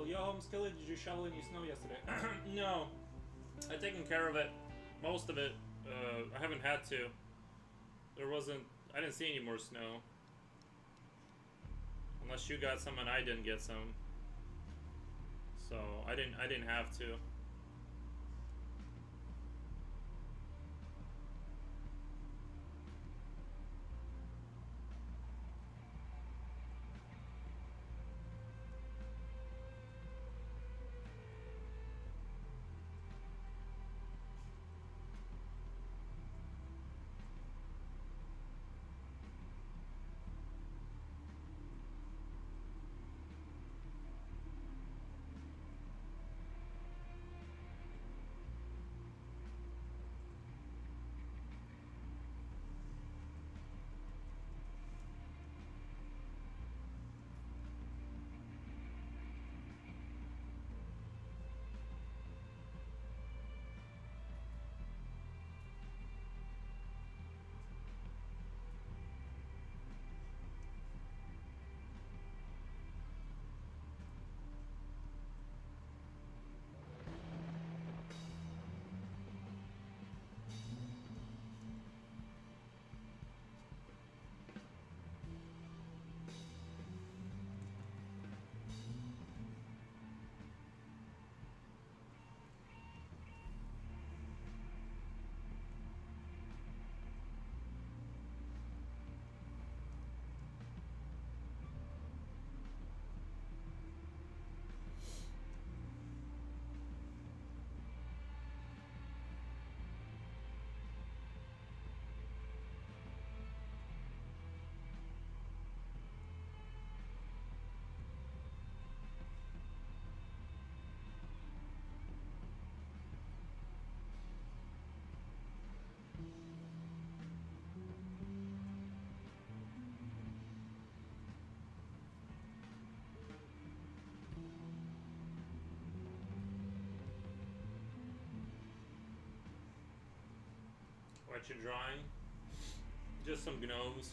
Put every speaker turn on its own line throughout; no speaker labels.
shovel. Yo, home skillet, did you shovel any snow yesterday? No. I've taken care of it. Most of it. I haven't had to. There wasn't... I didn't see any more snow. Unless you got some and I didn't get some. So, I didn't have to. What you drawing? Just some gnomes.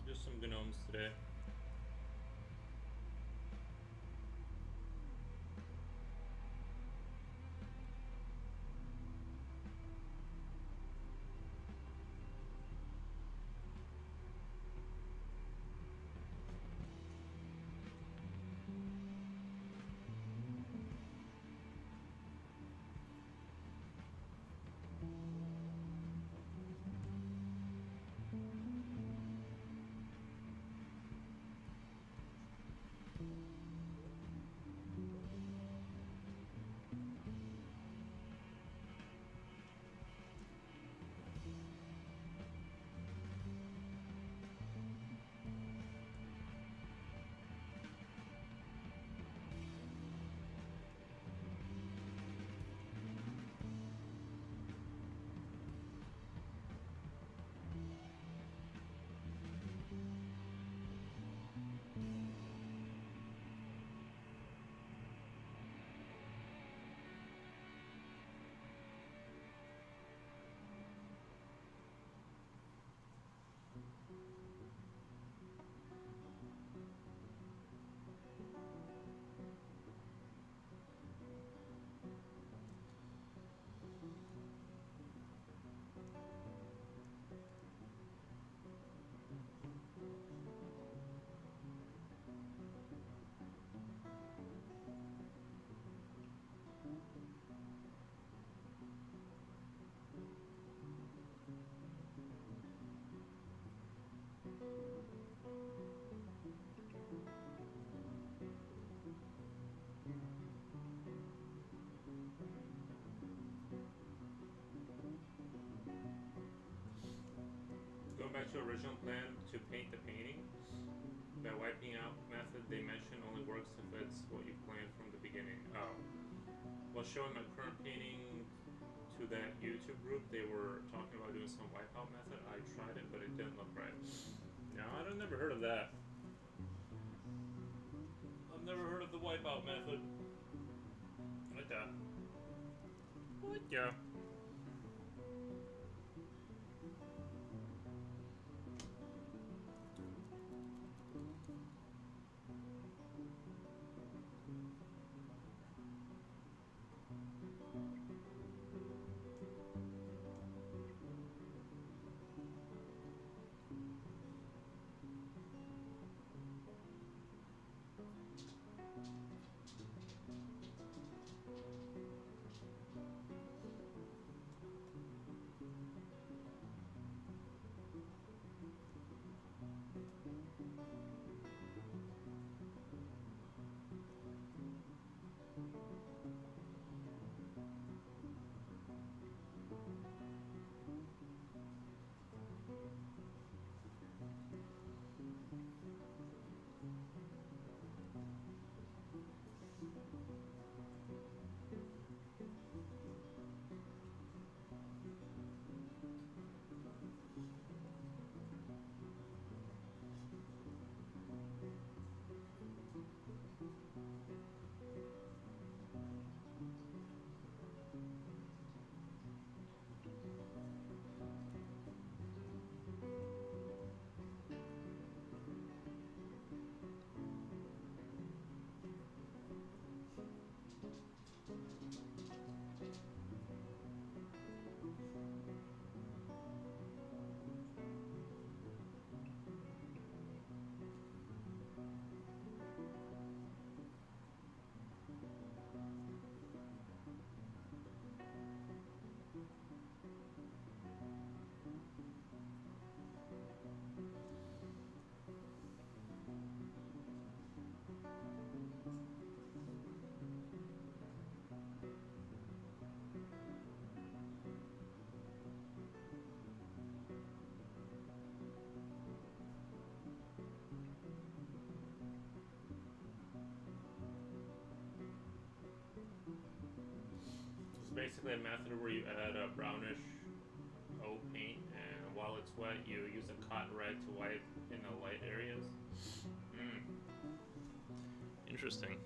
Just some gnomes today. Going back to original plan to paint the painting, that wiping out method they mentioned only works if it's what you planned from the beginning. Oh. While showing my current painting to that YouTube group, they were talking about doing some wipeout method. I tried it, but it didn't look right. No, I've never heard of that. I've never heard of the wipeout method. Yeah. What? Yeah. It's basically a method where you add a brownish oat paint, and while it's wet, you use a cotton rag to wipe in the light areas. Interesting.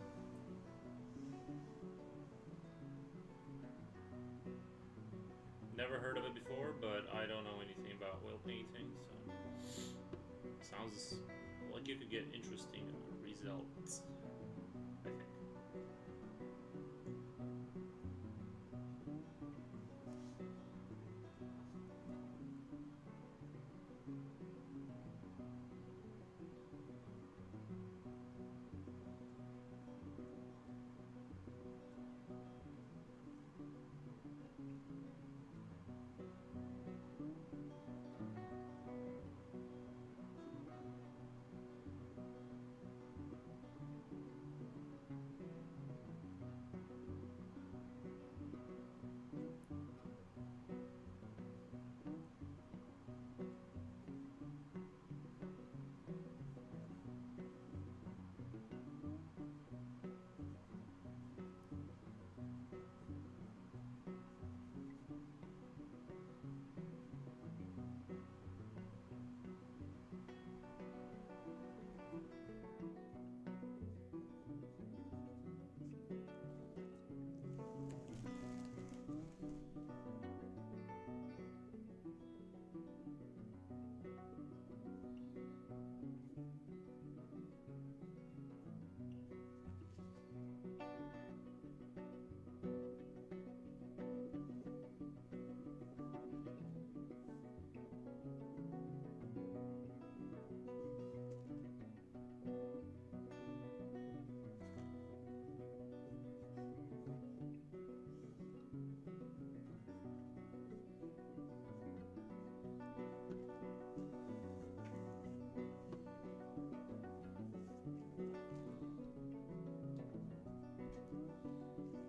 Never heard of it before, but I don't know anything about oil painting, so sounds like you could get interesting results, I think.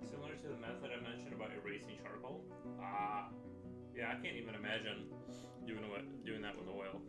Similar to the method I mentioned about erasing charcoal. Yeah, I can't even imagine doing that with oil.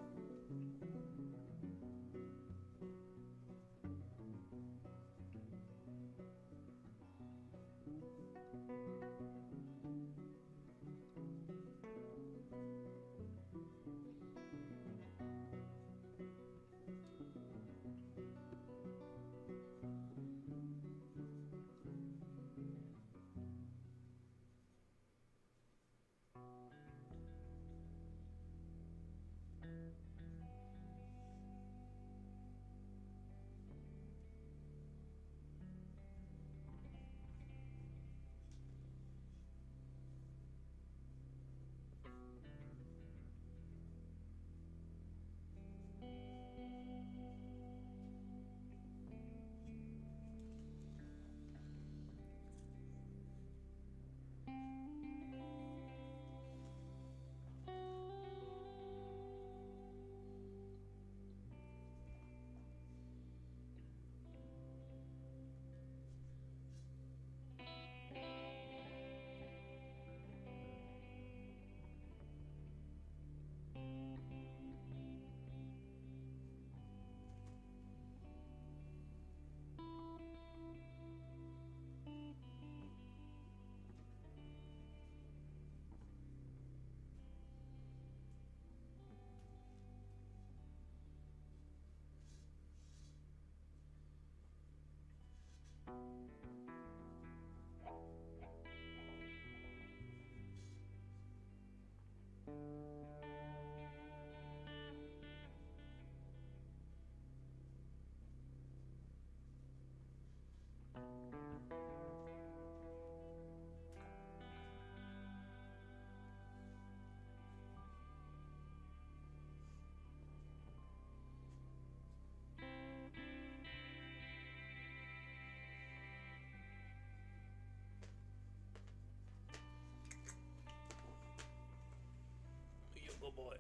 good boy.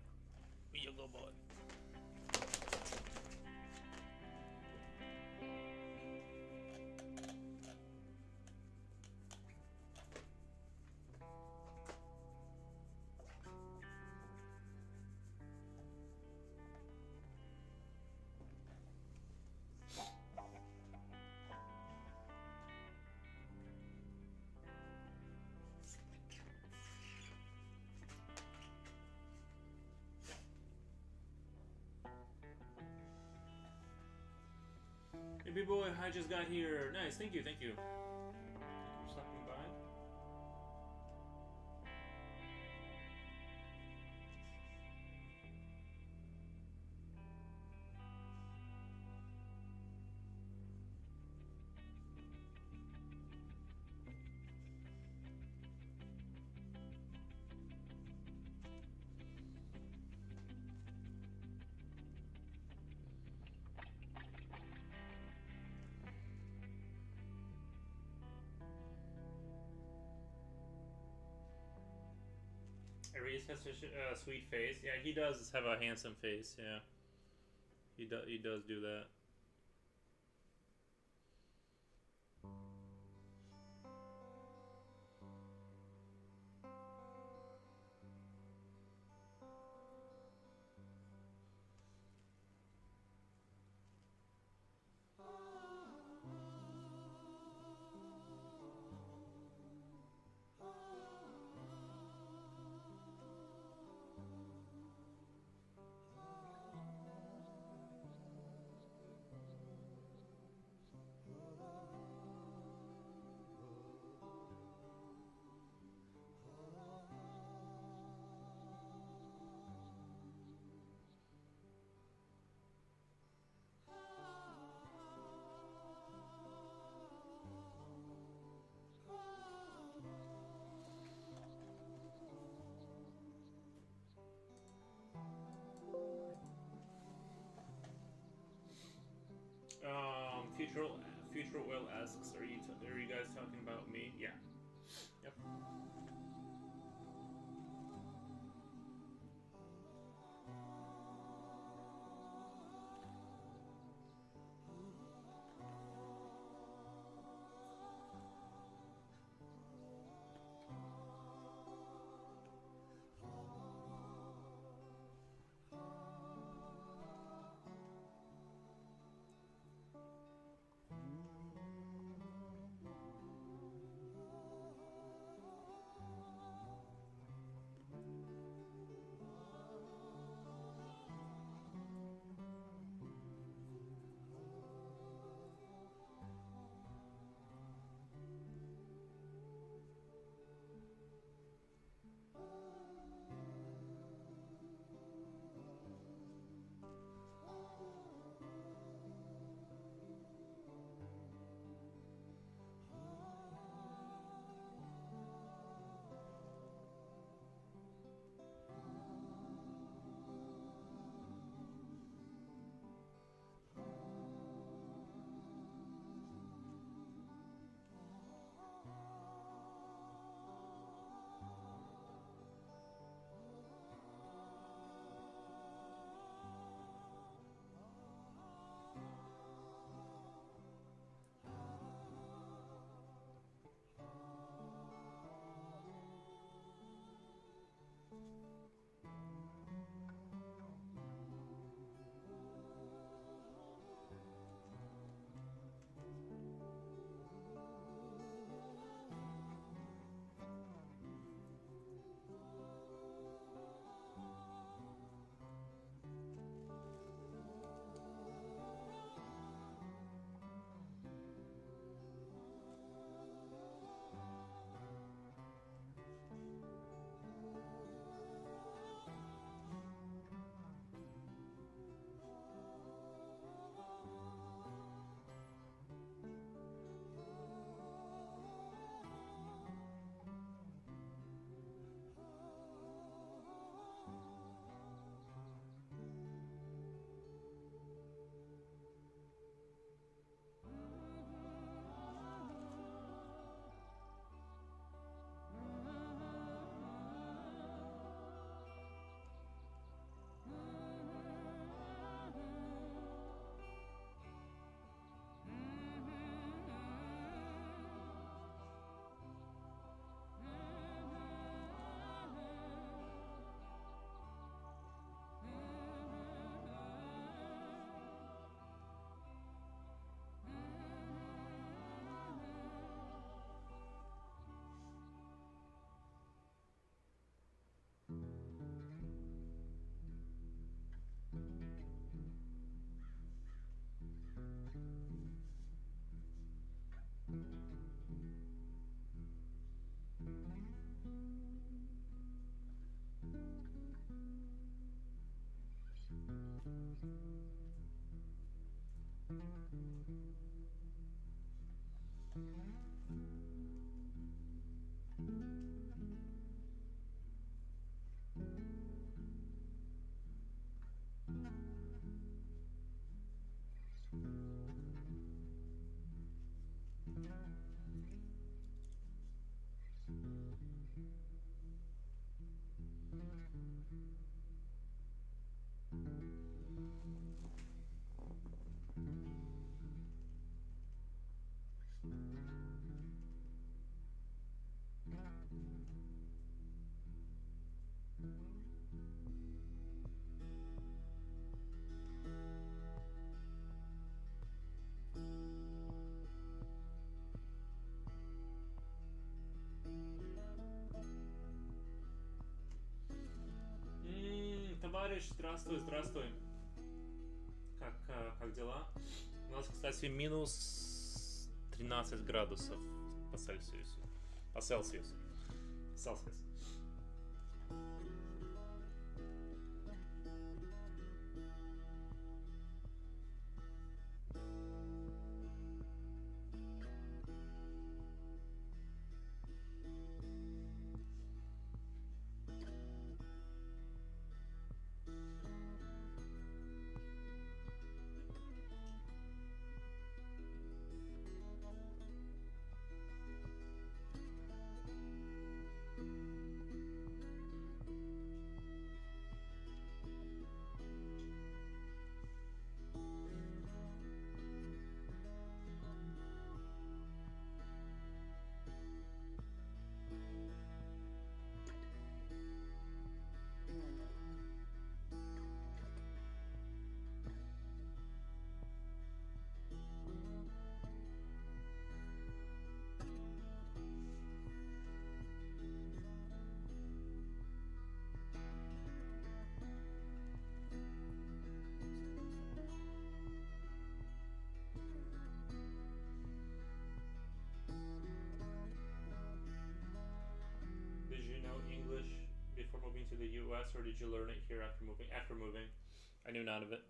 Be a good boy.
Hey, big boy, I just got here. Nice, thank you, thank you. Thank you for stopping by. Aries has such a sweet face. Yeah, he does have a handsome face. Yeah, he does do that. Future Oil asks, are you guys talking about me? Yeah. Yep. Товарищ, здравствуй, здравствуй. Как дела? У нас, кстати, минус 13 градусов по Цельсиусу. По Цельсиусу. Celsius. Did you know English before moving to the US, or did you learn it here after moving? After moving, I knew none of it.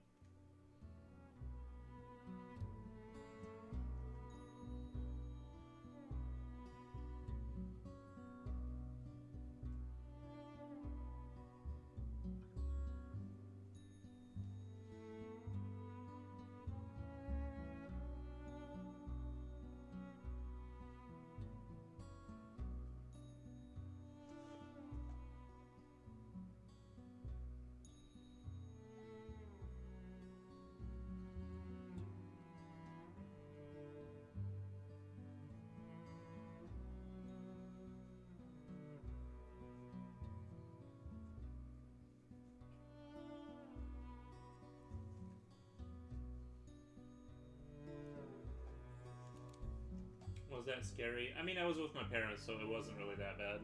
Was that scary? I mean, I was with my parents, so it wasn't really that bad.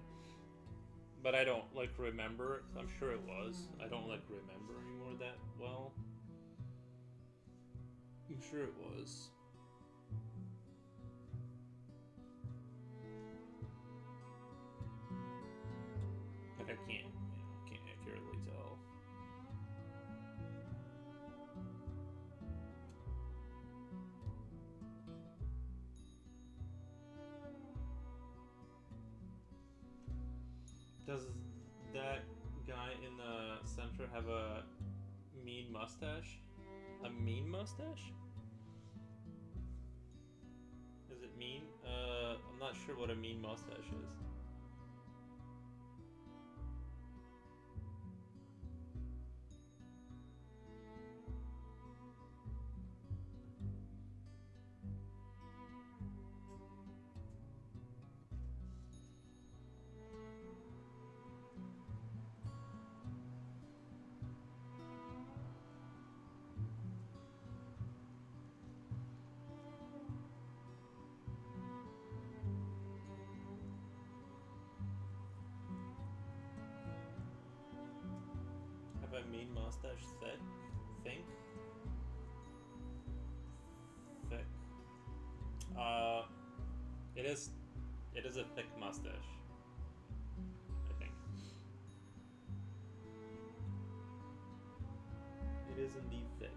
But I don't, like, remember it. I'm sure it was. I don't, like, remember anymore that well. I'm sure it was. Like, I can't accurately tell. Does that guy in the center have a mean mustache? A mean mustache? Is it mean? I'm not sure what a mean mustache is. Have a mean mustache thick? Think? Thick. It is a thick mustache. I think. It
is indeed thick.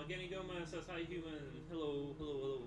Genny Gomez says hi, human. Hello, hello, hello.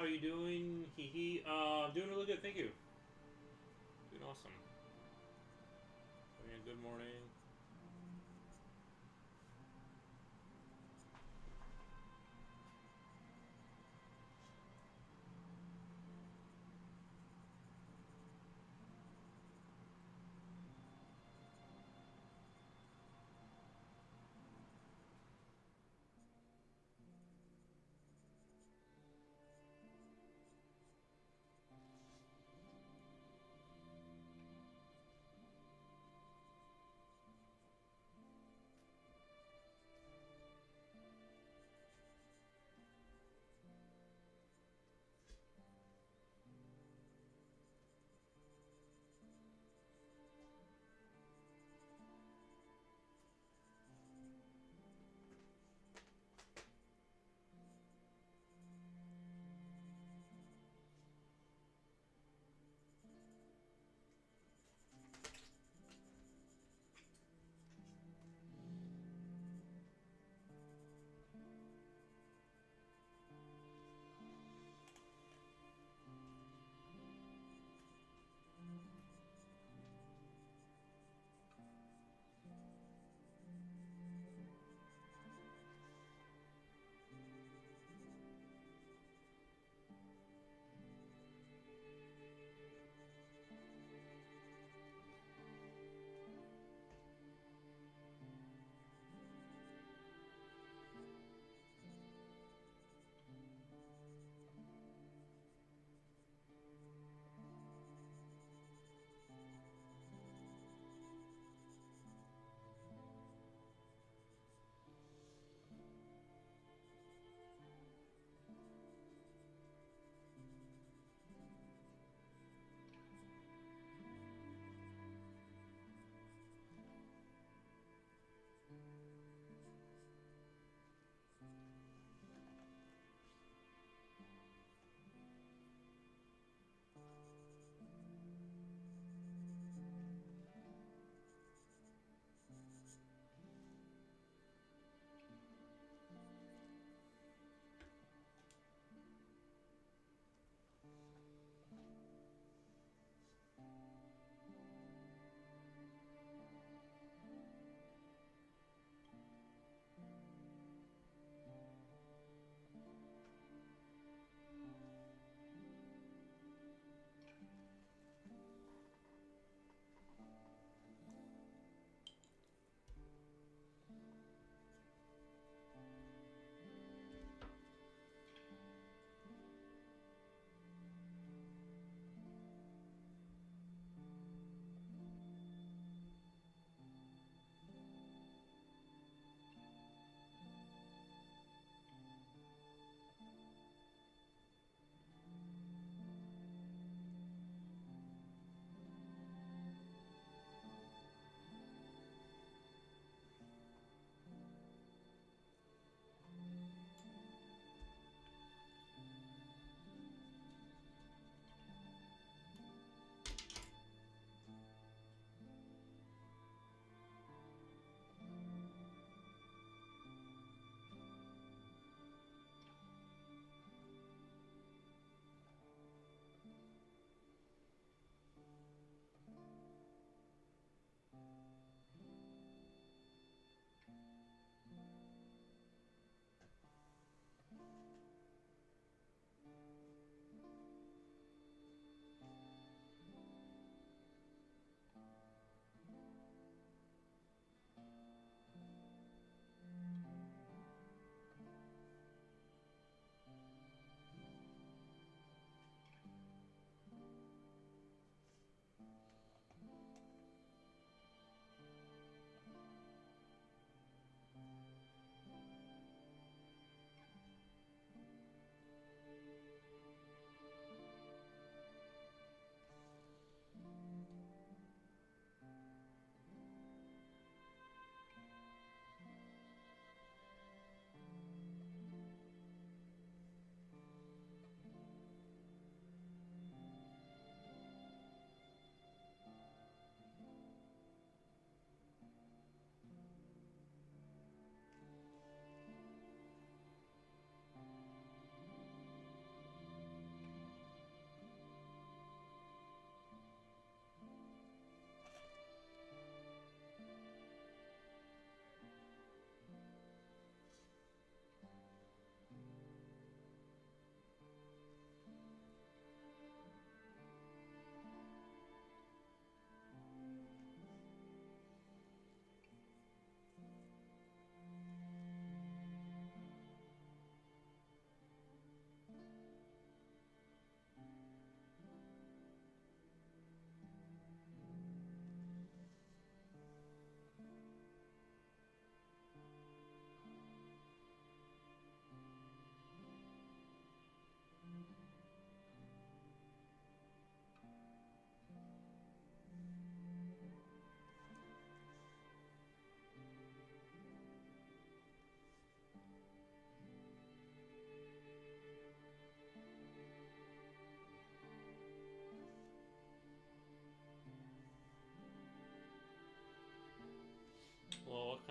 How you doing? Hee hee. Doing really good, thank you. Doing awesome. Having a good morning.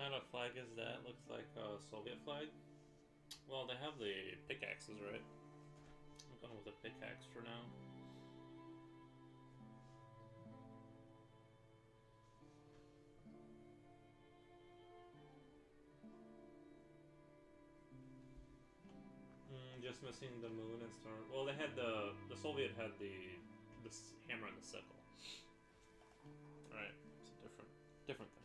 kind of flag is that? Looks like a Soviet flag. Well, they have the pickaxes, right? I'm going with a pickaxe for now. Just missing the moon and star. Well, they had the Soviet had the hammer and the sickle. All right, it's a different thing.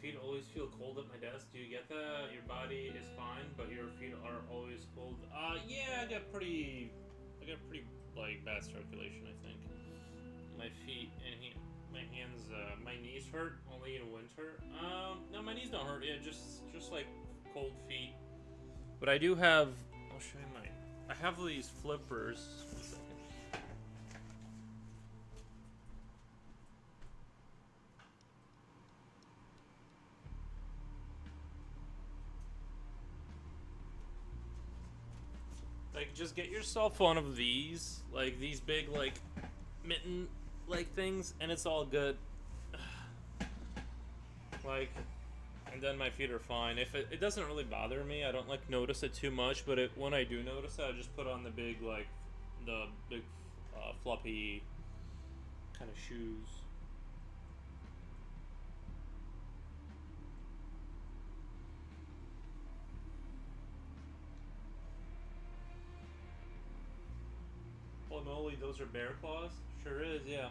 feet always feel cold at my desk. Do you get that? Your body is fine, but your feet are always cold. Yeah, I got pretty like bad circulation. I think my feet and my hands, my knees hurt only in winter. No, my knees don't hurt. Yeah, just like cold feet. But I do have. I'll show you my. I have these flippers. 1 second. Like, just get yourself one of these, like these big, like mitten, like things, and it's all good. Like, and then my feet are fine. If it doesn't really bother me, I don't like notice it too much. But when I do notice it, I just put on the big, like, the big, floppy kind of shoes. Holy moly, those are bear claws? Sure is, yeah.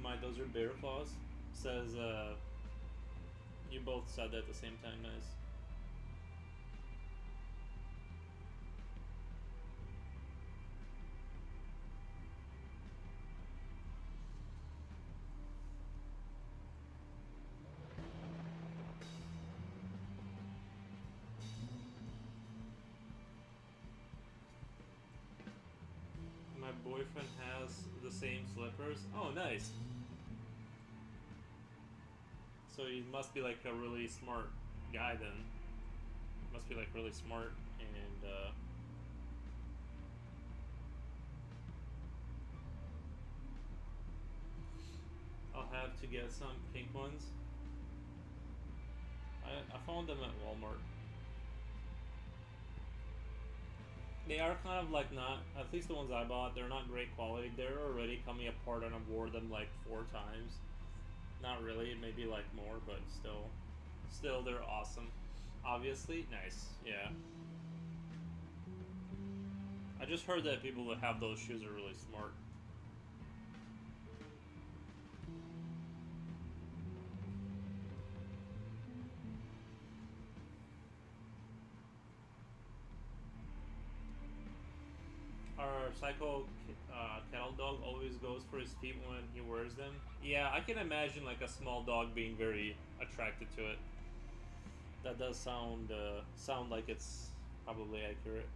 My, those are bear claws? Says, you both said that at the same time, nice. My boyfriend has the same slippers. Oh, nice. So he must be like a really smart guy then. Must be like really smart and I'll have to get some pink ones. I found them at Walmart. They are kind of like not, at least the ones I bought, they're not great quality. They're already coming apart and I've wore them like 4 times. Not really, maybe like more, but still they're awesome. Obviously, nice, yeah. I just heard that people that have those shoes are really smart. Our psycho kettle dog always goes for his feet when he wears them. Yeah, I can imagine like a small dog being very attracted to it. That does sound like it's probably accurate.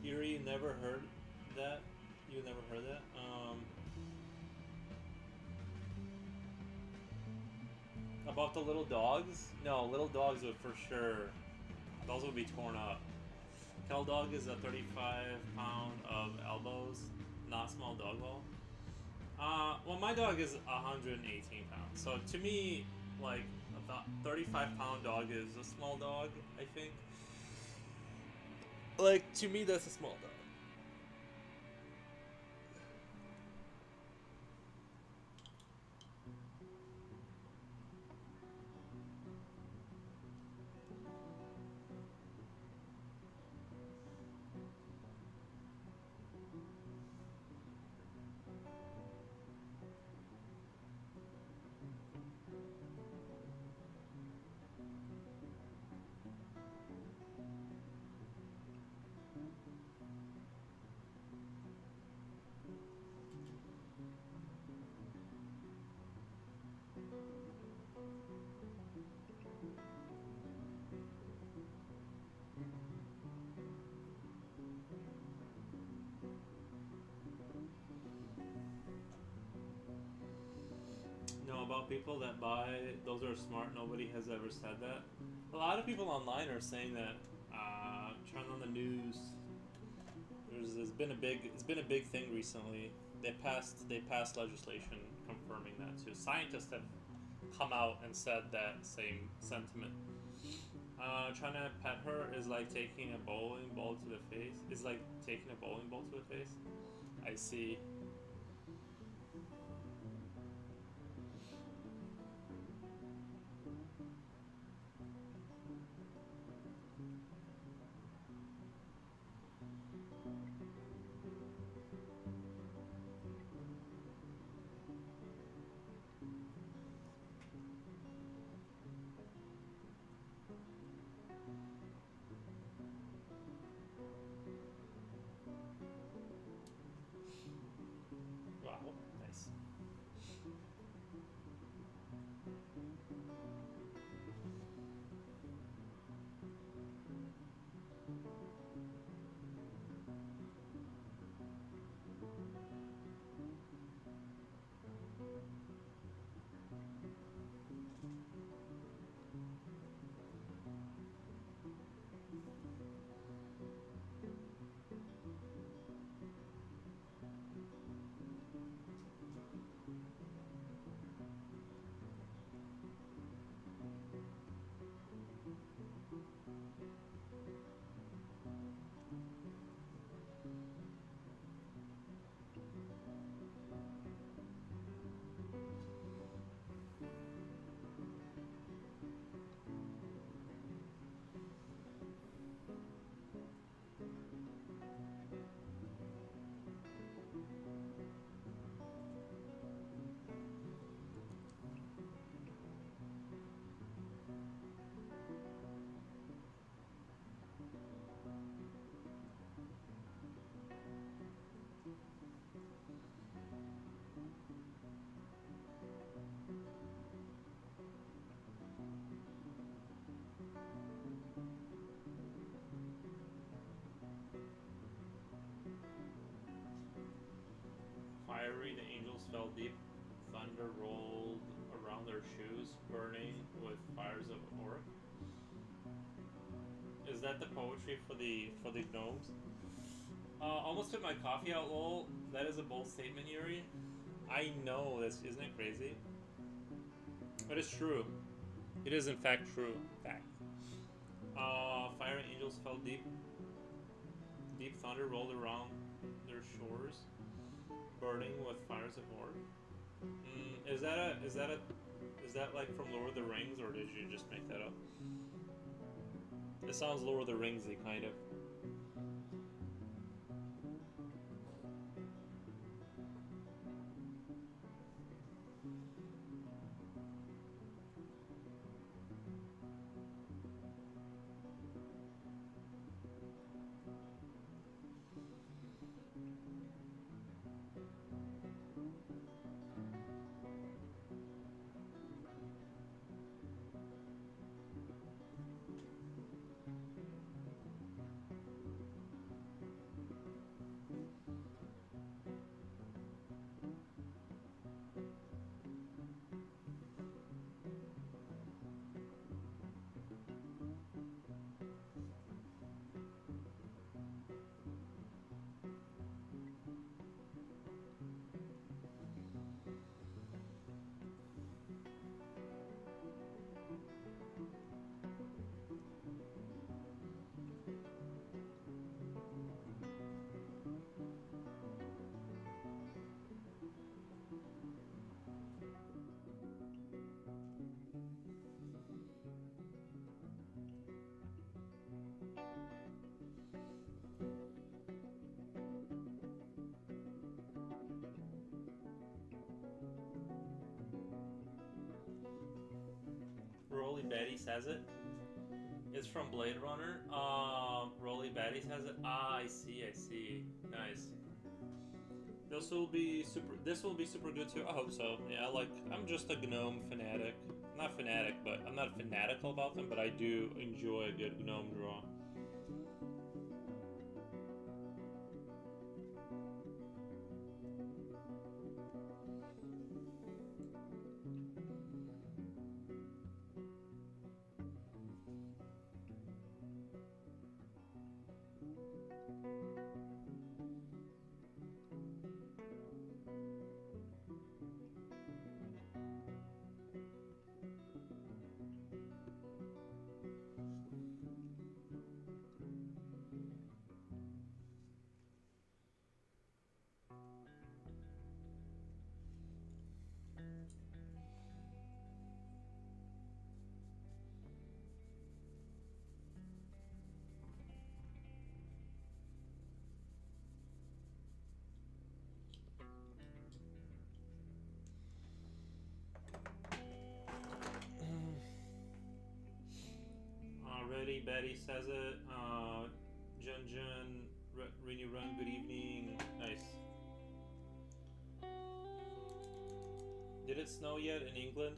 Yuri, never heard that? You never heard that? About the little dogs? No, little dogs would for sure. Those would be torn up. Kettle dog is a 35 pound of elbows, not small dog wall. Well, my dog is 118 pounds. So to me, like, a 35-pound dog is a small dog, I think. Like, to me, that's a small dog. No, about people that buy, those are smart. Nobody has ever said that.
A lot of people online are saying that. Turn on the news. There's been a big. It's been a big thing recently. They passed legislation confirming that too. Scientists have come out and said that same sentiment. Trying to pet her is like taking a bowling ball to the face. Is like taking a bowling ball to the face. I see. Wow, nice. Fiery, the angels fell deep. Thunder rolled around their shoes, burning with fires of orc. Is that the poetry for the gnomes? Almost took my coffee out, lol. That is a bold statement, Yuri. I know this, isn't it crazy? But it's true. It is in fact true. Fact. Fiery angels fell deep. Deep thunder rolled around their shores, burning with fires of orc. Is that like from Lord of the Rings, or did you just make that up? It sounds Lord of the Ringsy, kind of. Rolly Betty says it. It's from Blade Runner. Rolly Betty says it. Ah, I see. I see. Nice. This will be super. This will be super good too. I hope so. Yeah, like I'm just a gnome fanatic. Not fanatic, but I'm not fanatical about them. But I do enjoy a good gnome draw. Betty says it. Jun Jun, Renew Run, good evening. Nice. Did it snow yet in England?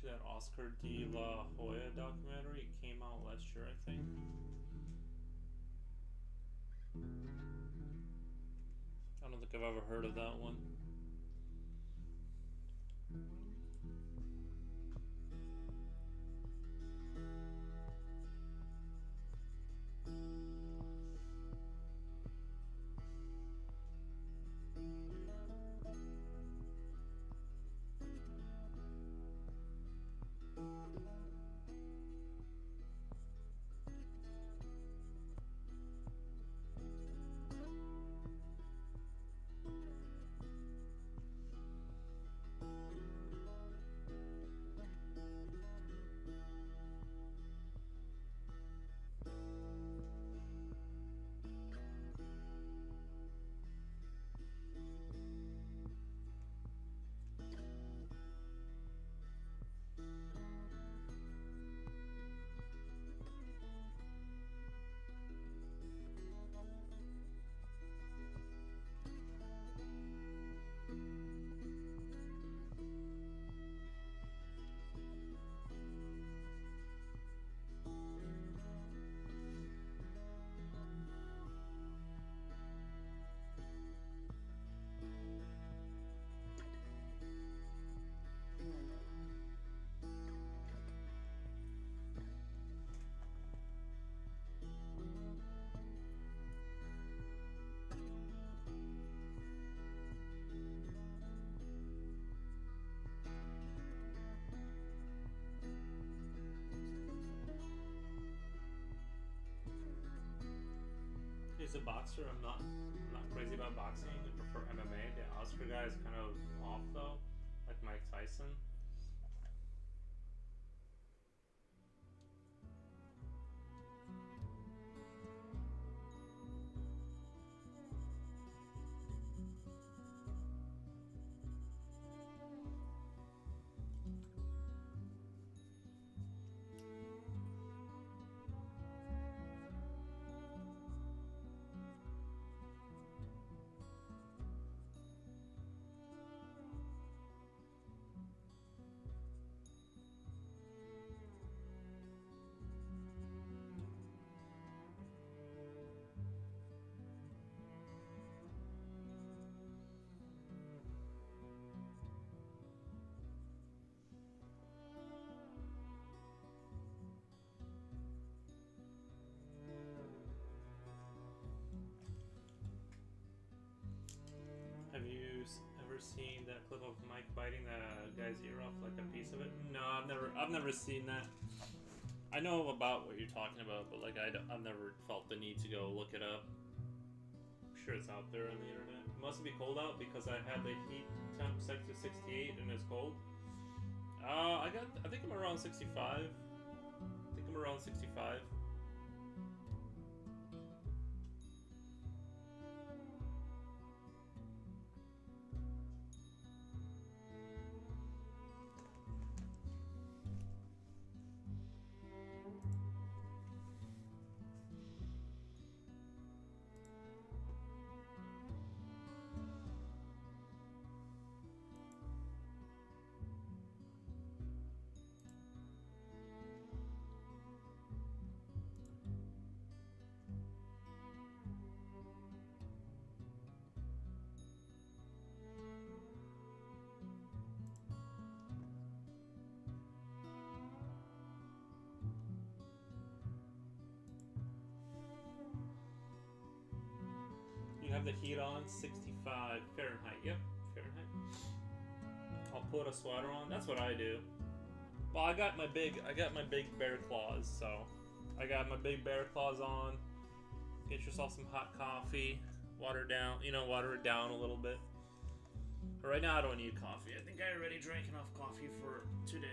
that Oscar de la Hoya documentary. It came out last year, I think. I don't think I've ever heard of that one. He's a boxer. I'm not crazy about boxing. I prefer MMA. The Oscar guy is kind of off though, like Mike Tyson. Have you ever seen that clip of Mike biting the guy's ear off, like a piece of it? No, I've never seen that. I know about what you're talking about, but like I've never felt the need to go look it up. I'm sure it's out there on the internet. It must be cold out because I had the heat temp set to 68 and it's cold. I think I'm around 65. I think I'm around 65. You have the heat on, 65 Fahrenheit. Yep, Fahrenheit. I'll put a sweater on. That's what I do. Well, I got my big bear claws, so I got my big bear claws on. Get yourself some hot coffee, water it down a little bit. But right now, I don't need coffee. I think I already drank enough coffee for today.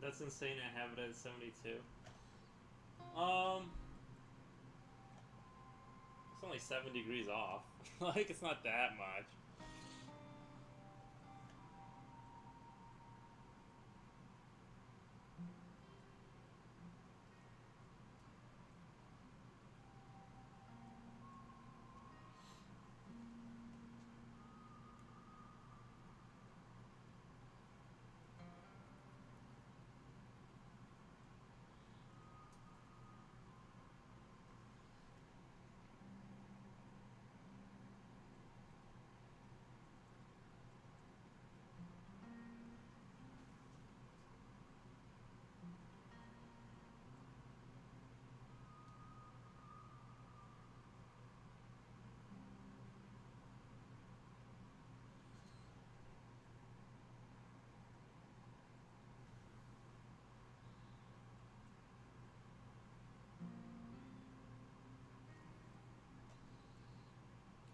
That's insane. I have it at 72. It's only 7 degrees off. Like, it's not that much.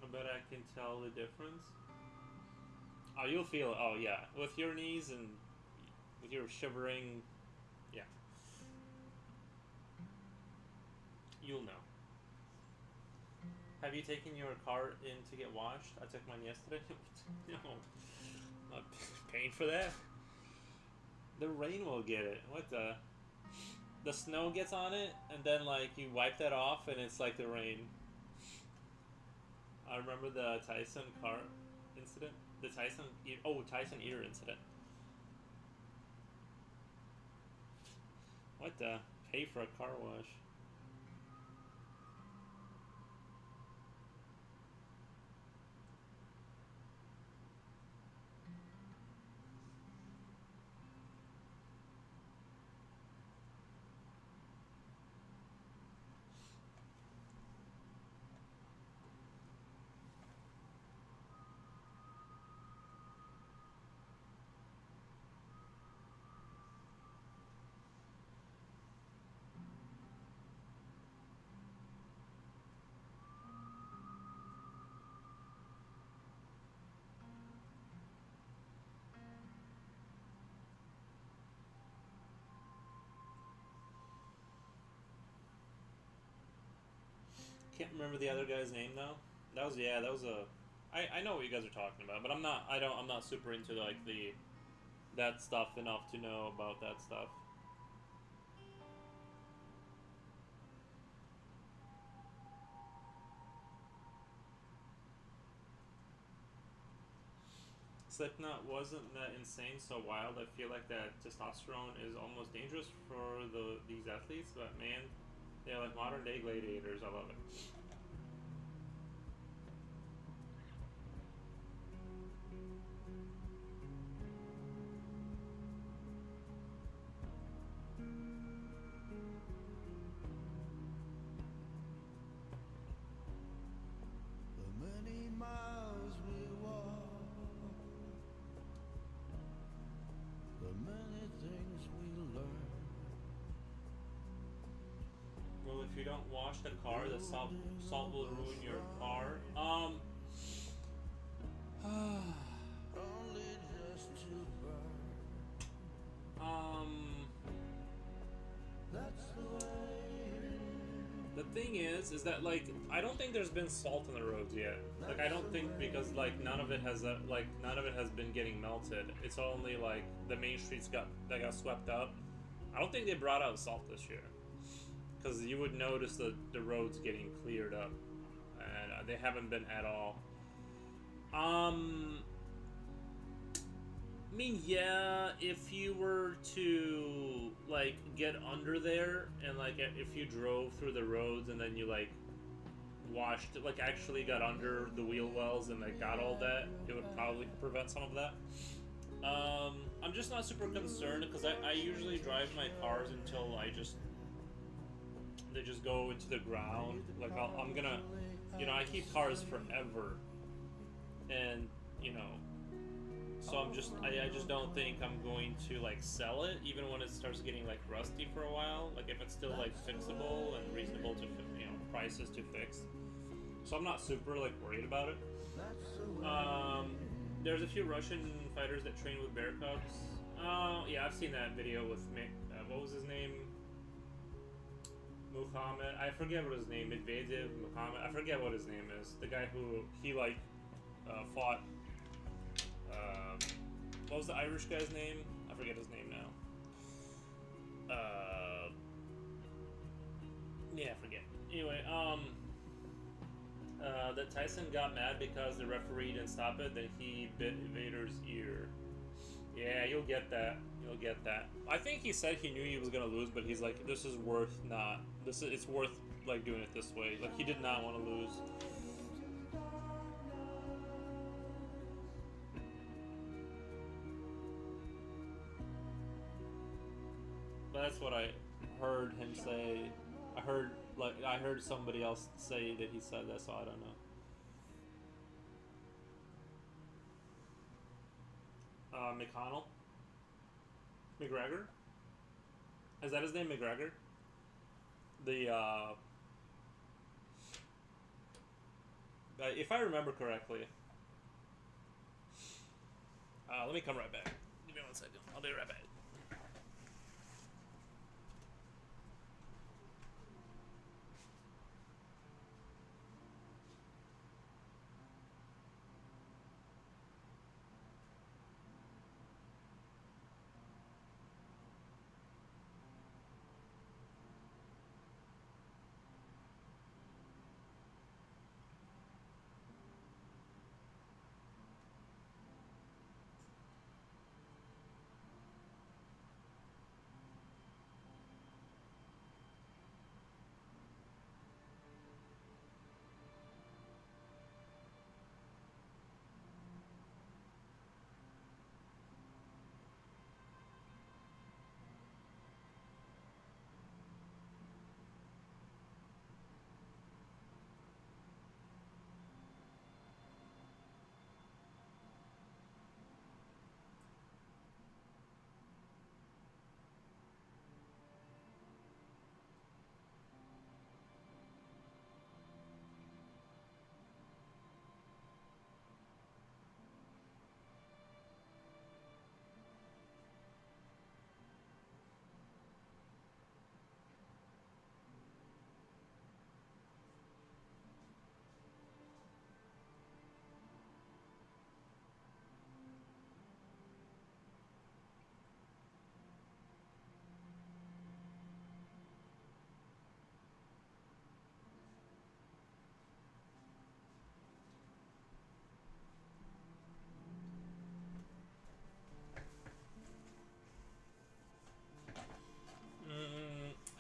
I bet I can tell the difference. Oh, you'll feel it. Oh, yeah. With your knees and with your shivering, yeah. You'll know. Have you taken your car in to get washed? I took mine yesterday. No. Not paying for that. The rain will get it. What the? The snow gets on it, and then, like, you wipe that off, and it's like the rain. I remember the Tyson car incident. The Tyson ear incident. What the? Pay for a car wash. Can't remember the other guy's name though. That was a. I know what you guys are talking about, but I'm not super into like that stuff enough to know about that stuff. Slipknot wasn't that insane, so wild. I feel like that testosterone is almost dangerous for these athletes, but man, they're like modern day gladiators. I love it.
The many miles we walk, the many things we learn.
Well, if you don't wash the car, the salt will ruin your car.
Only just to burn. That's the way.
The thing is that like I don't think there's been salt on the roads yet. Like I don't think because like none of it has been getting melted. It's only like the main streets got swept up. I don't think they brought out salt this year. Because you would notice the roads getting cleared up, and they haven't been at all. I mean, yeah, if you were to like get under there and like if you drove through the roads and then you like washed, like actually got under the wheel wells and like got all that, it would probably prevent some of that. I'm just not super concerned because I usually drive my cars until they just go into the ground. Like I'm gonna, I keep cars forever, and so I just don't think I'm going to like sell it even when it starts getting like rusty for a while. Like if it's still like fixable and reasonable to prices to fix. So I'm not super like worried about it. There's a few Russian fighters that train with bear cubs. Yeah, I've seen that video with what was his name? Muhammad. I forget what his name. Medvedev, Muhammad. I forget what his name is. The guy who he like fought. What was the Irish guy's name? I forget his name now. Yeah, I forget. Anyway, that Tyson got mad because the referee didn't stop it. Then he bit Vader's ear. Yeah, you'll get that. You'll get that. I think he said he knew he was gonna lose, but he's like, this is worth not. It's worth like doing it this way. Like he did not want to lose. But that's what I heard him say. I heard somebody else say that he said that, so I don't know. McConnell? McGregor? Is that his name, McGregor? The, if I remember correctly. Let me come right back. Give me 1 second. I'll be right back.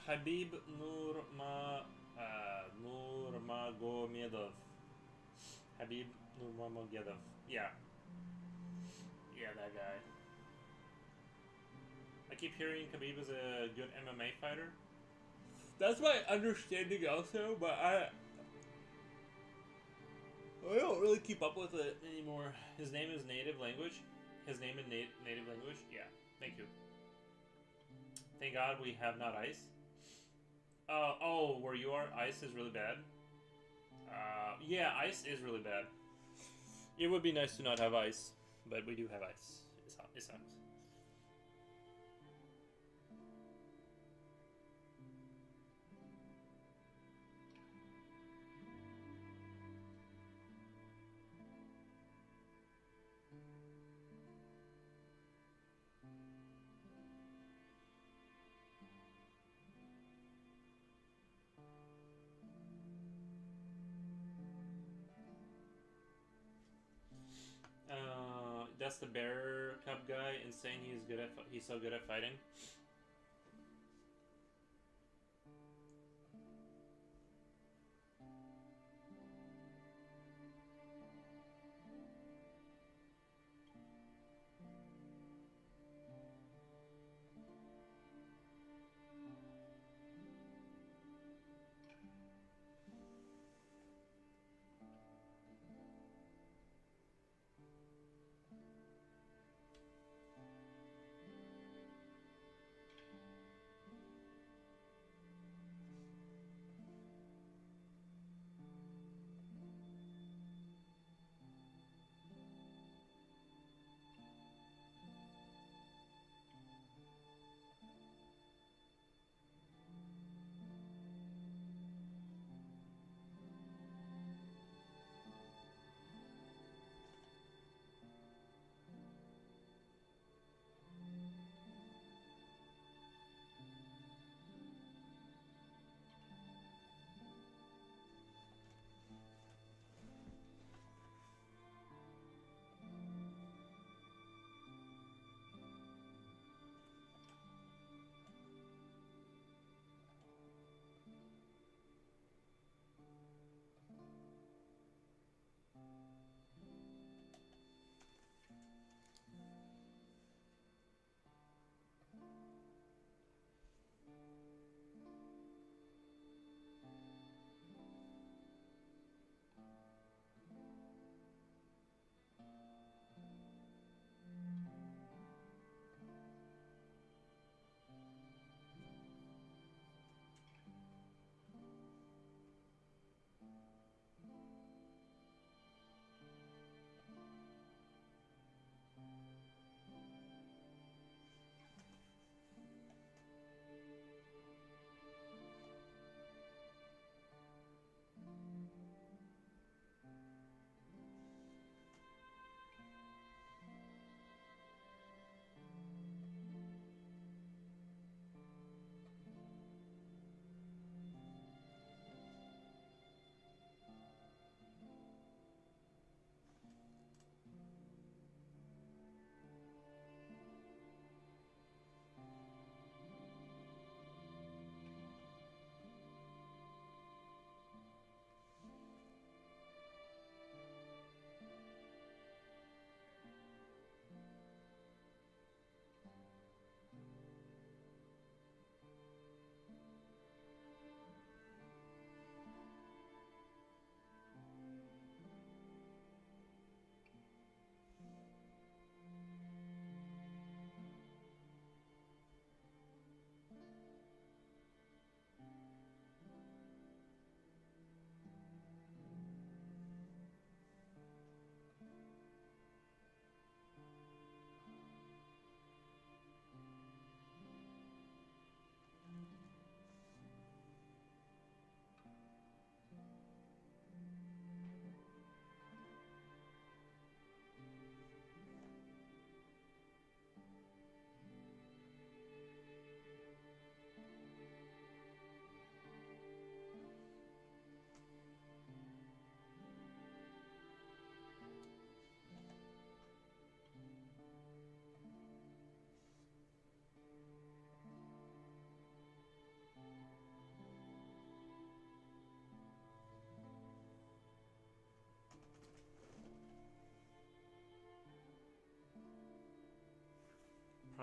Habib Nurmagomedov. Habib Nurmagomedov. Yeah. Yeah, that guy. I keep hearing Khabib is a good MMA fighter. That's my understanding also, but I don't really keep up with it anymore. His name is native language. His name in native language? Yeah. Thank you. Thank God we have not ice. Oh, where you are, ice is really bad. Yeah, ice is really bad. It would be nice to not have ice, but we do have ice. It sucks. That's the Bear Cup guy, and saying he's so good at fighting.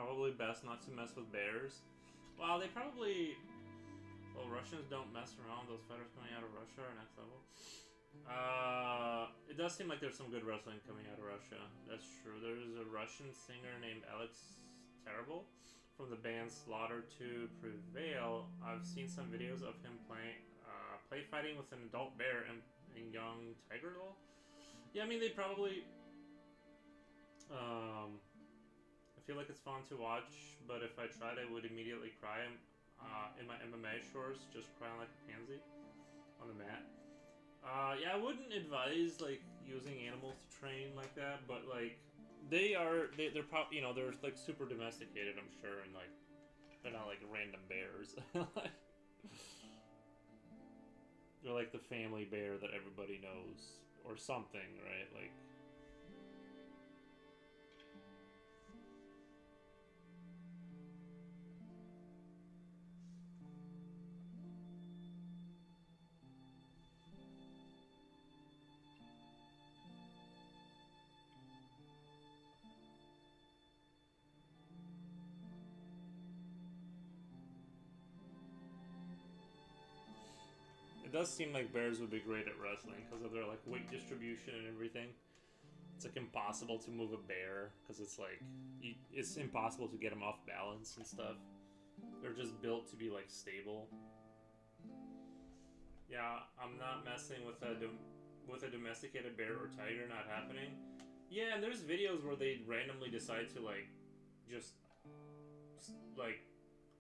probably best not to mess with bears. Well, they probably... Well, Russians don't mess around. Those fighters coming out of Russia are next level. It does seem like there's some good wrestling coming out of Russia. That's true. There's a Russian singer named Alex Terrible from the band Slaughter to Prevail. I've seen some videos of him play fighting with an adult bear and young tiger doll. Yeah, I mean, they probably... I feel like it's fun to watch, but if I tried, I would immediately cry in my MMA shorts, just crying like a pansy on the mat. Yeah, I wouldn't advise like using animals to train like that, but like they're probably, you know, they're like super domesticated, I'm sure, and like they're not like random bears. They're like the family bear that everybody knows or something, right? Like. It does seem like bears would be great at wrestling because of their like weight distribution and everything. It's like impossible to move a bear because it's like it's impossible to get them off balance and stuff. They're just built to be like stable. Yeah, I'm not messing with a domesticated bear or tiger. Not happening. Yeah, and there's videos where they randomly decide to like just like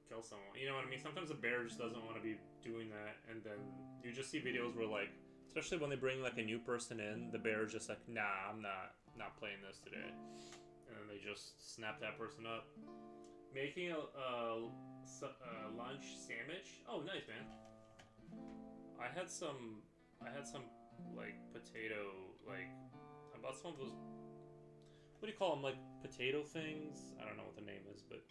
kill someone. You know what I mean? Sometimes a bear just doesn't want to be doing that, and then you just see videos where like, especially when they bring like a new person in, the bear is just like, nah, I'm not playing this today, and then they just snap that person up. Making a lunch sandwich. Oh, nice, man. I had some like potato, like I bought some of those. What do you call them? Like potato things? I don't know what the name is, but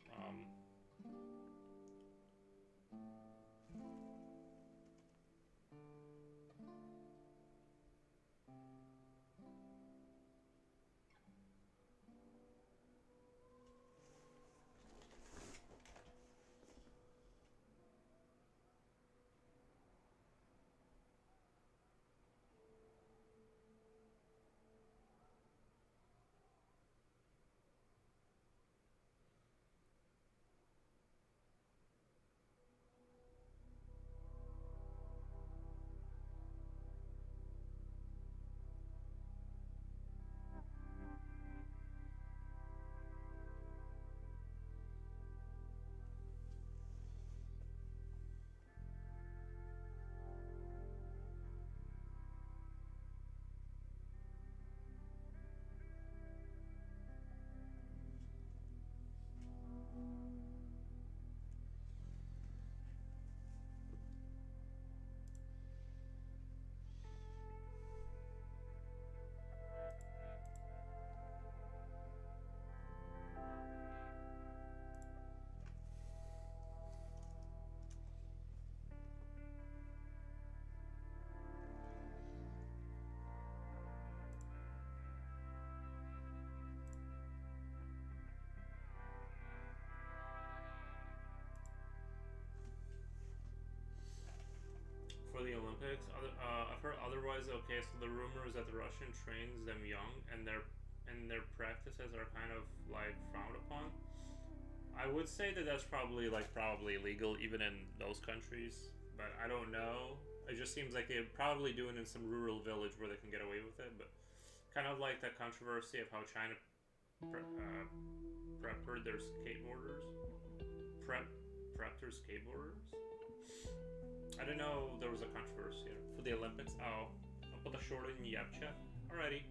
for the Olympics, I've heard otherwise. Okay, so the rumor is that the Russian trains them young, and their practices are kind of like frowned upon. I would say that that's probably illegal even in those countries, but I don't know. It just seems like they're probably doing it in some rural village where they can get away with it, but kind of like that controversy of how China prepped their skateboarders, prepped their skateboarders. I didn't know there was a controversy for the Olympics. Oh, I'll put the short in Yevchev. Alrighty.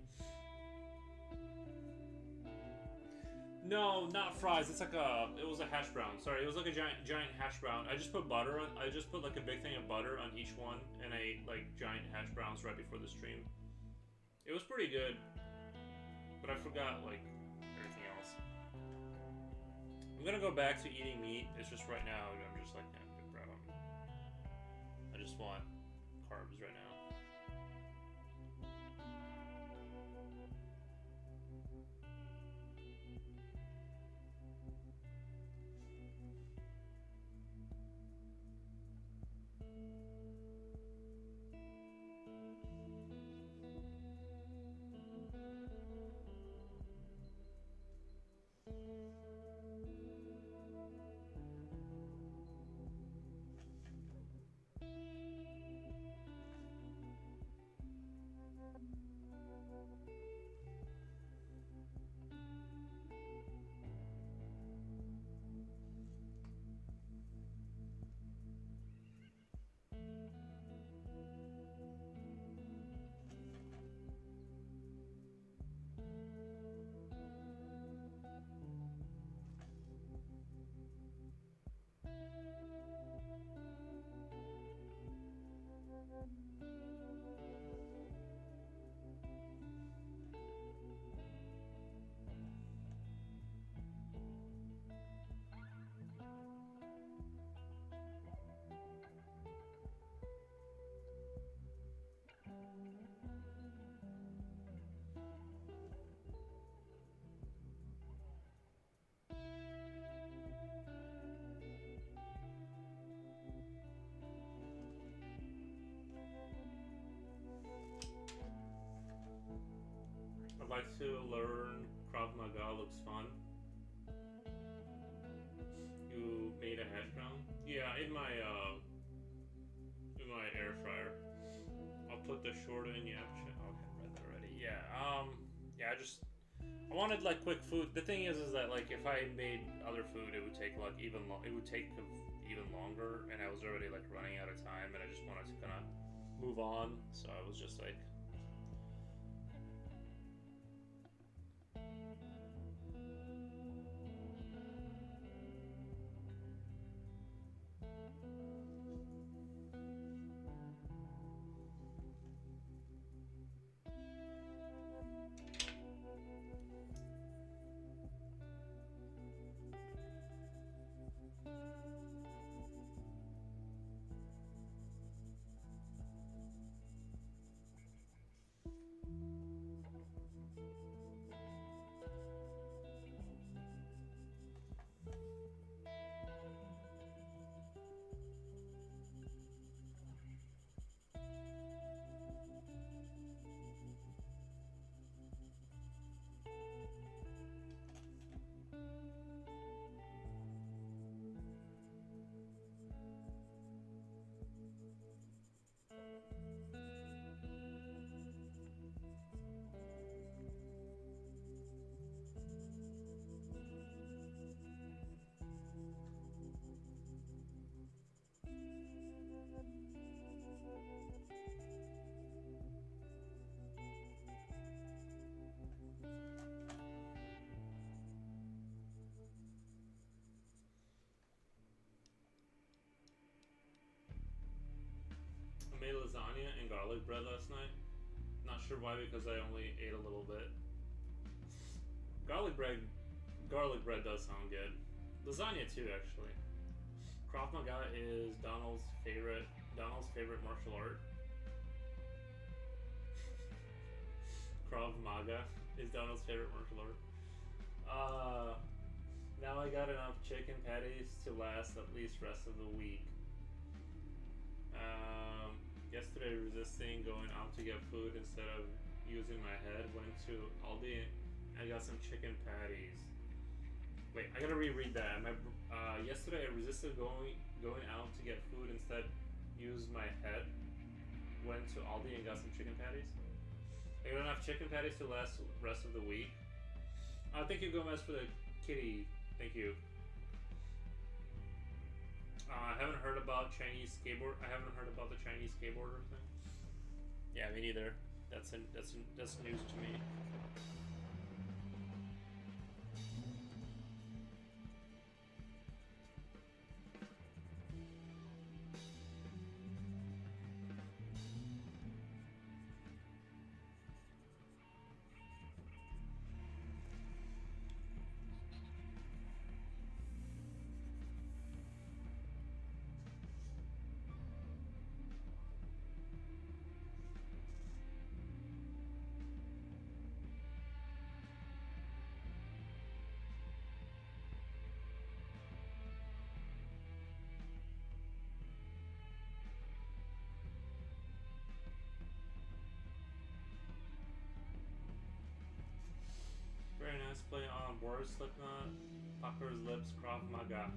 No, not fries. It's like it was a hash brown. Sorry, it was like a giant hash brown. I just put butter on. I just put like a big thing of butter on each one, and I ate like giant hash browns right before the stream. It was pretty good, but I forgot like everything else. I'm gonna go back to eating meat. It's just right now I'm just like, I just want carbs right now.
to learn Krav Maga. Looks fun. You made a hash brown? Yeah, in my air fryer. I'll put the short in. Yeah, okay, I read that already. Yeah. Yeah. I wanted like quick food. The thing is that like if I made other food, it would take like even even longer, and I was already like running out of time, and I just wanted to kind of move on. So I was just like. I made lasagna and garlic bread last night. Not sure why, because I only ate a little bit. Garlic bread does sound good. Lasagna too, actually. Krav Maga is Donald's favorite martial art. Krav Maga is Donald's favorite martial art. Now I got enough chicken patties to last at least rest of the week. Yesterday, resisting going out to get food instead of using my head, went to Aldi and got some chicken patties. Wait, I gotta reread that. Yesterday, I resisted going out to get food instead used my head, went to Aldi and got some chicken patties. I got enough chicken patties to last rest of the week. Thank you, Gomez, for the kitty. Thank you. I haven't heard about Chinese skateboard. I haven't heard about the Chinese skateboarder thing. Yeah, me neither. That's news to me. Very nice play on Boris Slipknot, Pucker's Lips, Krav Maga.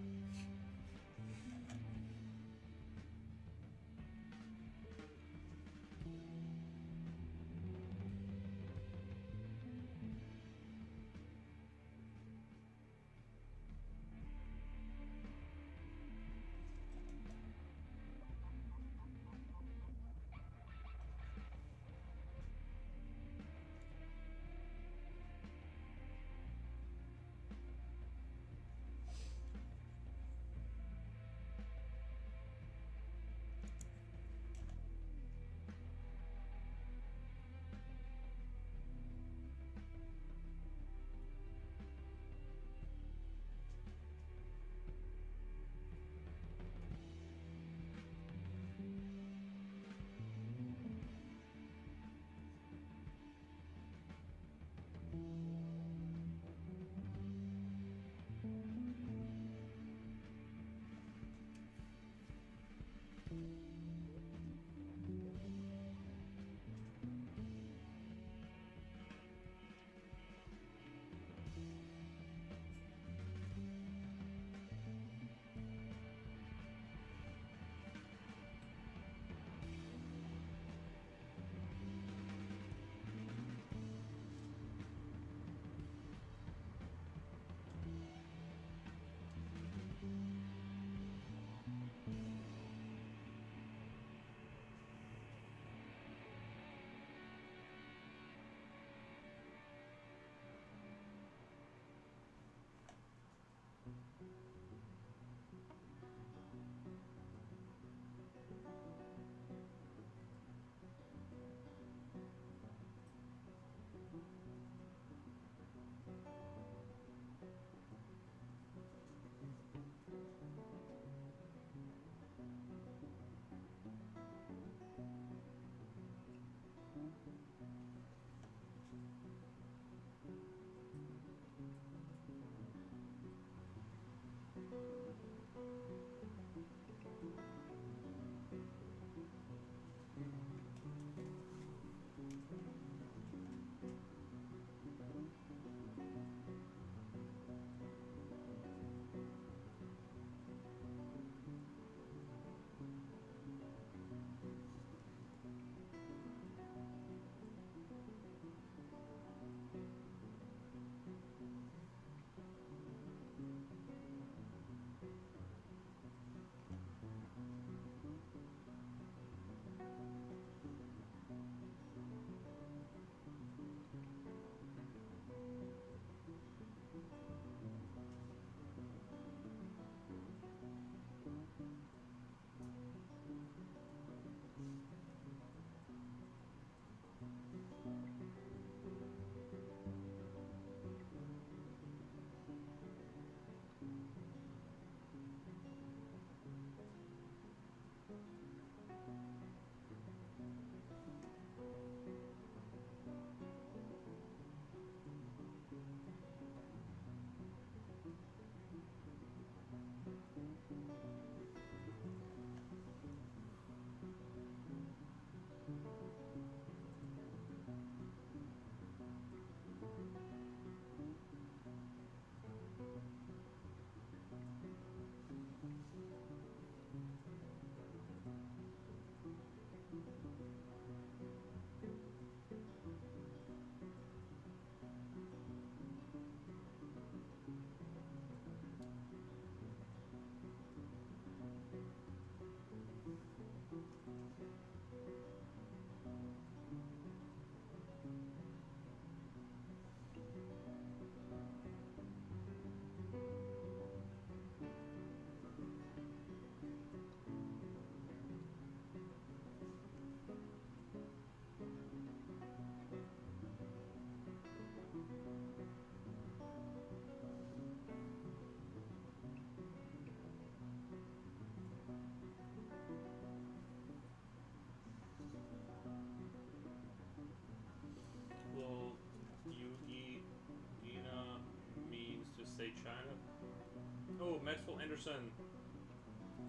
Anderson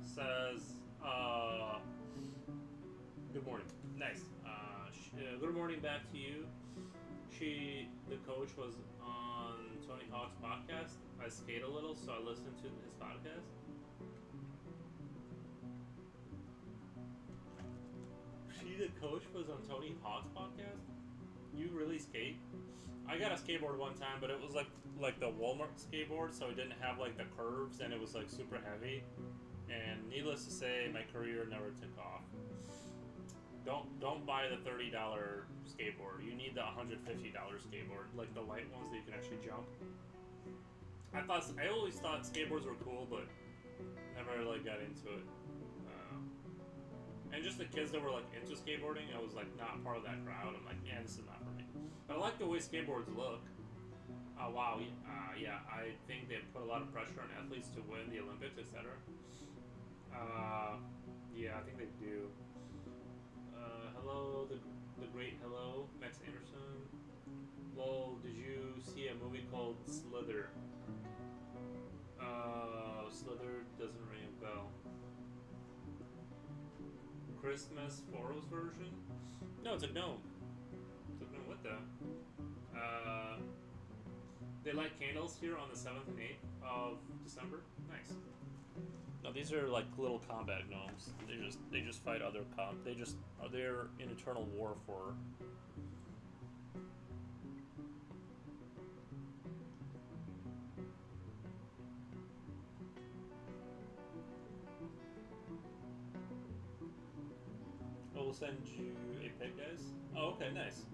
says, good morning. Nice. Good morning back to you. The coach, was on Tony Hawk's podcast. I skate a little, so I listened to his podcast. The coach was on Tony Hawk's podcast. You really skate? I got a skateboard one time, but it was like the Walmart skateboard, so it didn't have like the curves, and it was like super heavy. And needless to say, my career never took off. Don't buy the $30 skateboard. You need the $150 skateboard, like the light ones that you can actually jump. I always thought skateboards were cool, but never like got into it. And just the kids that were like into skateboarding, I was like not part of that crowd. I'm like, yeah, this is not for me. But I like the way skateboards look. Wow, yeah, I think they put a lot of pressure on athletes to win the Olympics, etc. Yeah, I think they do. Hello, the great hello, Max Anderson. Lol, did you see a movie called Slither? Slither doesn't ring a bell. Christmas Photos version? No, it's a gnome. It's a gnome. What the? They light candles here on the 7th and 8th of December. Nice. No, these are like little combat gnomes. They just fight other they're in eternal war for. We'll send you a pic, guys. Oh, okay, nice.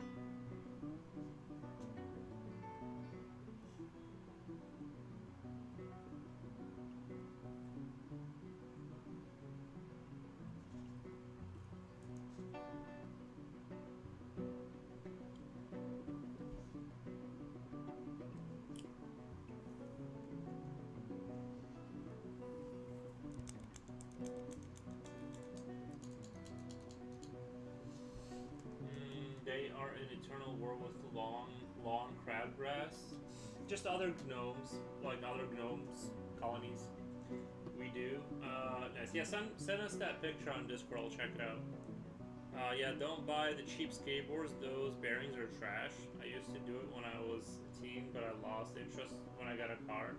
They are in eternal war with long crabgrass. Just other gnomes, like other gnomes colonies. We do. Nice. Yeah, send us that picture on Discord. I'll check it out. Yeah, don't buy the cheap skateboards. Those bearings are trash. I used to do it when I was a teen, but I lost interest when I got a car.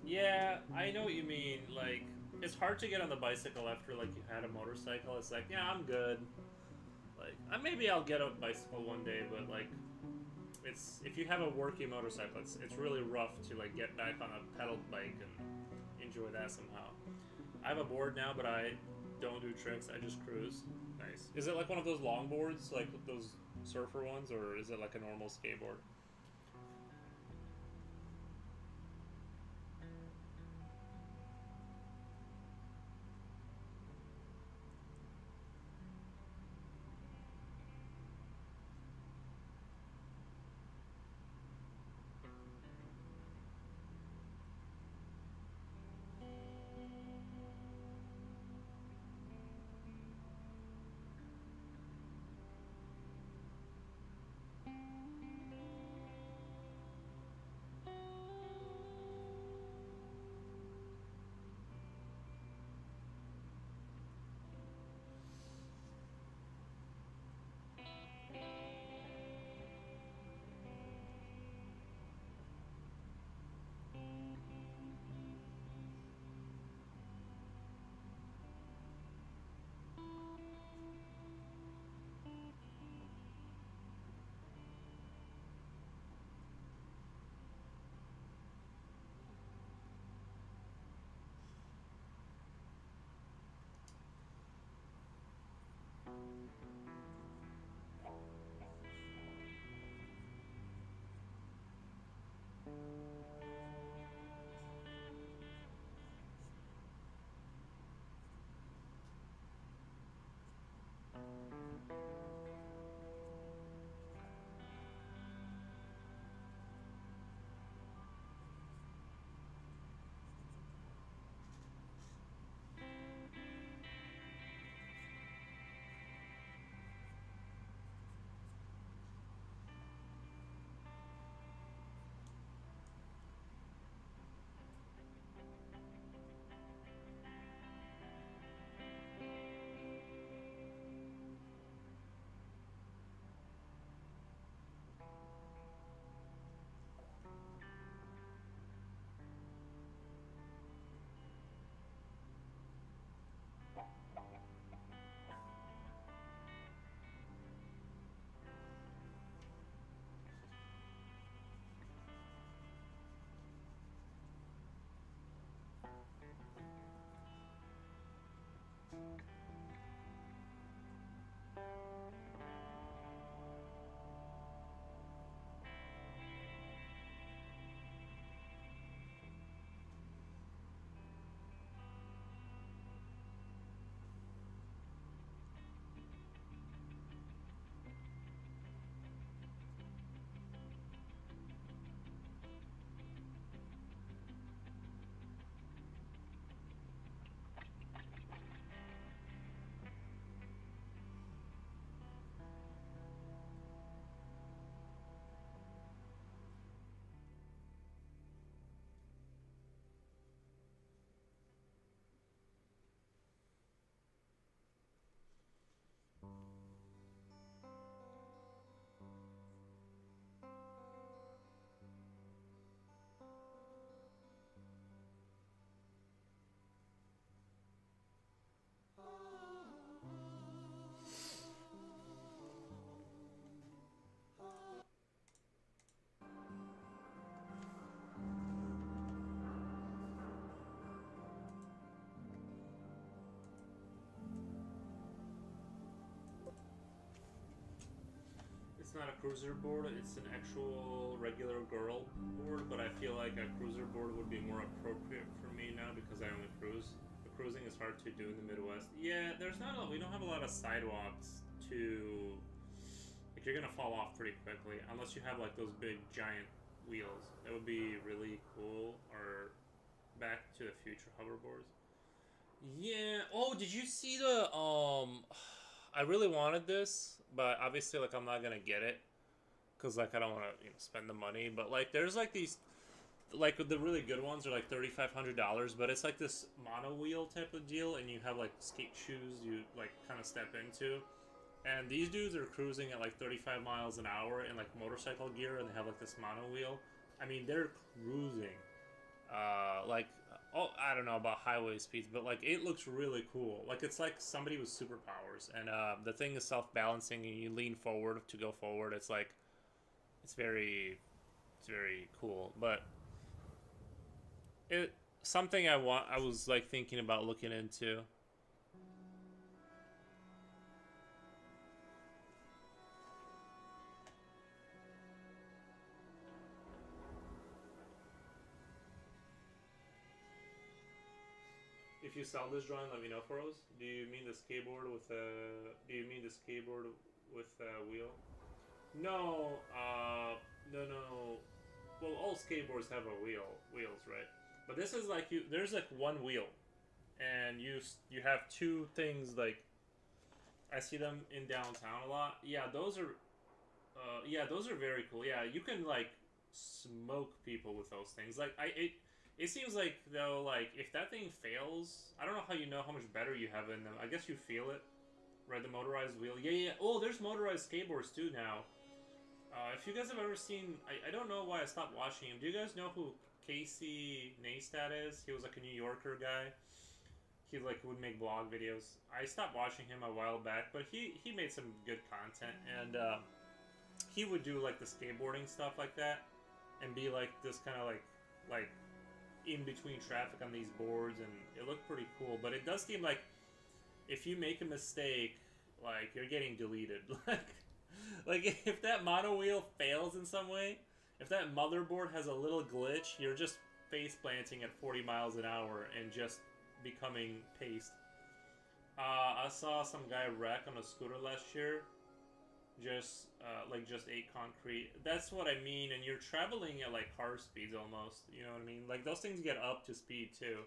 Yeah, I know what you mean. Like, it's hard to get on the bicycle after like you had a motorcycle. It's like, yeah, I'm good. Like, maybe I'll get a bicycle one day, but like, it's if you have a working motorcycle, it's really rough to like get back on a pedal bike and enjoy that somehow. I have a board now, but I don't do tricks. I just cruise. Nice. Is it like one of those long boards, like those surfer ones, or is it like a normal skateboard?
not a cruiser board. It's an actual regular girl board, but I feel like a cruiser board would be more appropriate for me now because I only cruise. The cruising is hard to do in the Midwest. Yeah, we don't have a lot of sidewalks to. Like, you're gonna fall off pretty quickly unless you have like those big giant wheels. That would be really cool. Or Back to the Future hoverboards. Yeah. Oh, did you see the I really wanted this, but obviously like I'm not gonna get it because like I don't want to spend the money. But like there's like these like the really good ones are like $3,500, but it's like this mono wheel type of deal, and you have like skate shoes you like kind of step into. And these dudes are cruising at like 35 miles an hour in like motorcycle gear, and they have like this mono wheel. I mean, they're cruising. I don't know about highway speeds, but like it looks really cool. Like it's like somebody with superpowers, and the thing is self-balancing, and you lean forward to go forward. It's like it's very cool, but it something I was like thinking about looking into. If you sell this drawing, let me know, Foros. Do you mean the skateboard with a? Do you mean the skateboard with a wheel? No, no. Well, all skateboards have wheels, right? But this is like there's like one wheel, and you have two things like. I see them in downtown a lot. Yeah, those are very cool. Yeah, you can like smoke people with those things. Like it seems like though, like if that thing fails, I don't know how you know how much better you have in them. I guess you feel it, right? The motorized wheel. Yeah. Oh, there's motorized skateboards too now. If you guys have ever seen, I don't know why I stopped watching him. Do you guys know who Casey Neistat is? He was like a New Yorker guy. He like would make blog videos. I stopped watching him a while back, but he made some good content, and he would do like the skateboarding stuff like that, and be like this kind of like in between traffic on these boards, and it looked pretty cool. But it does seem like if you make a mistake, like you're getting deleted. like if that mono wheel fails in some way, if that motherboard has a little glitch, you're just face planting at 40 miles an hour and just becoming paste. I saw some guy wreck on a scooter last year. Just ate concrete. That's what I mean. And you're traveling at like car speeds almost. You know what I mean? Like those things get up to speed too.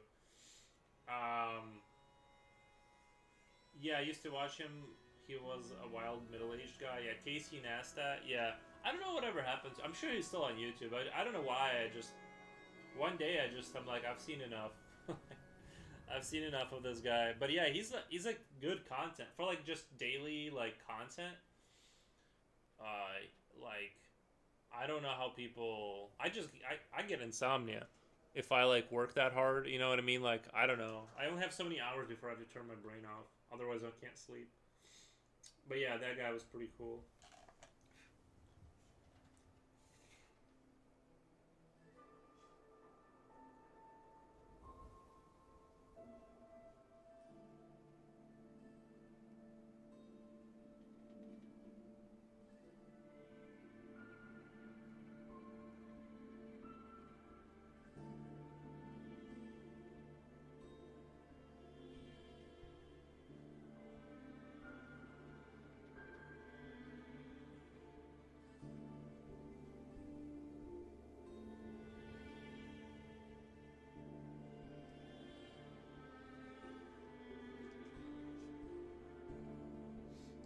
Yeah, I used to watch him. He was a wild middle-aged guy. Yeah, Casey Neistat. Yeah, I don't know whatever happened. I'm sure he's still on YouTube. I don't know why. One day I'm like I've seen enough. I've seen enough of this guy. But yeah, he's like good content for like just daily like content. Like I don't know how people. I get insomnia if I like work that hard. You know what I mean? Like I don't know. I only have so many hours before I have to turn my brain off. Otherwise, I can't sleep. But yeah, that guy was pretty cool.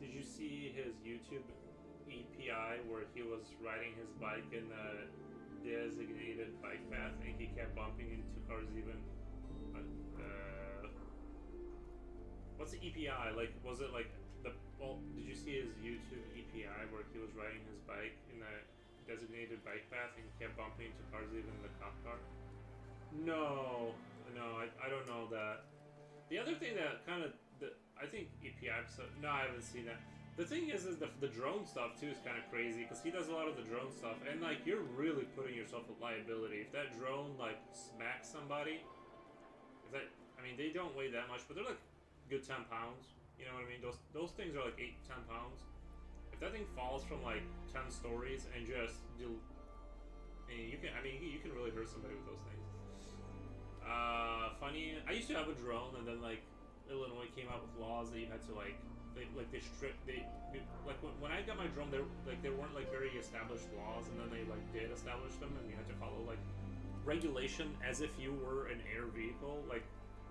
Did you see his YouTube EPI where he was riding his bike in the designated bike path and he kept bumping into cars even? What's the EPI? Like, was it like did you see his YouTube EPI where he was riding his bike in the designated bike path and he kept bumping into cars even in the cop car? No, I don't know that. The other thing that kind of I think EPI episode. No, I haven't seen that. The thing is the drone stuff too is kind of crazy because he does a lot of the drone stuff, and like you're really putting yourself at liability if that drone like smacks somebody. I mean, they don't weigh that much, but they're like good 10 pounds. You know what I mean? Those things are like 8-10 pounds. If that thing falls from like 10 stories and just you can really hurt somebody with those things. Funny. I used to have a drone, and then like Illinois came out with laws that you had to like when I got my drone, there weren't like very established laws, and then they like did establish them, and you had to follow like regulation as if you were an air vehicle. Like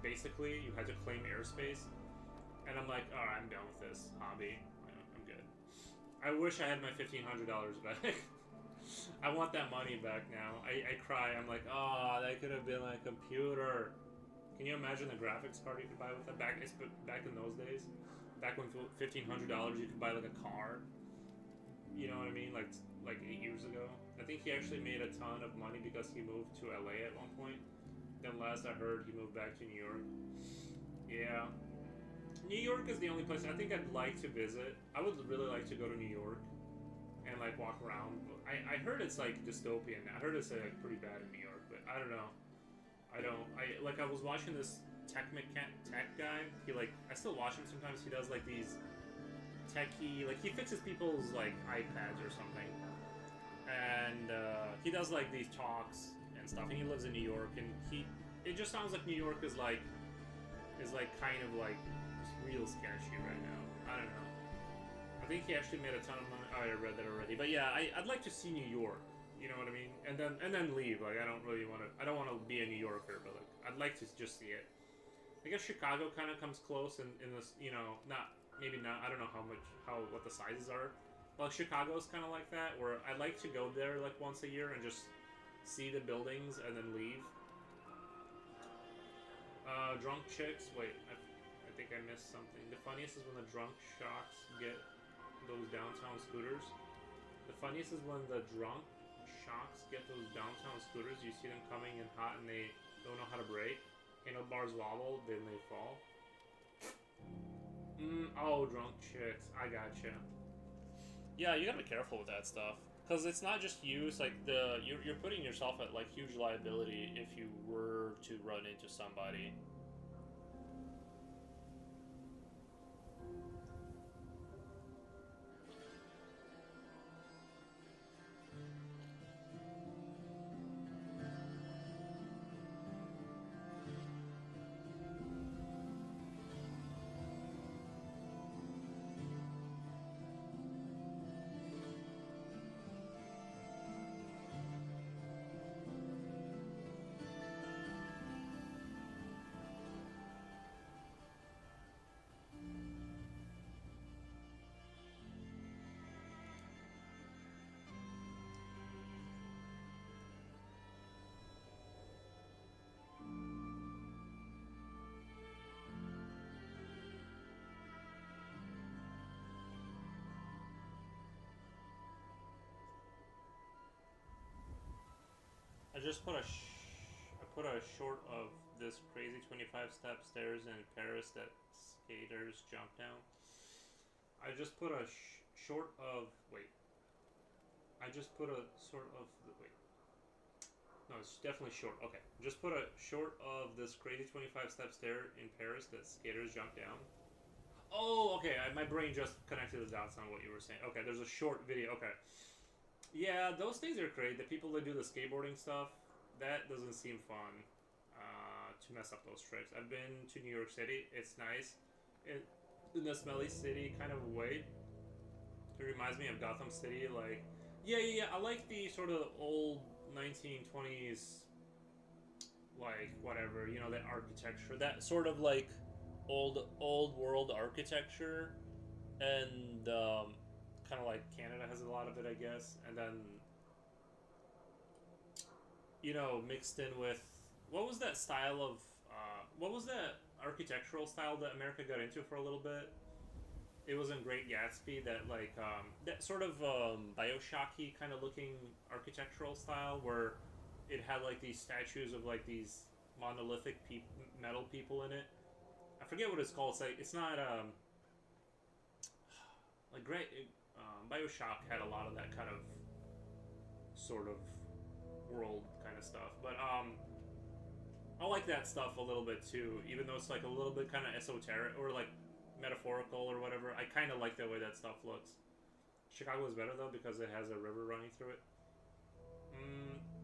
basically, you had to claim airspace, and I'm like, all right, I'm done with this hobby. I'm good. I wish I had my $1,500 back. I want that money back now. I cry. I'm like, oh, that could have been my computer. Can you imagine the graphics card you could buy with that back in those days? Back when $1,500 you could buy like a car. You know what I mean? Like 8 years ago. I think he actually made a ton of money because he moved to LA at one point. Then last I heard, he moved back to New York. Yeah. New York is the only place I think I'd like to visit. I would really like to go to New York and like walk around. I heard it's like dystopian. I heard it's like pretty bad in New York, but I don't know. I was watching this tech guy. I still watch him sometimes. He does like these techie, like he fixes people's like iPads or something, and he does like these talks and stuff. And he lives in New York, and it just sounds like New York is kind of like just real sketchy right now. I don't know. I think he actually made a ton of money. Oh, I read that already. But yeah, I'd like to see New York. You know what I mean? And then leave. Like I don't want to be a New Yorker, but like I'd like to just see it. I guess Chicago kind of comes close in this, maybe not. I don't know what the sizes are. But like Chicago's kind of like that, where I'd like to go there like once a year and just see the buildings and then leave. Drunk chicks. Wait, I think I missed something. The funniest is when the drunk shocks get those downtown scooters. The funniest is when the drunk shocks get those downtown scooters. You see them coming in hot and they don't know how to brake. Handlebars wobble, then they fall. Oh, drunk chicks. I gotcha.
Yeah, you gotta be careful with that stuff. Because it's not just you, it's like you're putting yourself at like huge liability if you were to run into somebody. I just put a short of this crazy 25-step stairs in Paris that skaters jump down. I just put a short of I just put a sort of No, it's definitely short. Okay, just put a short of this crazy 25-step stair in Paris that skaters jump down. Oh, okay. My brain just connected the dots on what you were saying. Okay, there's a short video. Okay. Yeah, those things are great. The people that do the skateboarding stuff, that doesn't seem fun to mess up those tricks. I've been to New York City. It's nice. In the smelly city kind of way. It reminds me of Gotham City. Like, yeah. I like the sort of old 1920s, like, whatever, that architecture. That sort of, like, old world architecture. And, kind of like Canada has a lot of it, I guess, and then mixed in with what was that style of what was that architectural style that America got into for a little bit? It was in Great Gatsby, that like that sort of Bioshocky kind of looking architectural style where it had like these statues of like these monolithic metal people in it. I forget what it's called. It's not like great. Bioshock had a lot of that kind of sort of world kind of stuff, but I like that stuff a little bit too, even though it's like a little bit kind of esoteric or like metaphorical or whatever. I kind of like the way that stuff looks. Chicago is better though because it has a river running through it.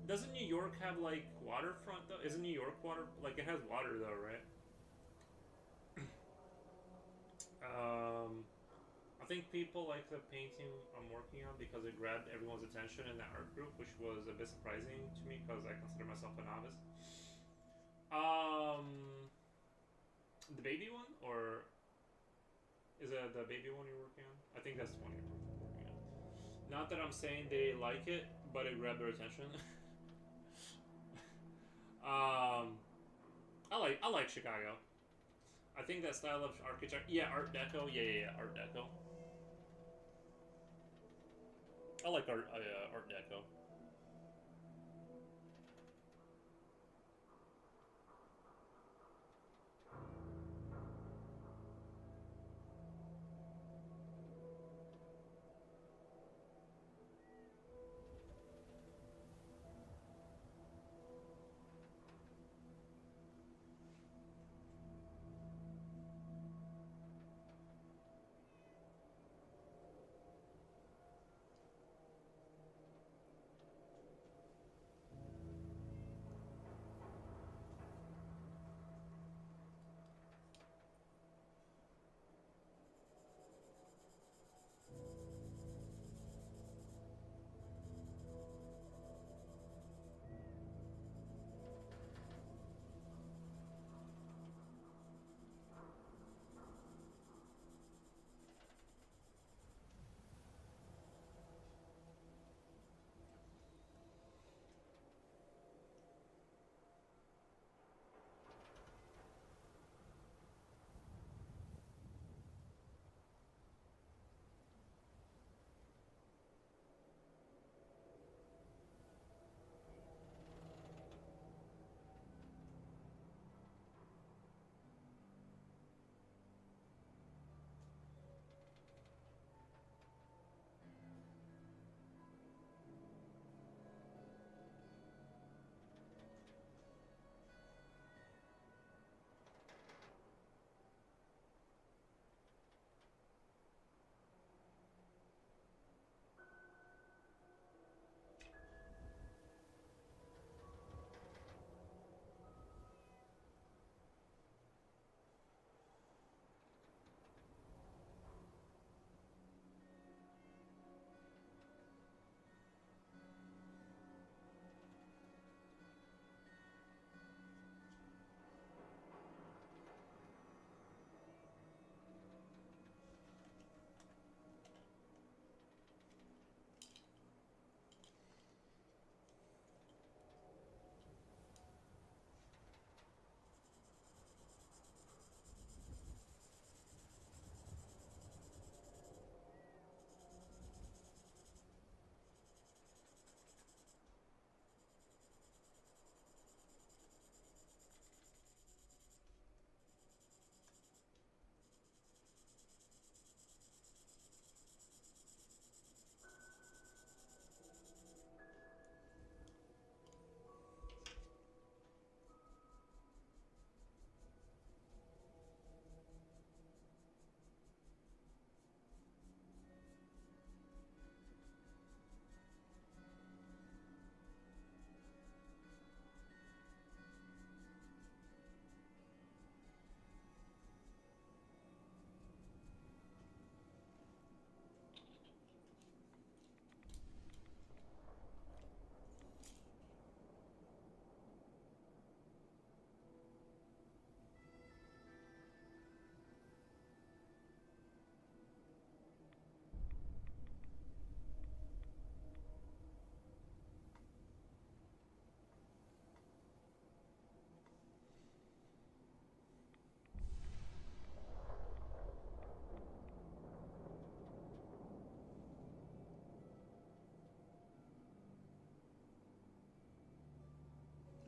Doesn't New York have like waterfront though? Isn't New York water? Like it has water though, right? I think people like the painting I'm working on because it grabbed everyone's attention in that art group, which was a bit surprising to me because I consider myself a novice. The baby one, or is it the baby one you're working on? I think that's the one you're working on. Not that I'm saying they like it, but it grabbed their attention. I like Chicago. I think that style of architecture, yeah, Art Deco, yeah, Art Deco. I like Art Deco.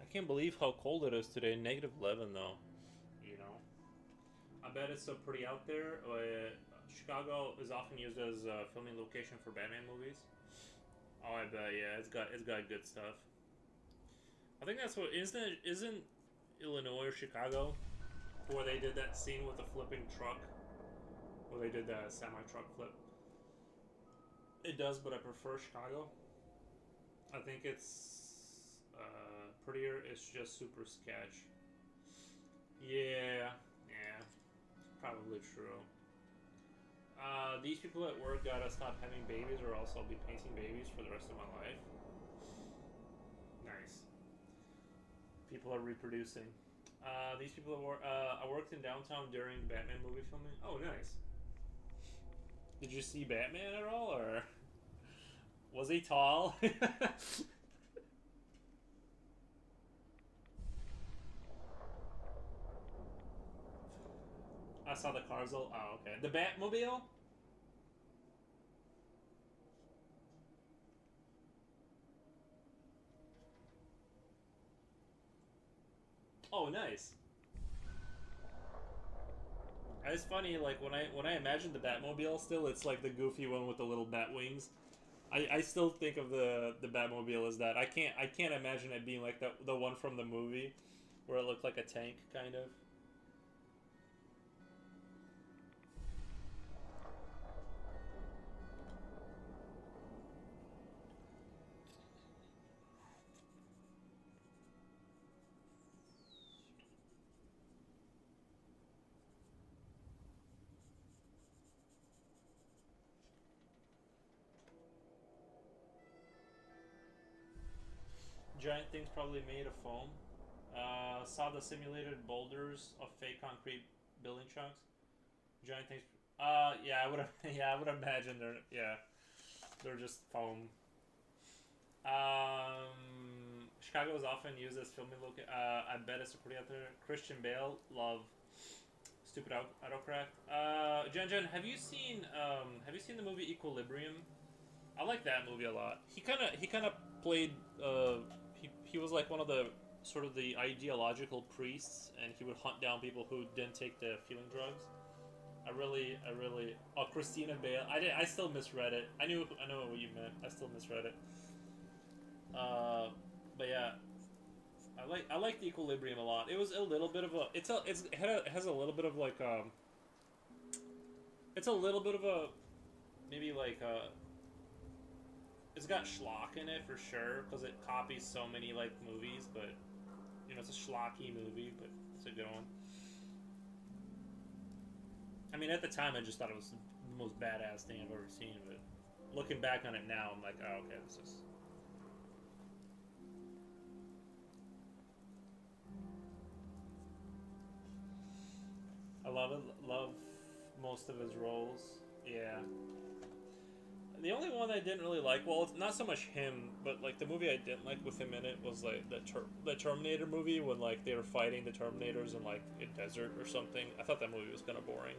I can't believe how cold it is today. -11 though. You know, I bet it's so pretty out there. Chicago is often used as a filming location for Batman movies. Oh, I bet. Yeah, it's got good stuff. I think that's what isn't Illinois or Chicago where they did that scene with the flipping truck, where they did that semi truck flip. I think that's what Illinois or Chicago where they did that scene with the flipping truck. Where they did that semi truck flip. I think that's what Illinois or Chicago where they did that scene with the flipping truck. Where they did that semi truck flip. It does, but I prefer Chicago. I think it's prettier. It's just super sketch. Yeah, yeah, probably true. These people at work gotta stop having babies, or else I'll be painting babies for the rest of my life. Nice. People are reproducing. These people at work. I worked in downtown during Batman movie filming. Oh, nice. Did you see Batman at all, or was he tall? I saw the cars. Oh, okay. The Batmobile. Oh, nice. It's funny, like when I imagine the Batmobile, still it's like the goofy one with the little bat wings. I still think of the Batmobile as that. I can't imagine it being like the one from the movie, where it looked like a tank kind of. Giant things probably made of foam. Saw the simulated boulders of fake concrete building chunks. Giant things. Yeah, I would. Yeah, I would imagine they're just foam. Chicago is often used as filming location. I bet it's a pretty out there. Christian Bale, love. Stupid autocrat. Jen, have you seen the movie Equilibrium? I like that movie a lot. He kind of played. He was like one of the sort of the ideological priests, and he would hunt down people who didn't take the feeling drugs. I really. Oh, Christina Bale. I still misread it. I know what you meant. I still misread it. But yeah, I like the Equilibrium a lot. It was a little bit of a. It has a little bit of like It's a little bit of a maybe like It's got schlock in it for sure because it copies so many like movies, but it's a schlocky movie, but it's a good one. I mean, at the time, I just thought it was the most badass thing I've ever seen. But looking back on it now, I'm like, oh, okay, this is. I love it. Love most of his roles. Yeah. The only one I didn't really like, well, it's not so much him, but like the movie I didn't like with him in it was like the Terminator movie when like they were fighting the Terminators in like a desert or something. I thought that movie was kind of boring.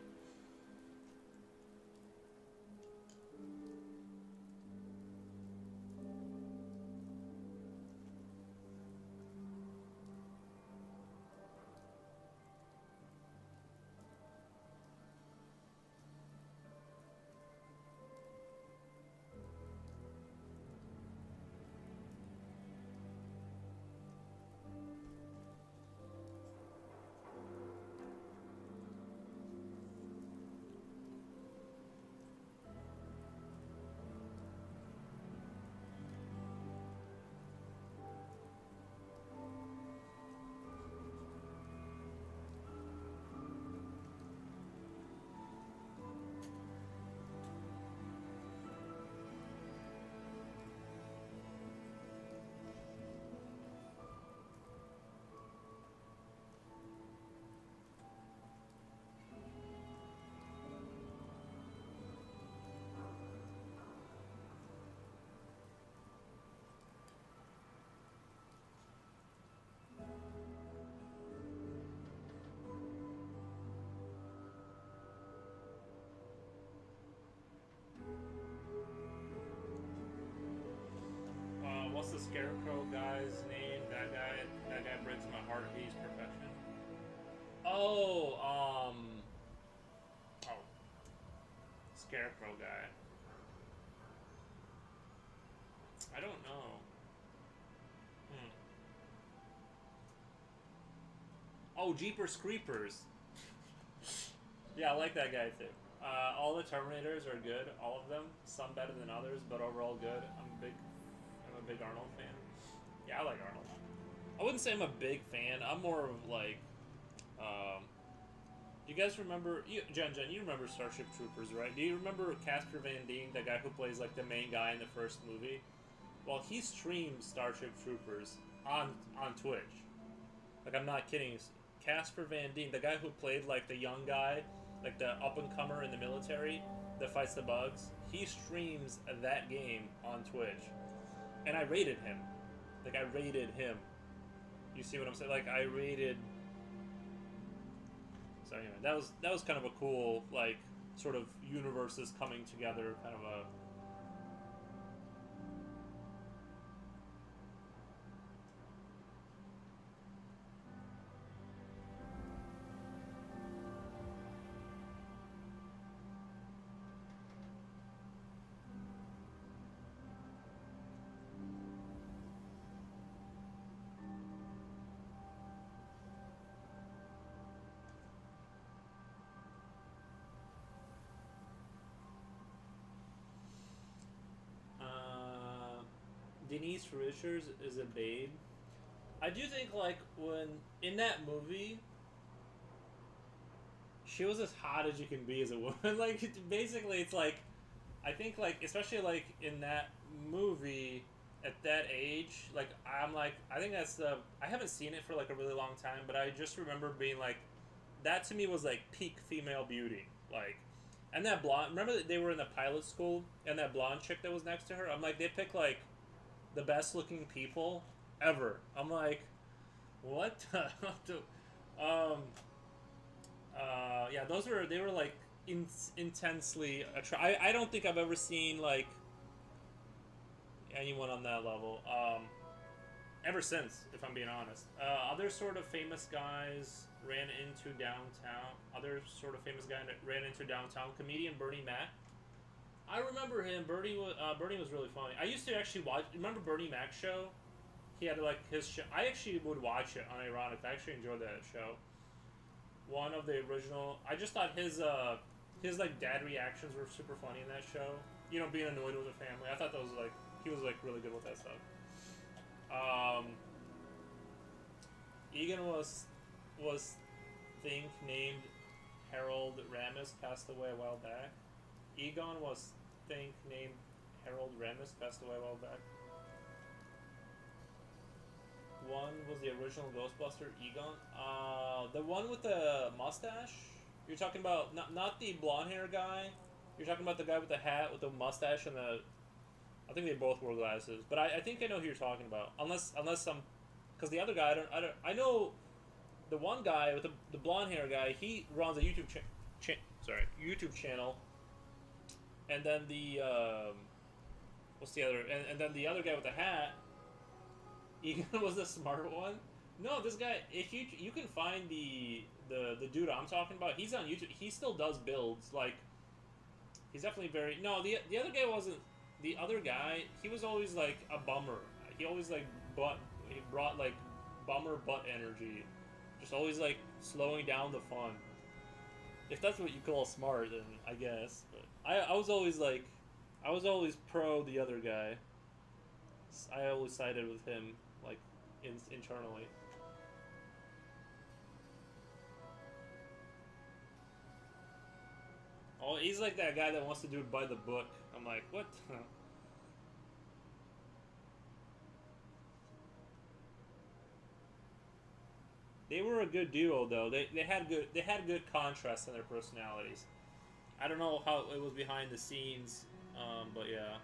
What's the Scarecrow guy's name? That guy breaks my heart. He's perfection. Oh, Scarecrow guy. I don't know. Hmm. Oh, Jeepers Creepers. Yeah, I like that guy too. All the Terminators are good, all of them. Some better than others, but overall good. I'm a big Arnold fan. Yeah, I like Arnold. I wouldn't say I'm a big fan. I'm more of like, you guys remember, Jen, you remember Starship Troopers, right? Do you remember Casper Van Dien, the guy who plays like the main guy in the first movie? Well, he streams Starship Troopers on Twitch. Like, I'm not kidding. Casper Van Dien, the guy who played like the young guy, like the up and comer in the military that fights the bugs, he streams that game on Twitch, and I rated him. Like, I rated him. You see what I'm saying? Like, I rated. So anyway, that was kind of a cool, like, sort of universes coming together, kind of a. Denise Richards is a babe. I do think, like, when in that movie, she was as hot as you can be as a woman. Like, basically, it's like, I think, like, especially like in that movie at that age, like, I'm like, I think that's the. I haven't seen it for like a really long time, but I just remember being like, that to me was like peak female beauty, like. And that blonde, remember that they were in the pilot school, and that blonde chick that was next to her. I'm like, they picked like the best looking people ever. I'm like, what? Yeah, they were like intensely I don't think I've ever seen like anyone on that level. Ever since, if I'm being honest. Other sort of famous guys ran into downtown. Ran into downtown. Comedian Bernie Mac. I remember him. Bernie was really funny. I used to actually watch. Remember Bernie Mac's show? He had like his show. I actually would watch it. Unironic. I actually enjoyed that show. One of the original. I just thought his like dad reactions were super funny in that show. You know, being annoyed with the family. I thought that was like he was like really good with that stuff. Egan was think named Harold Ramis, passed away a while back. Egon was think named Harold Ramis, passed away a while back. One was the original Ghostbuster, Egon. The one with the mustache? You're talking about not the blonde hair guy. You're talking about the guy with the hat with the mustache and the. I think they both wore glasses, but I think I know who you're talking about. Unless some, because the other guy I know. The one guy with the blonde hair guy, he runs a YouTube YouTube channel. And then the what's the other? And then the other guy with the hat. Egan was the smart one. No, this guy. If you can find the dude I'm talking about, he's on YouTube. He still does builds. Like, he's definitely very. No, the other guy wasn't. The other guy, he was always like a bummer. He always like he brought like bummer butt energy. Just always like slowing down the fun. If that's what you call smart, then I guess. But I was always like, I was always pro the other guy. I always sided with him, like, internally. Oh, he's like that guy that wants to do it by the book. I'm like, what? They were a good duo, though. They had good contrast in their personalities. I don't know how it was behind the scenes, but yeah.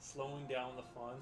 Slowing down the fun.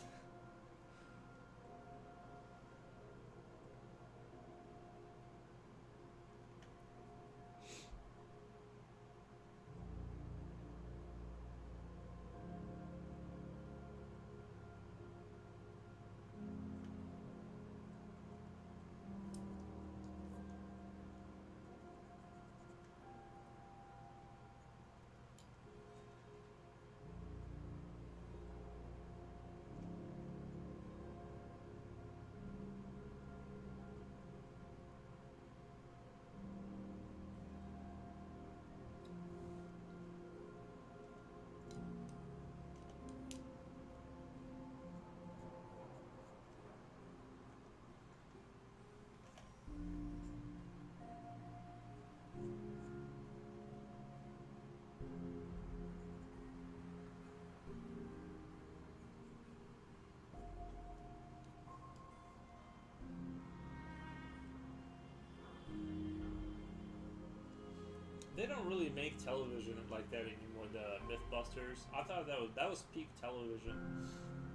don't really make television like that anymore. The MythBusters. I thought that was peak television.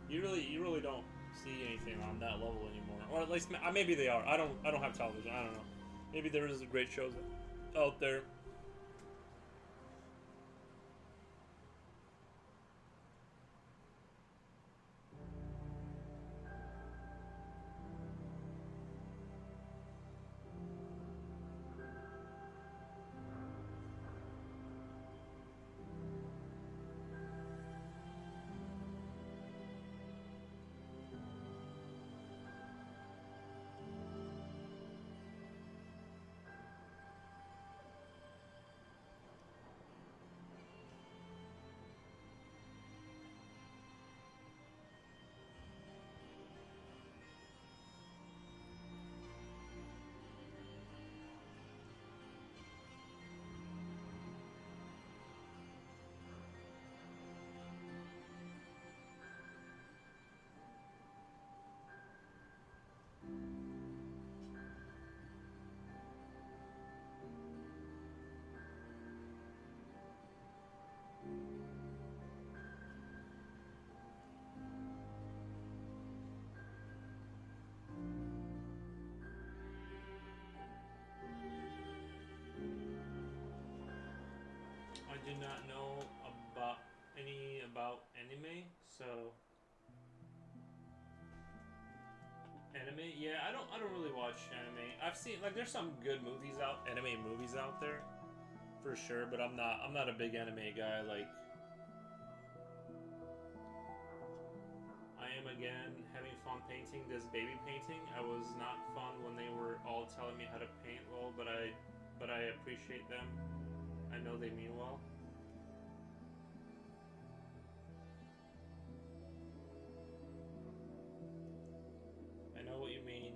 You really don't see anything on that level anymore, or at least maybe they are. I don't have television. I don't know. Maybe there is great shows out there. I do not know about anime, so anime. Yeah, I don't really watch anime. I've seen like there's some good anime movies out there, for sure. But I'm not a big anime guy. Like I am again having fun painting this baby painting. I was not fun when they were all telling me how to paint well, but I appreciate them. I know they mean well. I know what you mean.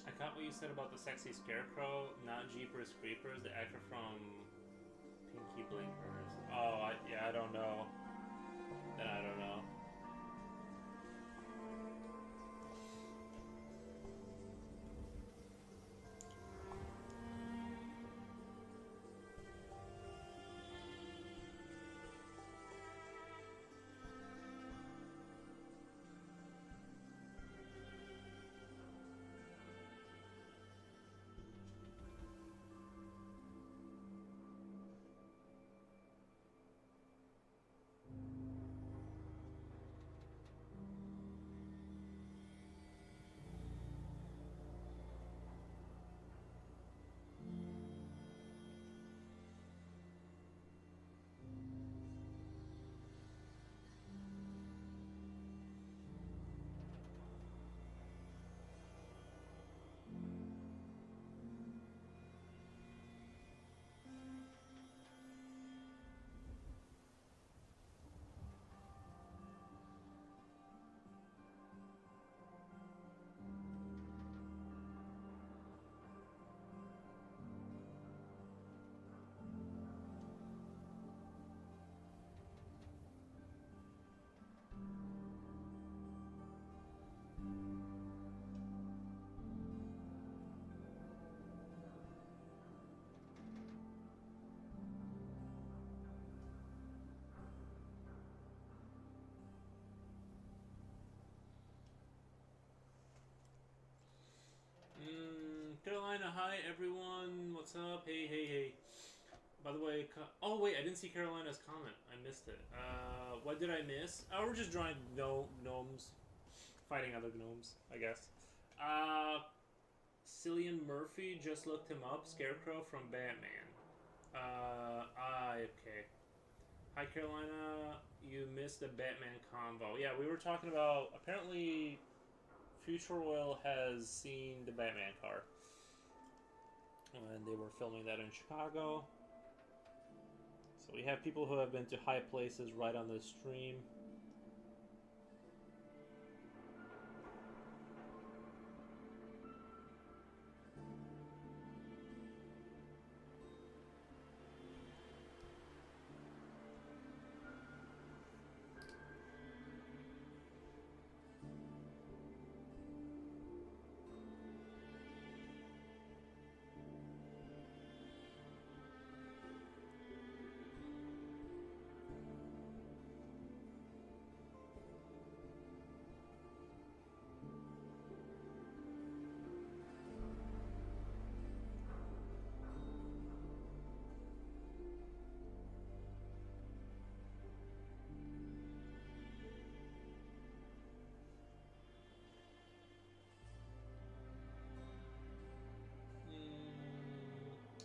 I caught what you said about the sexy scarecrow, not Jeepers Creepers, the actor from Pinky Blinkers. Oh, yeah, I don't know. Then I don't know. Carolina, hi everyone. What's up? Hey. By the way, oh wait, I didn't see Carolina's comment. I missed it. What did I miss? Oh, we're just drawing gnomes. Fighting other gnomes, I guess. Cillian Murphy, just looked him up. Scarecrow from Batman. Okay. Hi, Carolina. You missed the Batman convo. Yeah, we were talking about... Apparently, Future Oil has seen the Batman car. And they were filming that in Chicago. So we have people who have been to high places right on the stream.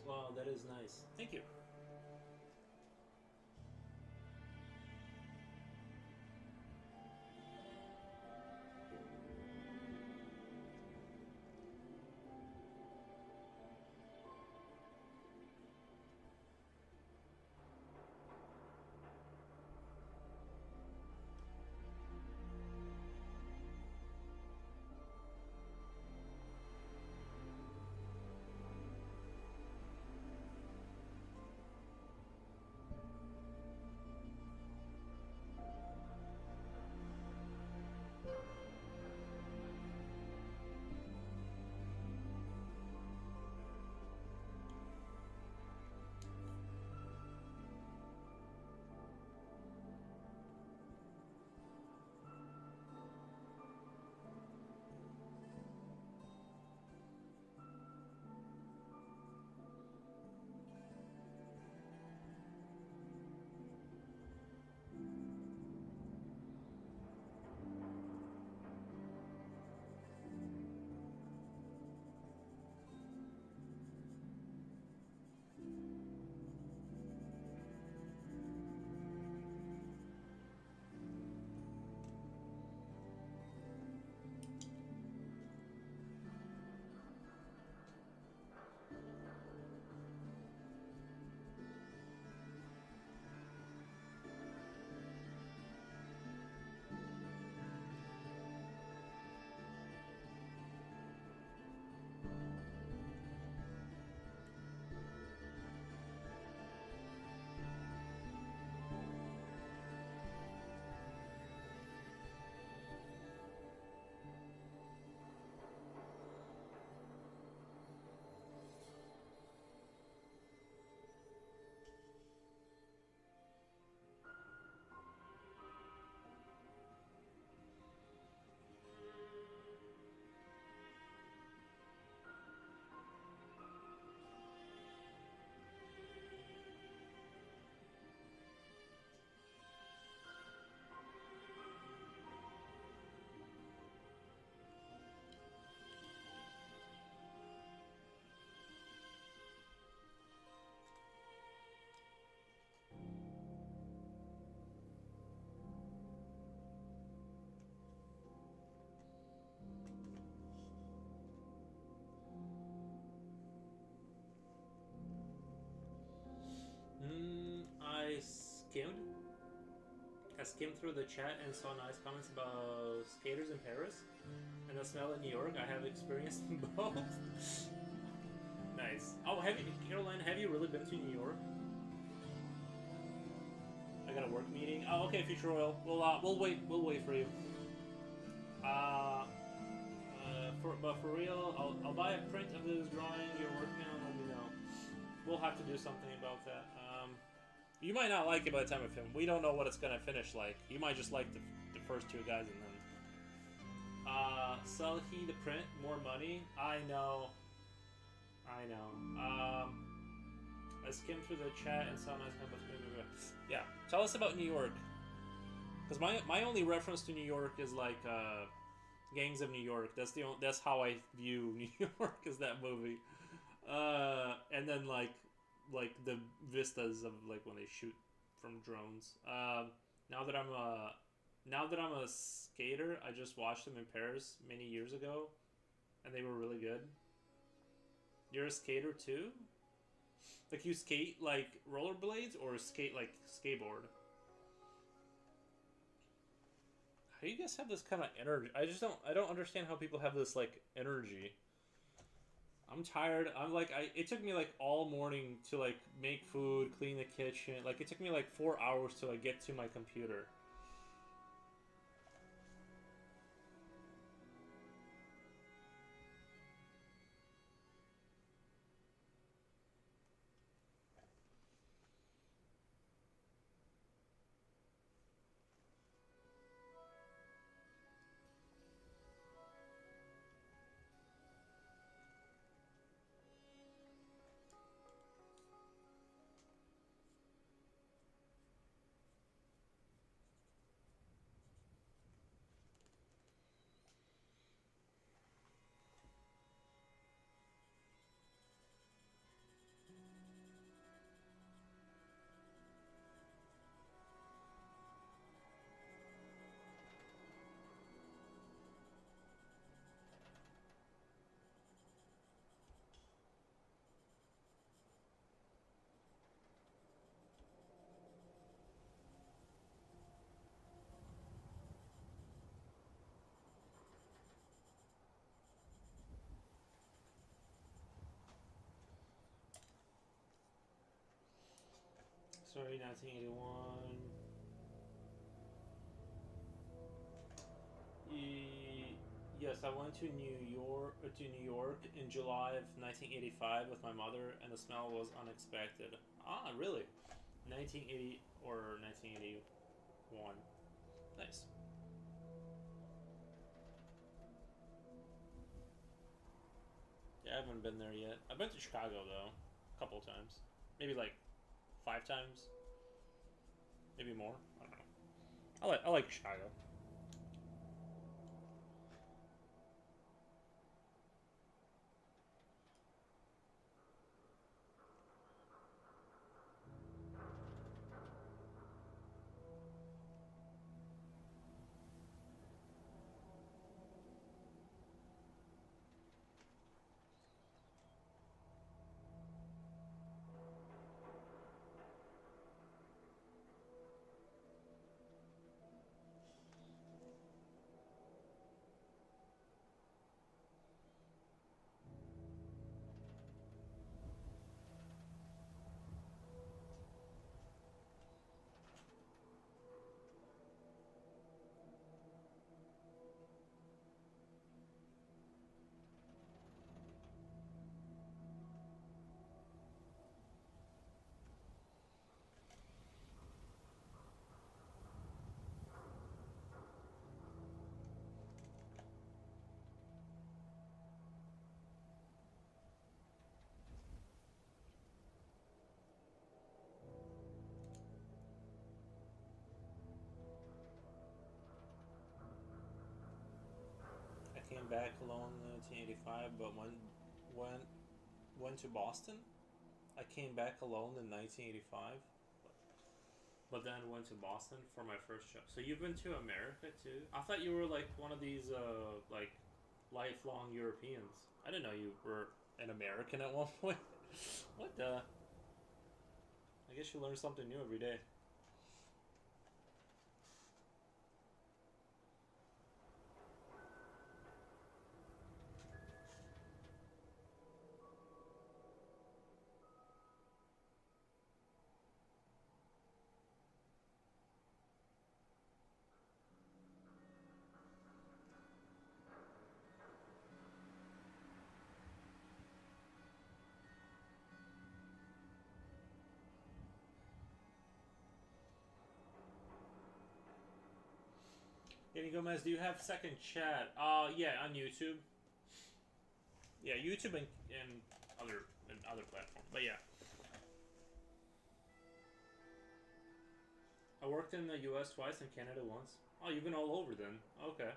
Wow, that is nice. Thank you. I skimmed through the chat and saw nice comments about skaters in Paris and the smell in New York. I have experienced both. Nice. Oh, Caroline, have you really been to New York? I got a work meeting. Oh, okay, Future Oil. We'll wait for you. But for real, I'll buy a print of this drawing you're working on. Let me know. We'll have to do something about that. You might not like it by the time of film. We don't know what it's gonna finish like. You might just like the first two guys and then. Sell he the print, more money. I know. I skimmed through the chat and saw nice comments. Yeah, tell us about New York. Because my only reference to New York is like Gangs of New York. That's how I view New York, is that movie. And then like the vistas of like when they shoot from drones. Now that I'm a skater, I just watched them in Paris many years ago, and they were really good. You're a skater too? Like you skate like rollerblades or skate like skateboard? How do you guys have this kind of energy? I don't understand how people have this like energy. I'm tired. It took me like all morning to like make food, clean the kitchen. Like it took me like 4 hours to like get to my computer. Sorry, 1981. Yes, I went to New York in July of 1985 with my mother, and the smell was unexpected. Ah, really? 1980 or 1981. Nice. Yeah, I haven't been there yet. I've been to Chicago though, a couple times, maybe like 5 times, maybe more. I don't know. I like Chicago. I came back alone in 1985, but went to Boston. I came back alone in 1985, but then went to Boston for my first job. So you've been to America too? I thought you were like one of these like lifelong Europeans. I didn't know you were an American at one point. What the? I guess you learn something new every day. Danny Gomez, do you have second chat? Yeah, on YouTube. Yeah, YouTube and other platforms. But yeah. I worked in the U.S. twice and Canada once. Oh, you've been all over then. Okay.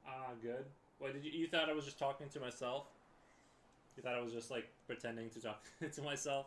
Ah, good. What did you thought I was just talking to myself? You thought I was just like pretending to talk to myself?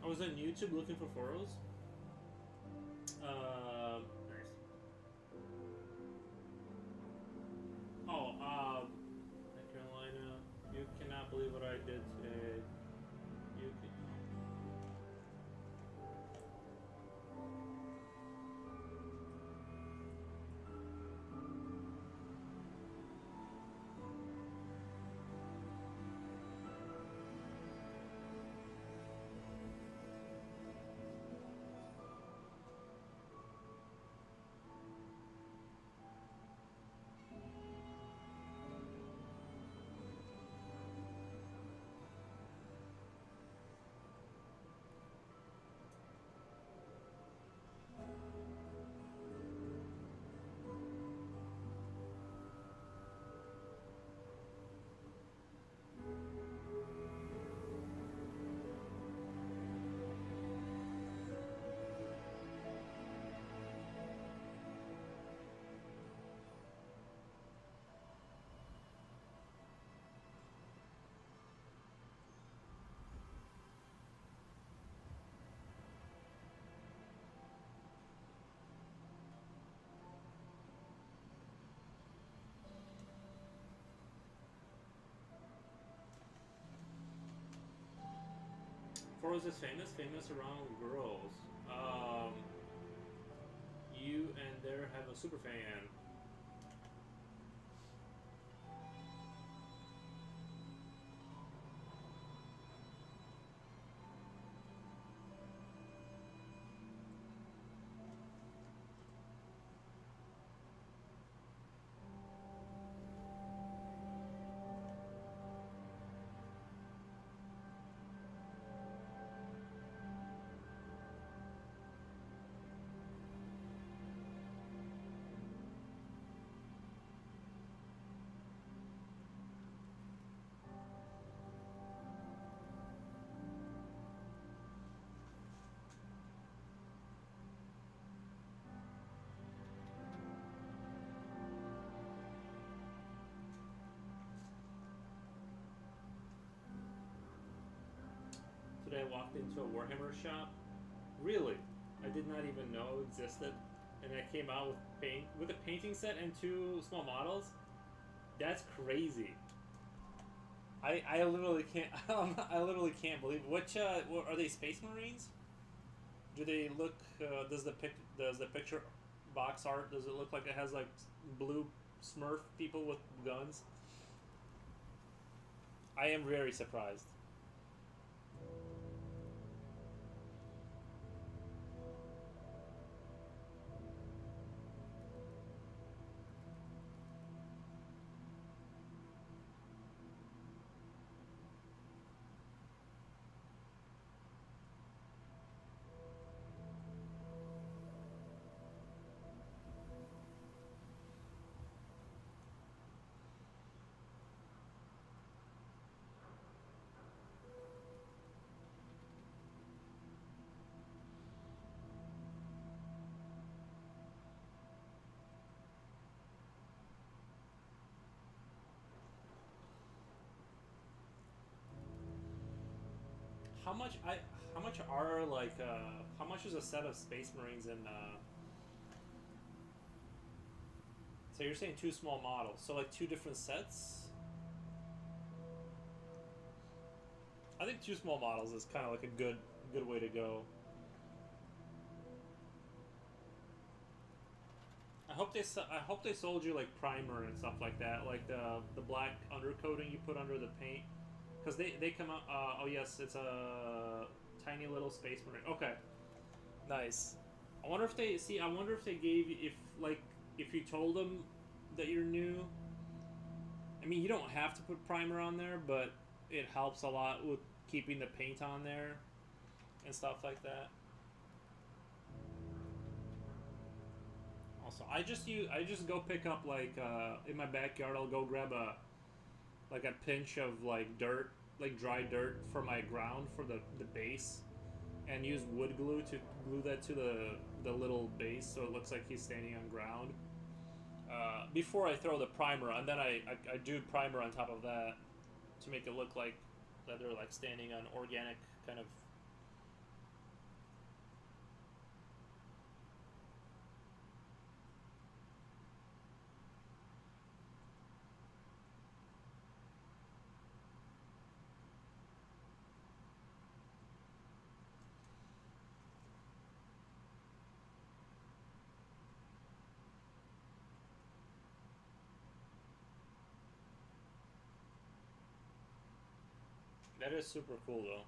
I was on YouTube looking for photos. Nice. Oh, North Carolina. You cannot believe what I did today. You can. Photos is famous around girls. You and there have a super fan. yesterday I walked into a Warhammer shop. Really, I did not even know existed, and I came out with a painting set and 2 small models. That's crazy. I literally can't I literally can't believe it. Which what, are they Space Marines? Do they look? Does the picture box art, does it look like it has like blue Smurf people with guns? I am very surprised. How much are like how much is a set of Space Marines in so you're saying 2 small models, so like 2 different sets? I think 2 small models is kind of like a good way to go. I hope they sold you like primer and stuff like that, like the black undercoating you put under the paint, because they come out. Oh yes, it's a tiny little Space Marine. Okay, nice. I wonder if they see. I wonder if they gave you, if you told them that you're new. I mean, you don't have to put primer on there, but it helps a lot with keeping the paint on there and stuff like that. Also, I just go pick up like in my backyard. I'll go grab a pinch of like dirt, like dry dirt for my ground for the base, and use wood glue to glue that to the little base so it looks like he's standing on ground. Before I throw the primer, and then I do primer on top of that to make it look like that they're like standing on organic kind of. That is super cool though.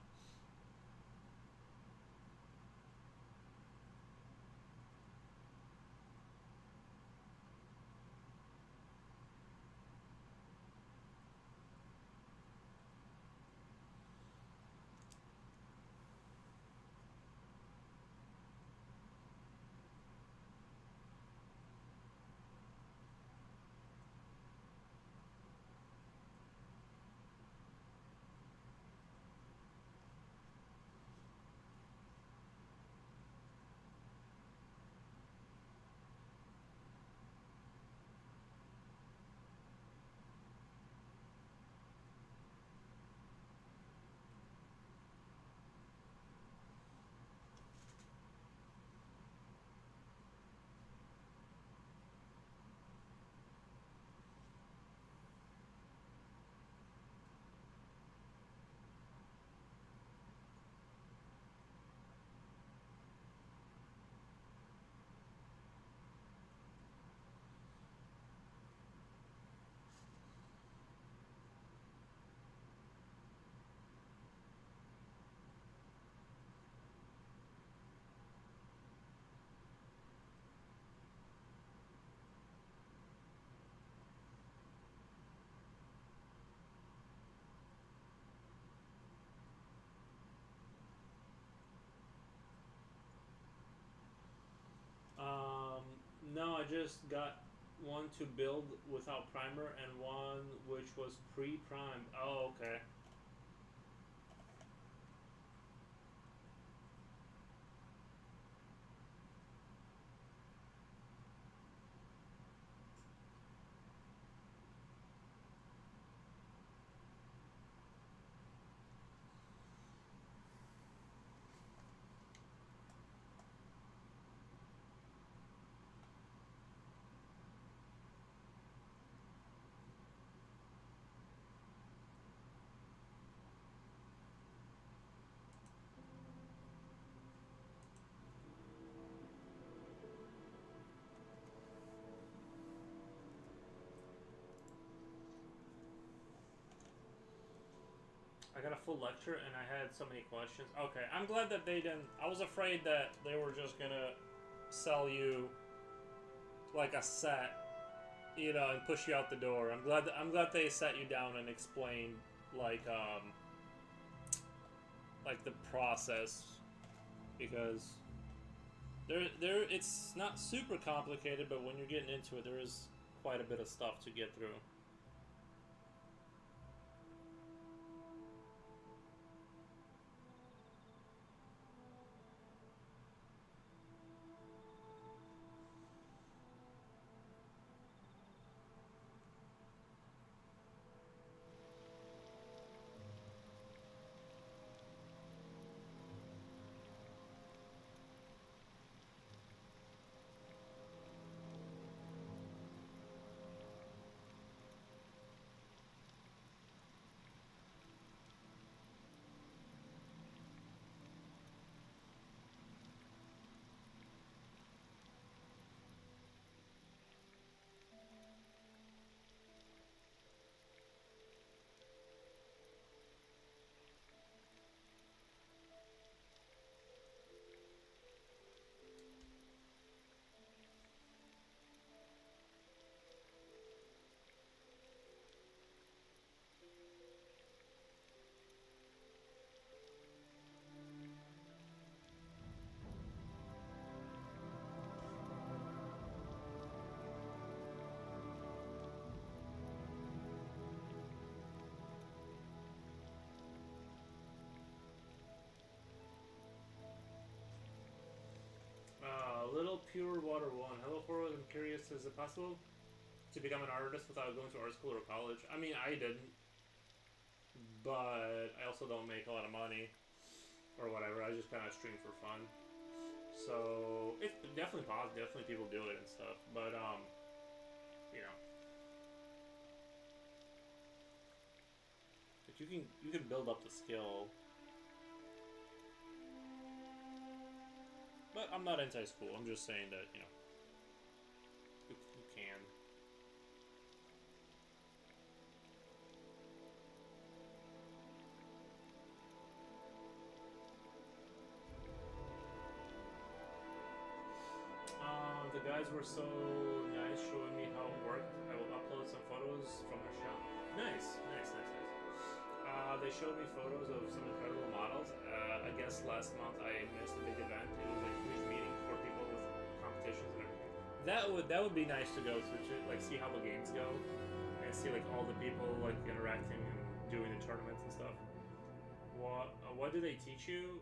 No, I just got one to build without primer and one which was pre-primed. Oh, okay. got a full lecture and I had so many questions. Okay, I'm glad that they didn't. I was afraid that they were just gonna sell you like a set, you know, and push you out the door. I'm glad they sat you down and explained like the process, because there it's not super complicated, but when you're getting into it, there is quite a bit of stuff to get through. Little Pure Water 1. Hello, Forward. I'm curious, is it possible to become an artist without going to art school or college? I mean, I didn't, but I also don't make a lot of money or whatever. I just kind of stream for fun. So it's definitely possible. Definitely people do it and stuff. But you know, like you can build up the skill. But I'm not anti-school. I'm just saying that, you know, you can. The guys were so nice showing me how it worked. I will upload some photos from their shop. Nice, nice, nice, nice. They showed me photos of some incredible models. I guess last month I missed a big event. It was a huge meeting for people with competitions and everything. That would be nice to go to like see how the games go and see like all the people like interacting and doing the tournaments and stuff. What do they teach you?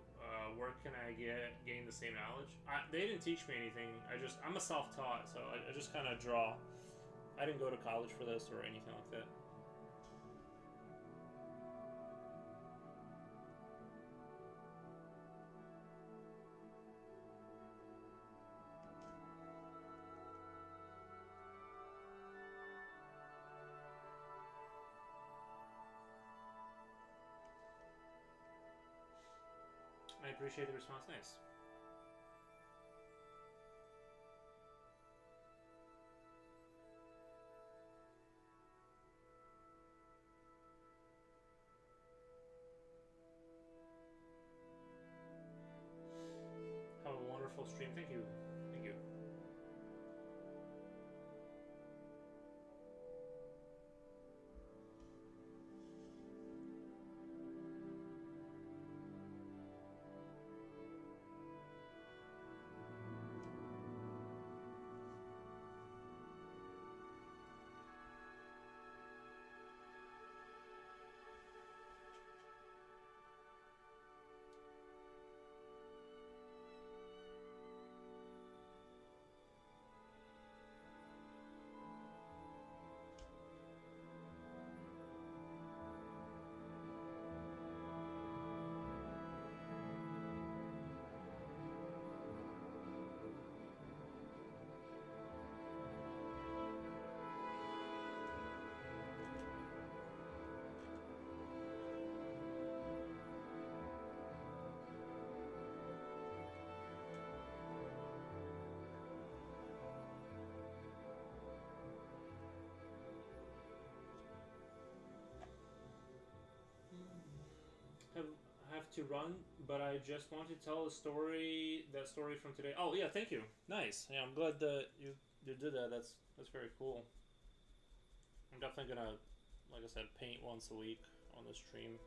Where can I gain the same knowledge? They didn't teach me anything. I'm a self-taught, so I just kind of draw. I didn't go to college for this or anything like that. I appreciate the response. Nice. Have a wonderful stream. Thank you. Thank you. have have to run, but I just want to tell a story. That story from today. Oh yeah, thank you. Nice. Yeah, I'm glad that you did that. That's very cool. I'm definitely gonna, like I said, paint once a week on the stream.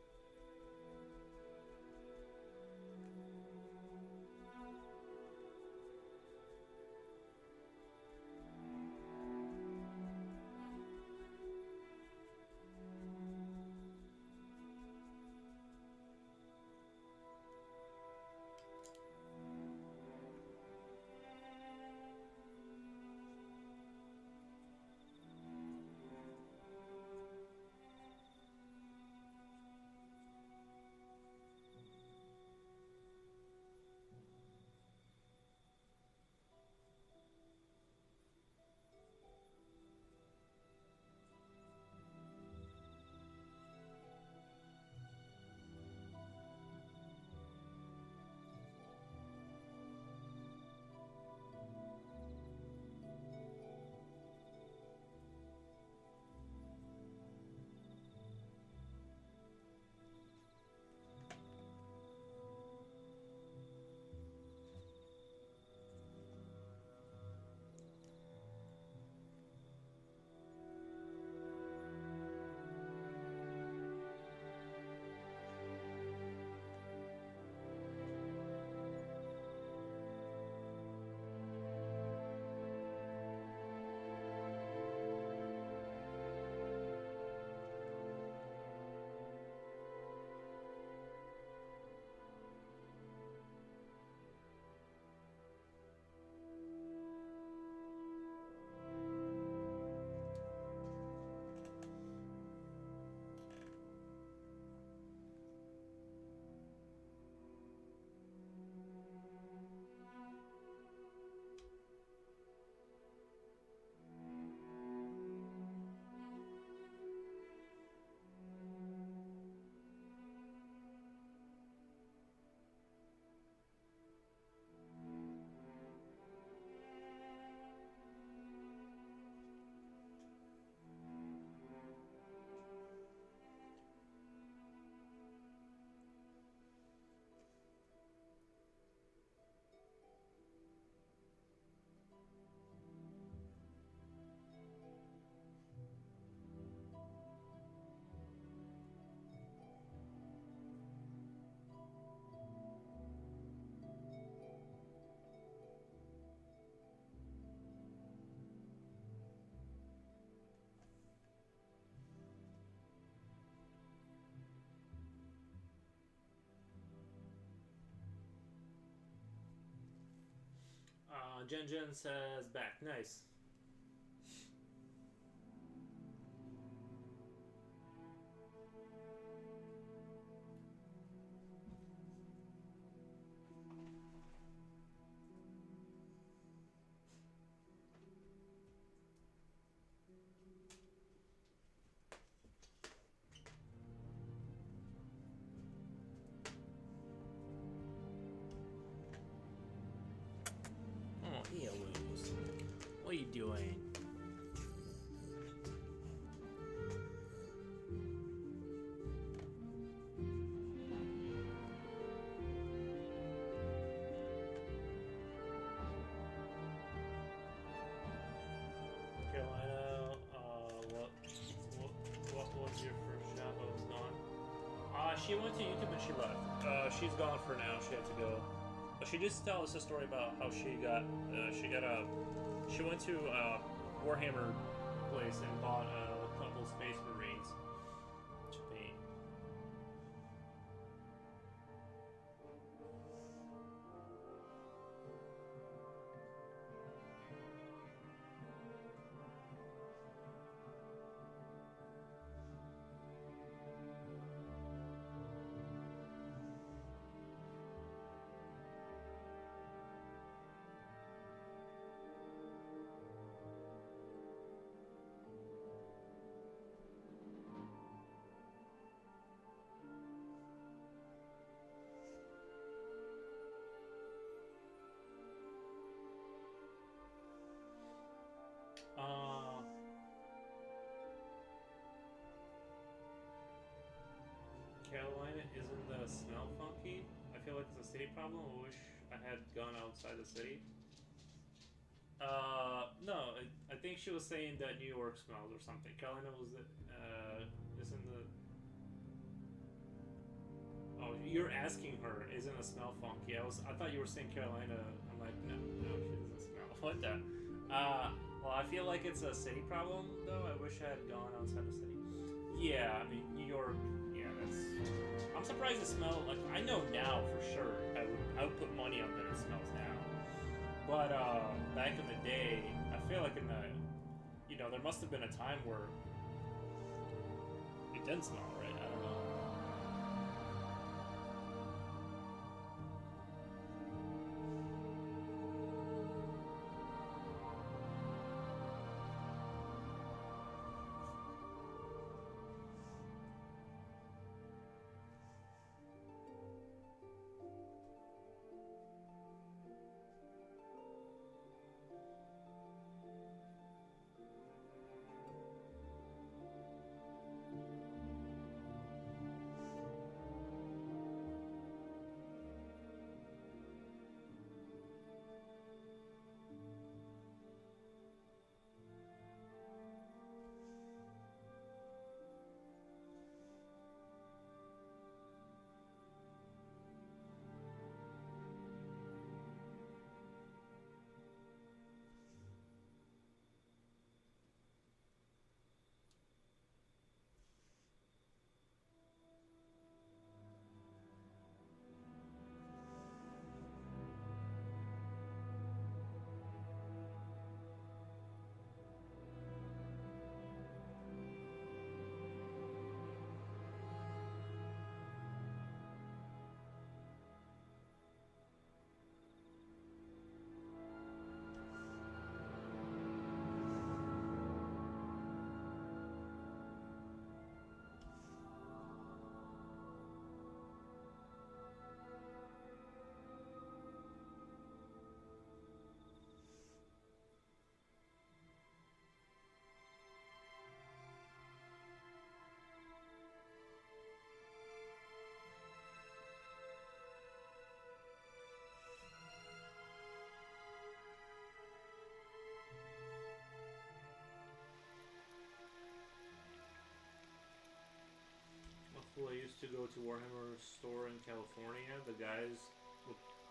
Jen says back. Nice. Oh, yeah, Williams. What are you doing? Carolina, what was your first job? I was gone. She went to YouTube and she left. She's gone for now. She had to go. But she just tell us a story about how she went to a Warhammer place and bought a couple Space Marines to paint.
city problem? I wish I had gone outside the city. No, I think she was saying that New York smelled or something. Carolina was isn't the. Oh, you're asking her, isn't a smell funky? I thought you were saying Carolina. I'm like, no, she doesn't smell. What the? Well, I feel like it's a city problem, though. I wish I had gone outside the city. Yeah, I mean, New York, yeah, that's... I'm surprised it smells, like, I know now for sure. I would put money on that it smells now. But, back in the day, I feel like in the, you know, there must have been a time where it didn't smell right. I don't know. I used to go to Warhammer store in California. The guys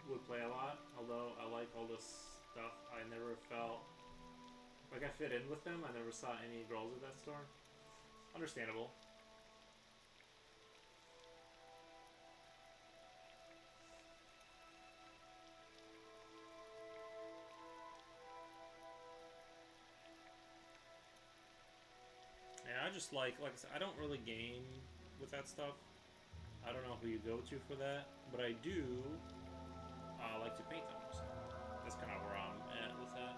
would play a lot. Although I like all this stuff, I never felt like I fit in with them. I never saw any girls at that store. Understandable. And I just like I said, I don't really game with that stuff. I don't know who you go to for that, but I do like to paint them. So that's kind of where I'm at with that.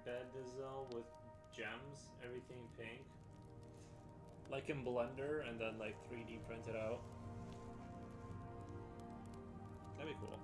Bedazzle with gems, everything pink. Like in Blender, and then like 3D print it out. That'd be cool.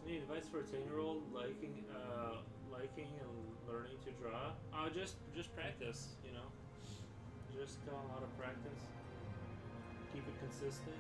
Any advice for a 10-year-old liking and learning to draw? Just practice. You know, just a lot of practice. Keep it consistent.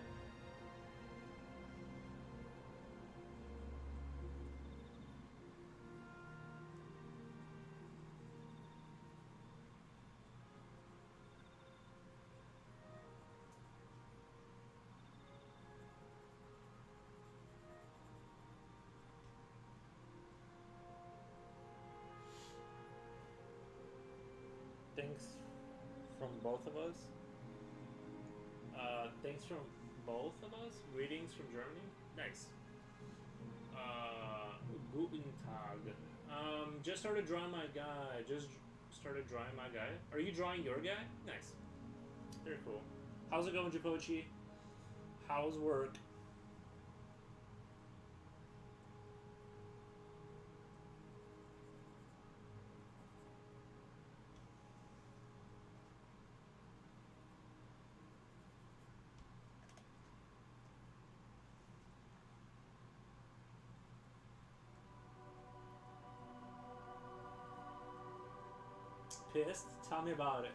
thanks from both of us. Thanks from both of us. Greetings from Germany. Nice. Guten Tag. Just started drawing my guy. Are you drawing your guy? Nice. Very cool. How's it going, Japochi? How's work? Pissed? Tell me about it.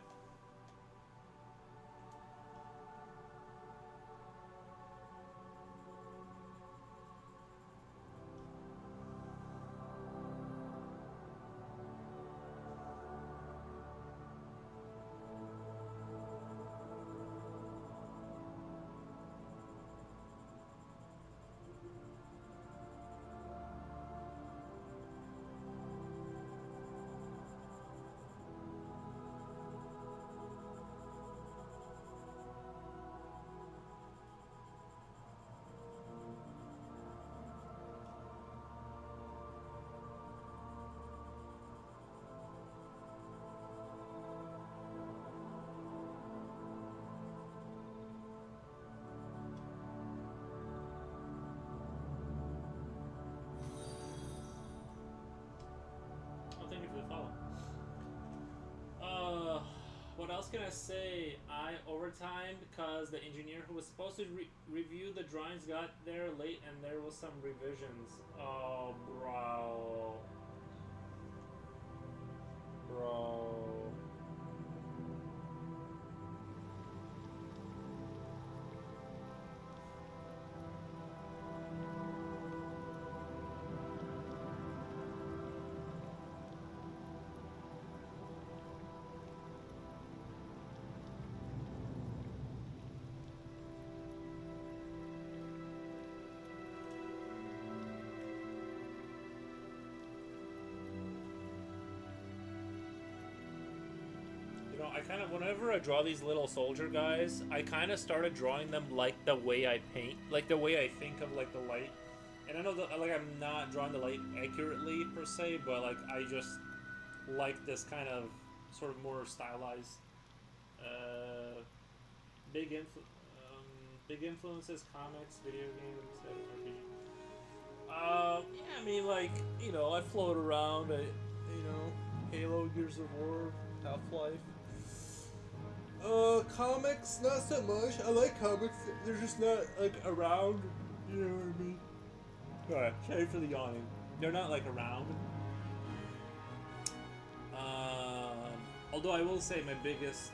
Thank you for the follow. What else can I say? I overtime because the engineer who was supposed to review the drawings got there late and there was some revisions. Oh, bro. I kind of, whenever I draw these little soldier guys, I kind of started drawing them like the way I paint, like the way I think of like the light. And I know that like I'm not drawing the light accurately per se, but like I just like this kind of sort of more stylized. Big influences: comics, video games, RPG. Yeah, I mean, like, you know, I float around. Halo, Gears of War, Half-Life. Comics, not so much. I like comics. They're just not, like, around. You know what I mean? Alright, sorry for the yawning. They're not, like, around. Although I will say my biggest...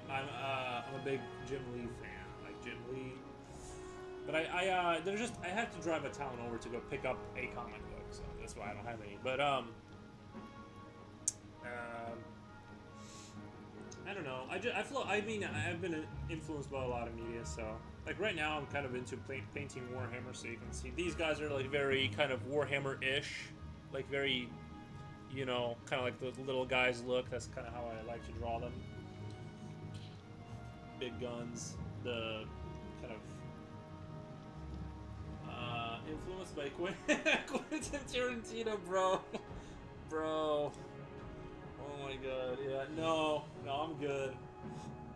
I'm a big Jim Lee fan. Like, Jim Lee. But I have to drive a town over to go pick up a comic book, so that's why I don't have any. But, I don't know. I've been influenced by a lot of media, so like right now I'm kind of into painting Warhammer. So you can see these guys are like very kind of Warhammer-ish, like very, you know, kind of like the little guys look. That's kind of how I like to draw them. Big guns, the kind of influenced by Quentin Tarantino, bro. Bro. Oh my god, yeah. No, I'm good.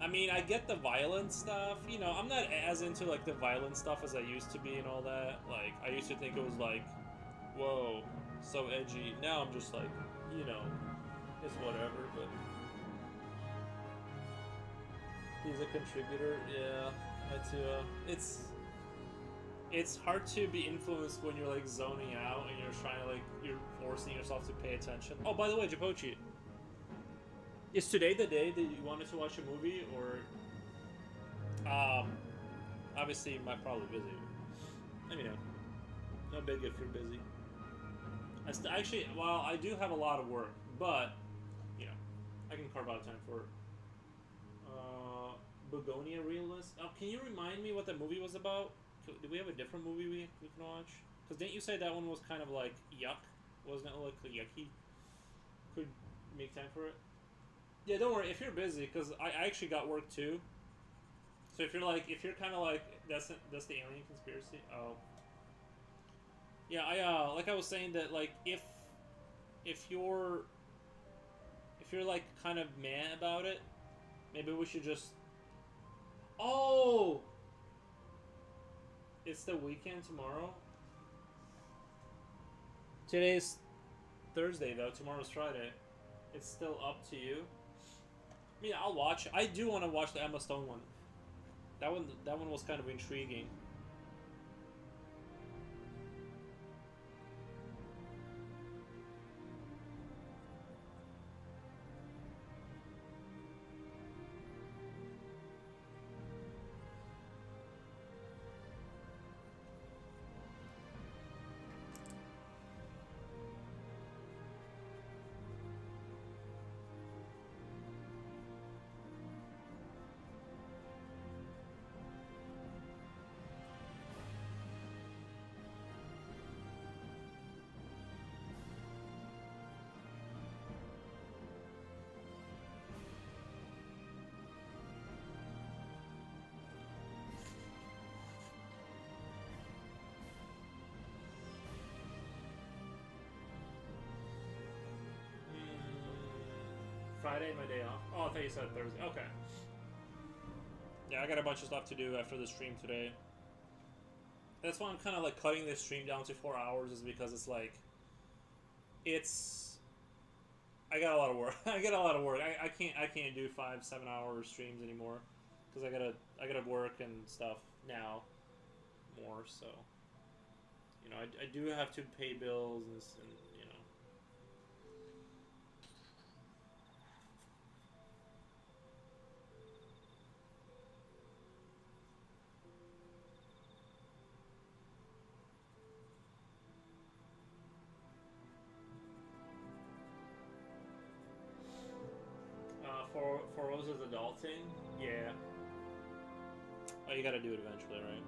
I mean, I get the violent stuff. You know, I'm not as into, like, the violent stuff as I used to be and all that. Like, I used to think it was, like, whoa, so edgy. Now I'm just like, you know, it's whatever, but... He's a contributor, yeah. It's hard to be influenced when you're, like, zoning out and you're trying to, like, you're forcing yourself to pay attention. Oh, by the way, Japochi. Is today the day that you wanted to watch a movie, or obviously you might probably busy. Let me know. No big if you're busy. Actually, well, I do have a lot of work, but you know, I can carve out time for it. Begonia Realist. Oh, can you remind me what that movie was about? Do we have a different movie we can watch? Because didn't you say that one was kind of like yuck? Wasn't it like yucky? Could make time for it? Yeah, don't worry if you're busy, because I actually got work too. So if you're kind of like that's the alien conspiracy. Oh, yeah. Like I was saying that like if you're like kind of mad about it, maybe we should just. Oh, it's the weekend tomorrow. Today's Thursday though. Tomorrow's Friday. It's still up to you. I mean, I'll watch. I do want to watch the Emma Stone one. That one was kind of intriguing. Friday, my day off. Oh, I thought you said Thursday. Okay. Yeah, I got a bunch of stuff to do after the stream today. That's why I'm kind of like cutting this stream down to 4 hours, is because it's like, I got a lot of work. I can't do 5-7 hour streams anymore, because I gotta work and stuff now more. So, you know, I do have to pay bills and you know. For Rosa's adulting, yeah. Oh, you gotta do it eventually, right?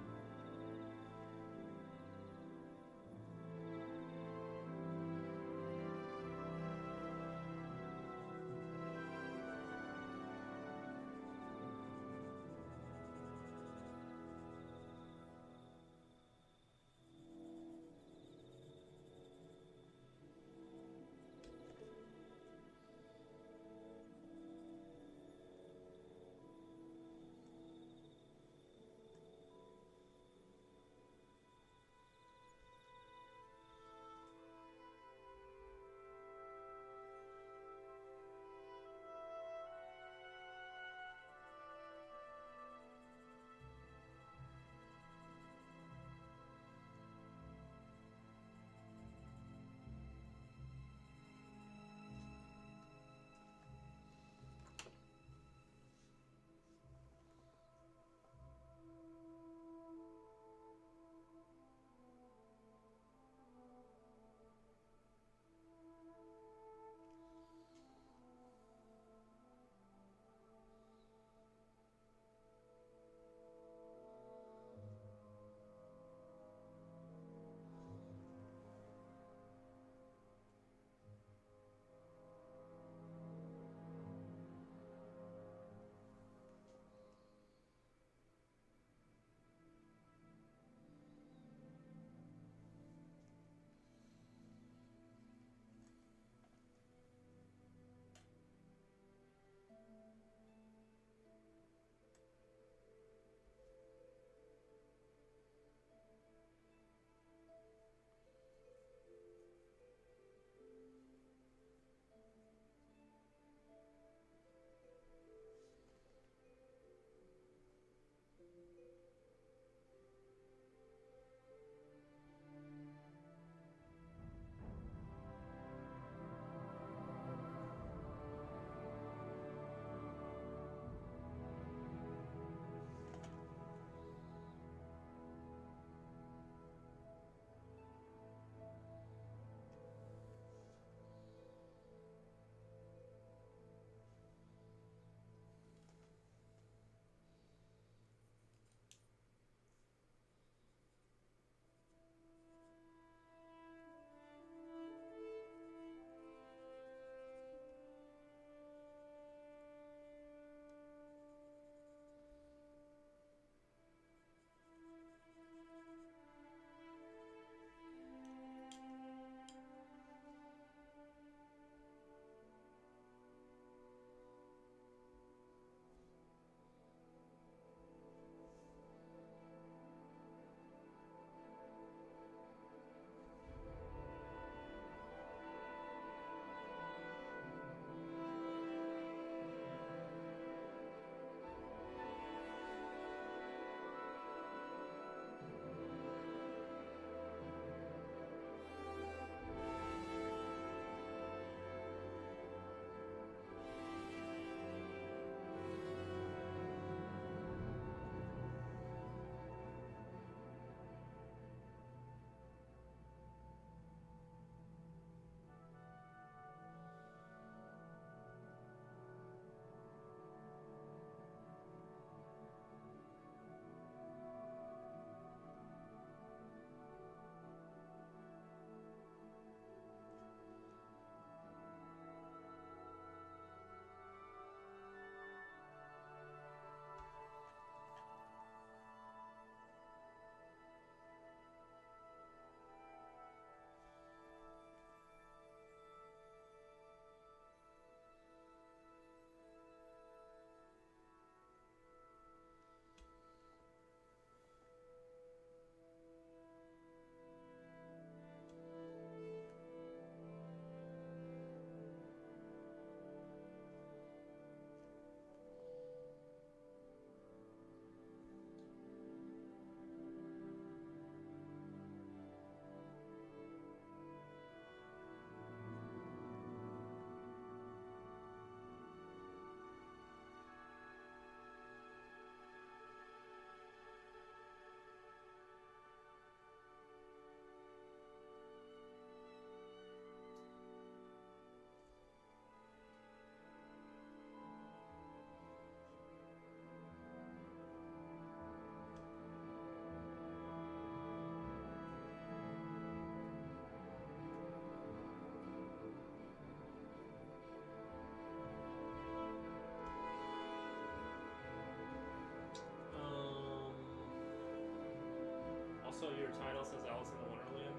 Also, your title says Alice in Wonderland.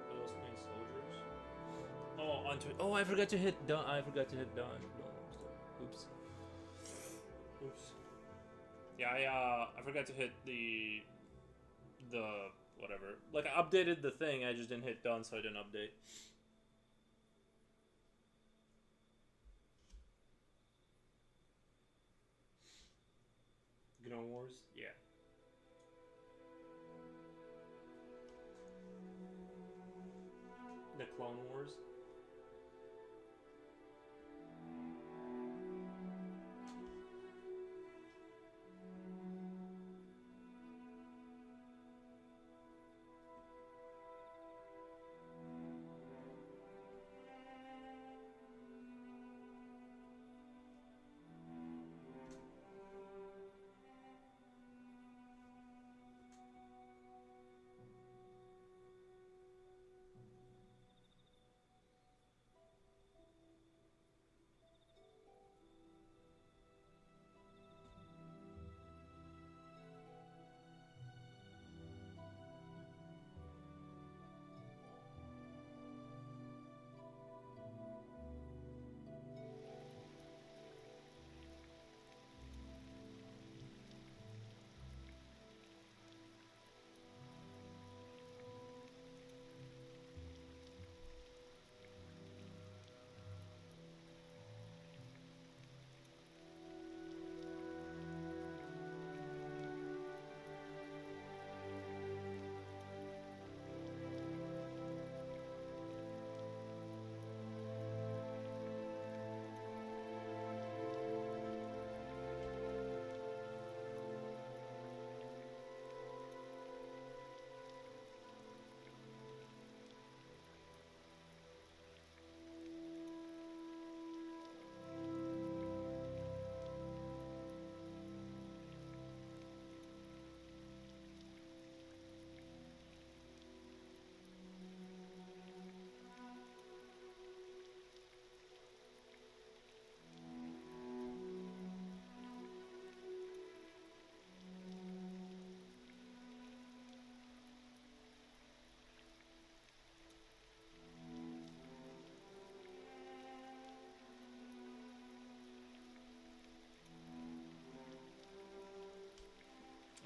For those playing soldiers. Oh, onto it. Oh, I forgot to hit done. I forgot to hit done. Oops. Oops. Yeah, I forgot to hit the whatever. Like, I updated the thing, I just didn't hit done, so I didn't update. Gnome Wars? Yeah. The Clone Wars?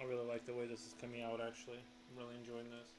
I really like the way this is coming out, actually. I'm really enjoying this.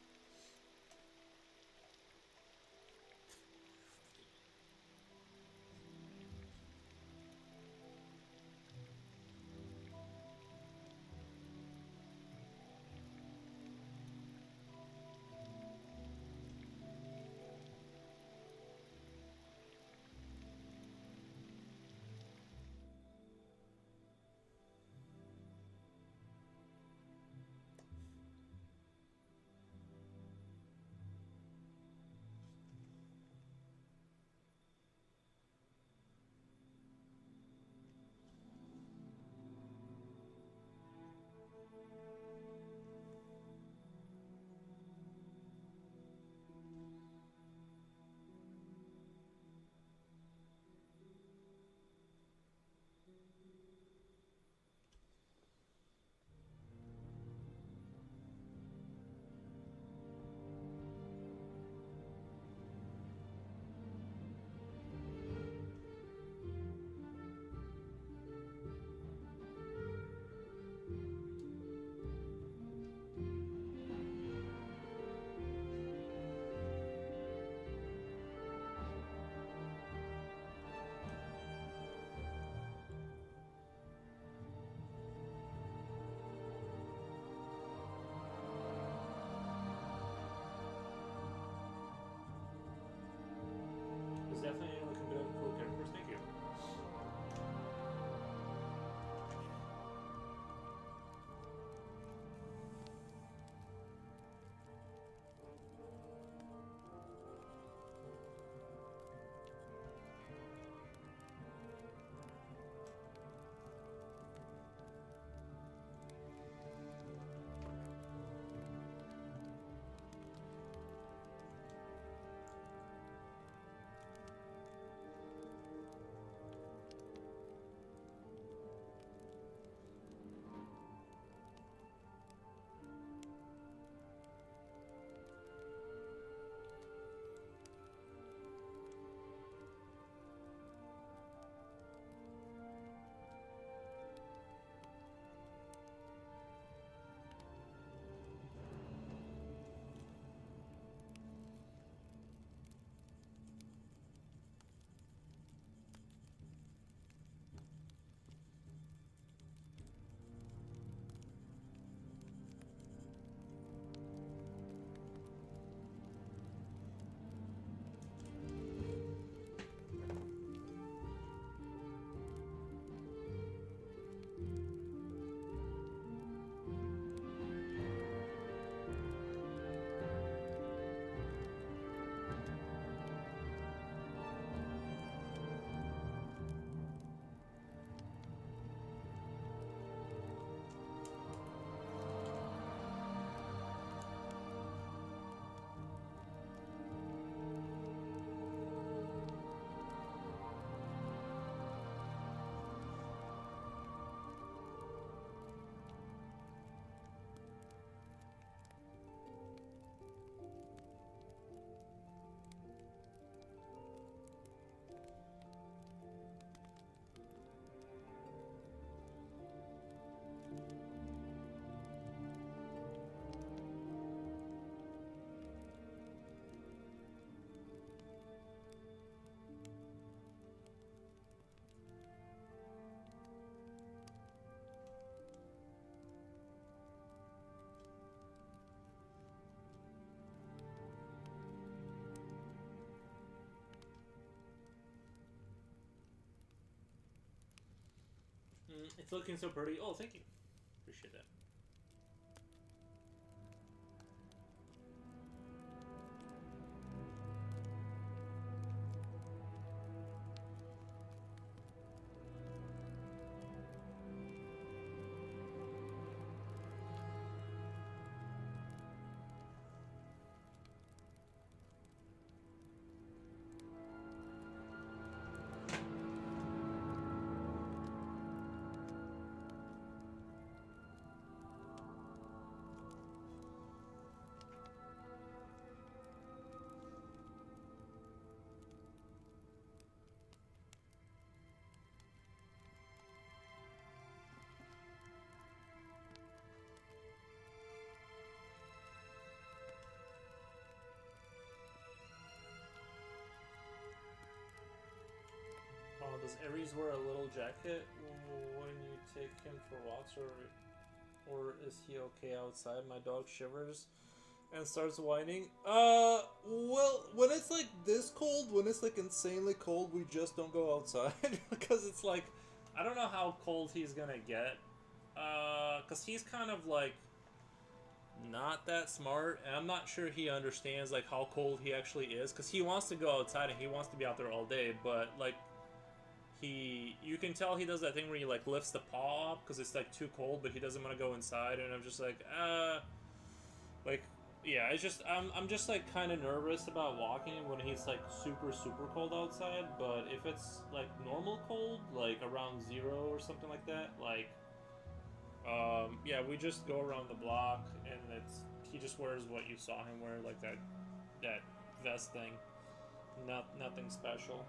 It's looking so pretty. Oh, thank you. Appreciate that. Does Aries wear a little jacket when you take him for walks, or is he okay outside? My dog shivers and starts whining. Well, when it's like this cold, when it's like insanely cold, we just don't go outside because it's like, I don't know how cold he's gonna get. Cause he's kind of like not that smart, and I'm not sure he understands like how cold he actually is. Cause he wants to go outside and he wants to be out there all day, but like. You can tell he does that thing where he like lifts the paw up because it's like too cold, but he doesn't want to go inside, and I'm just like, like, yeah, it's just, I'm just like kind of nervous about walking when he's like super cold outside, but if it's like normal cold, like around 0 or something like that, like, yeah, we just go around the block, and he just wears what you saw him wear, like that vest thing, nothing special.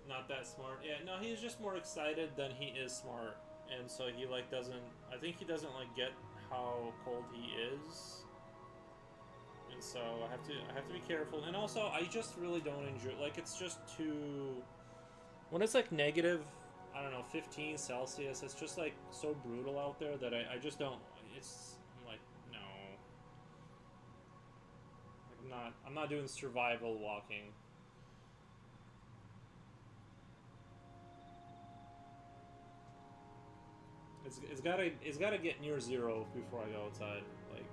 Not that smart. Yeah, no, he's just more excited than he is smart, and so he like doesn't. I think he doesn't like get how cold he is, and so I have to be careful. And also, I just really don't enjoy. Like, it's just too. When it's like negative, I don't know, 15 Celsius. It's just like so brutal out there that I just don't. I'm like, no. Like, I'm not doing survival walking. It's gotta get near 0 before I go outside. Like,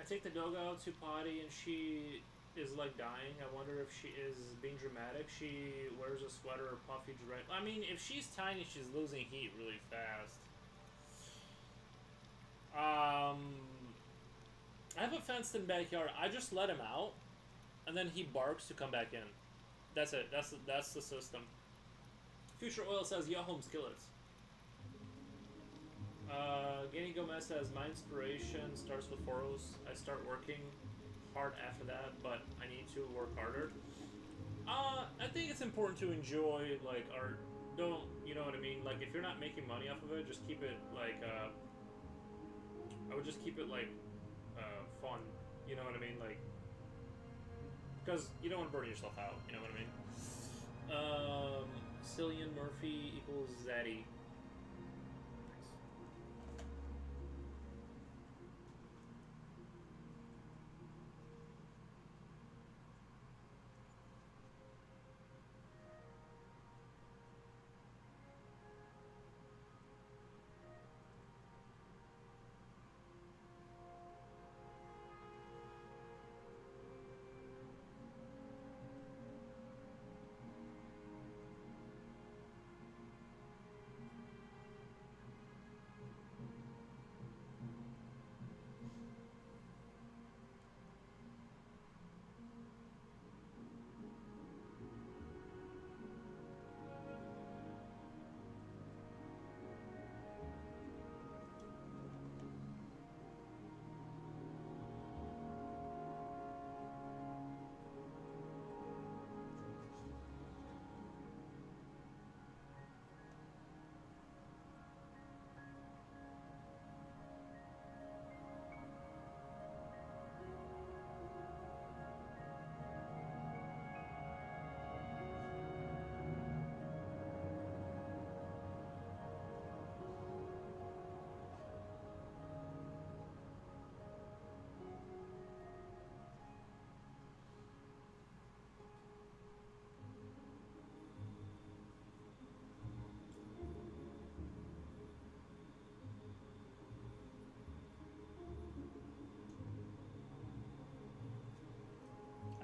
take the dog out to potty and she is like dying. I wonder if she is being dramatic. She wears a sweater or puffy dress. I mean, if she's tiny, she's losing heat really fast. I have a fenced-in backyard. I just let him out, and then he barks to come back in. That's it. That's the system. Future Oil says, "Yeah, home skillets." Gany Gomez says, "My inspiration starts with Foros. I start working hard after that, but I need to work harder." I think it's important to enjoy like art. Don't, you know what I mean? Like if you're not making money off of it, just keep it like I would just keep it like fun. You know what I mean? Like because you don't want to burn yourself out. You know what I mean? Cillian Murphy equals Zaddy.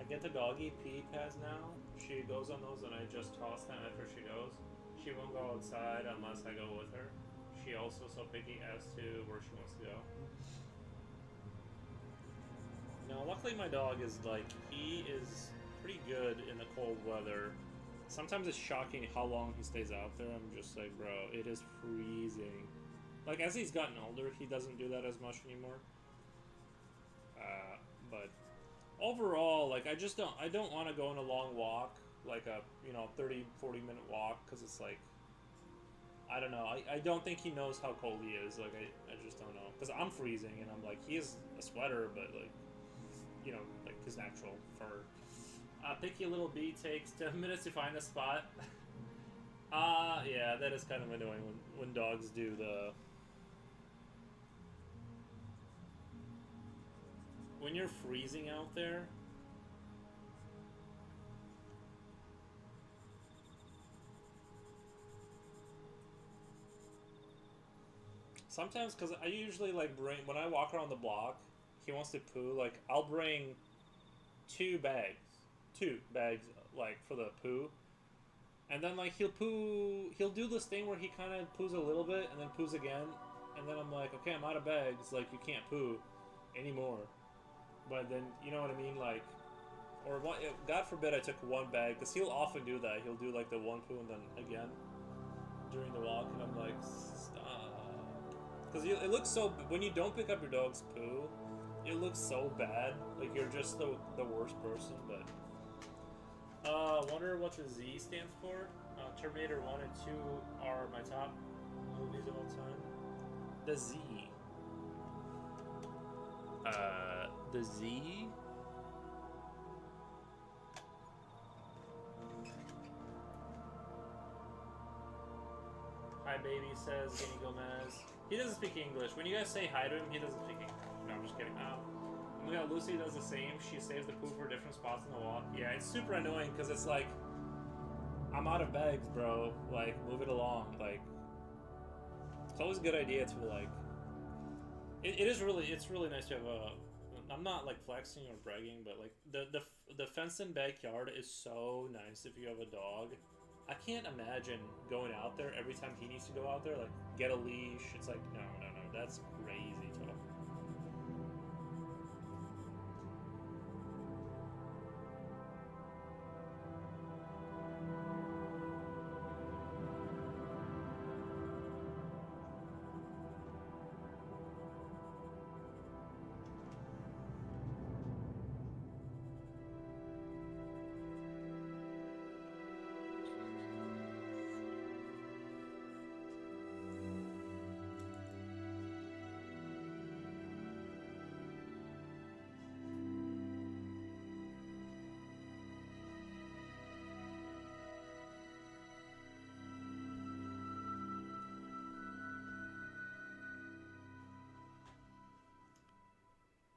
I get the doggy pee pads now. She goes on those and I just toss them after she goes. She won't go outside unless I go with her. She also so picky as to where she wants to go. No, luckily my dog is like, he is pretty good in the cold weather. Sometimes it's shocking how long he stays out there. I'm just like, bro, it is freezing. Like, as he's gotten older, he doesn't do that as much anymore. But overall, like, I don't want to go on a long walk, like a, 30, 40-minute walk, because it's like, I don't know, I don't think he knows how cold he is, like, I just don't know, because I'm freezing, and I'm like, he is a sweater, but, like, like, his natural fur. Picky Little Bee takes 10 minutes to find a spot. Yeah, that is kind of annoying when dogs do the... When you're freezing out there, sometimes, because I usually like bring, when I walk around the block, he wants to poo, like I'll bring two bags like for the poo, and then like he'll do this thing where he kind of poos a little bit and then poos again, and then I'm like, okay, I'm out of bags, like you can't poo anymore. But then, you know what I mean, like, or one, God forbid I took one bag, because he'll often do that. He'll do, like, the one poo and then again during the walk, and I'm like, stop. Because it looks so, when you don't pick up your dog's poo, it looks so bad. Like, you're just the worst person, but... Wonder what the Z stands for? Terminator 1 and 2 are my top movies of all time. The Z. The Z? Hi, baby, says Gany Gomez. He doesn't speak English. When you guys say hi to him, he doesn't speak English. No, I'm just kidding. Oh my god, Lucy does the same. She saves the poop for different spots in the walk. Yeah, it's super annoying because it's like, I'm out of bags, bro. Like, move it along. Like, it's always a good idea to, like, it's really nice to have I'm not like flexing or bragging, but like the fenced-in backyard is so nice if you have a dog. I can't imagine going out there every time he needs to go out there, like get a leash. It's like no, that's crazy talk.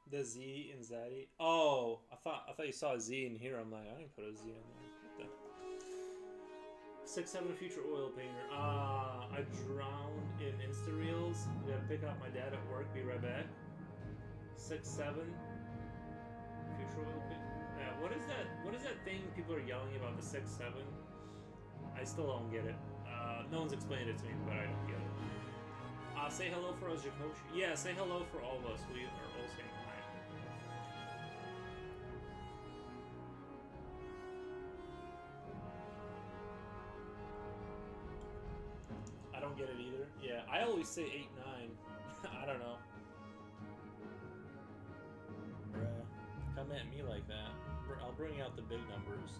The Z in Zaddy. Oh, I thought you saw a Z in here. I'm like, I didn't put a Z in there. What the 6-7 future oil painter. I drowned in Insta Reels. I gotta pick up my dad at work. Be right back. 6-7 future oil painter. Yeah, what is that? What is that thing people are yelling about? The 6-7. I still don't get it. No one's explained it to me, but I don't get it. Say hello for us, Jacosh. Yeah, say hello for all of us. We are all saying hi. I don't get it either. Yeah, I always say 8-9. I don't know. Bruh, come at me like that. I'll bring out the big numbers.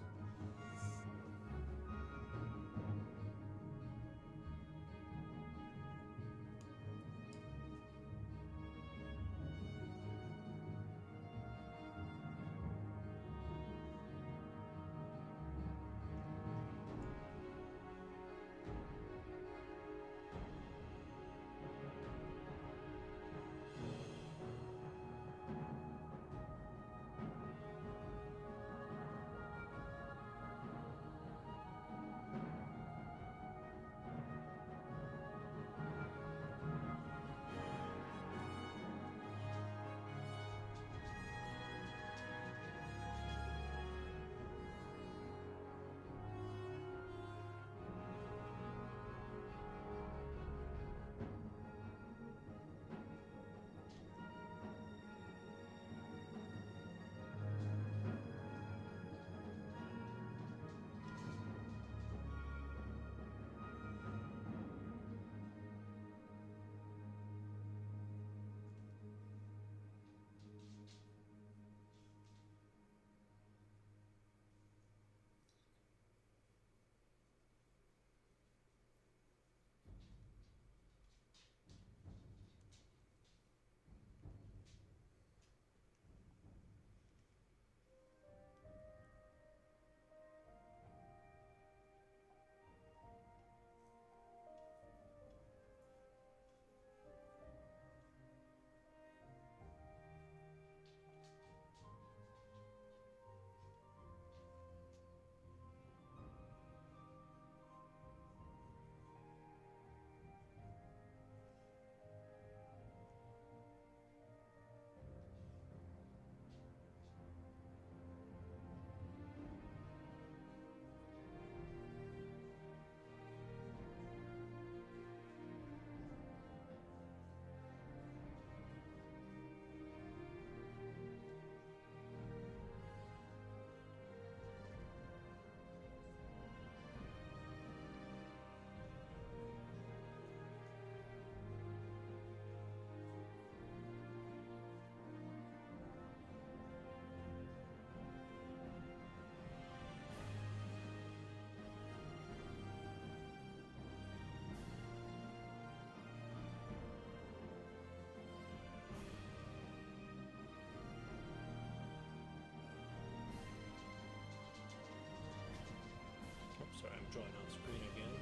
Sorry, I'm drawing on screen again.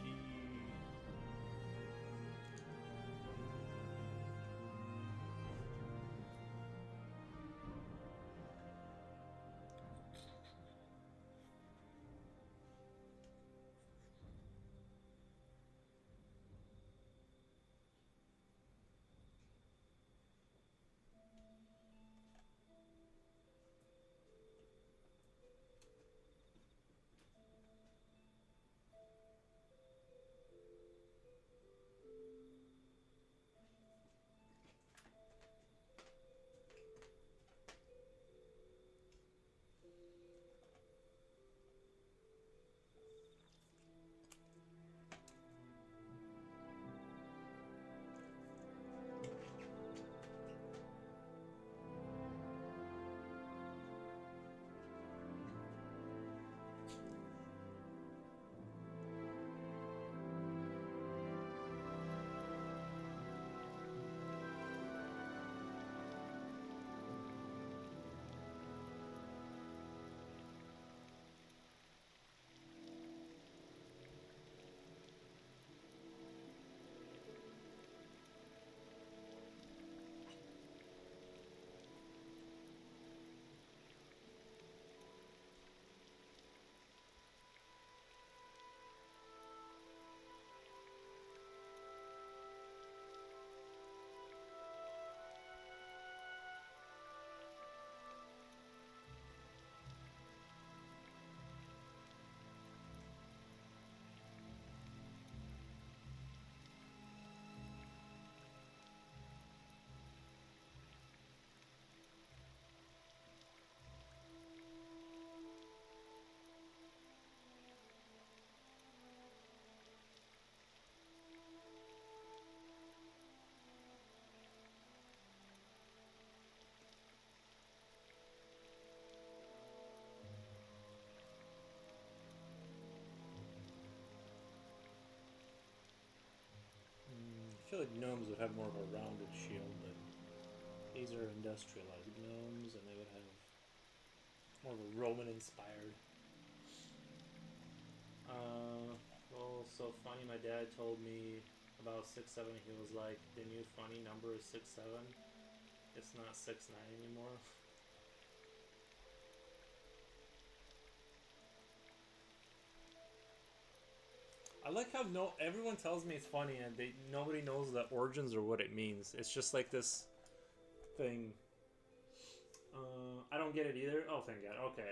See. feel like gnomes would have more of a rounded shield, but these are industrialized gnomes, and they would have more of a Roman-inspired. Well, so funny. My dad told me about 6'7". He was like, "The new funny number is 6'7". It's not 6'9" anymore." I like how everyone tells me it's funny, and nobody knows the origins or what it means. It's just like this thing. I don't get it either. Oh, thank God. Okay.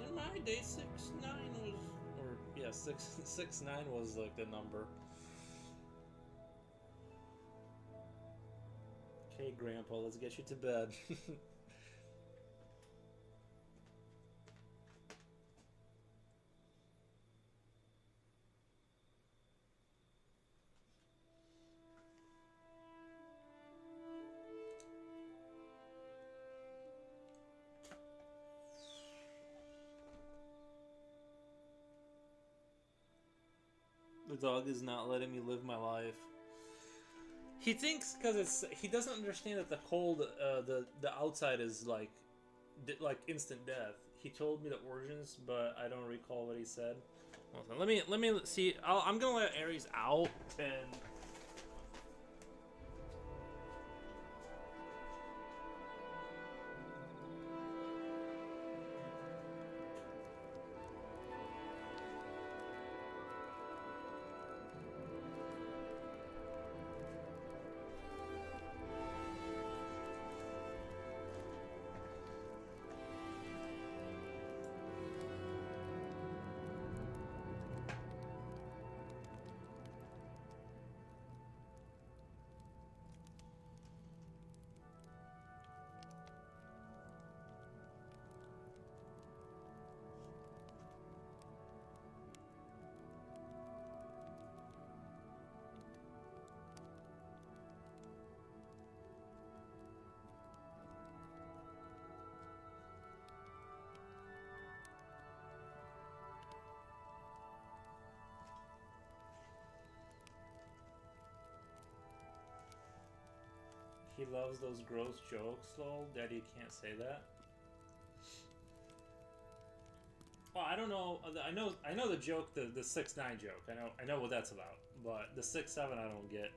In my day, 6'9" was, or yeah, 6'9" was like the number. Okay, Grandpa, let's get you to bed. The dog is not letting me live my life. He thinks because he doesn't understand that the cold, the outside is like instant death. He told me the origins, but I don't recall what he said. Let me see. I'm gonna let Aries out and. He loves those gross jokes, lol. Daddy, you can't say that. Well, I don't know. I know the joke, the 6'9" joke. I know what that's about. But the 6'7" I don't get.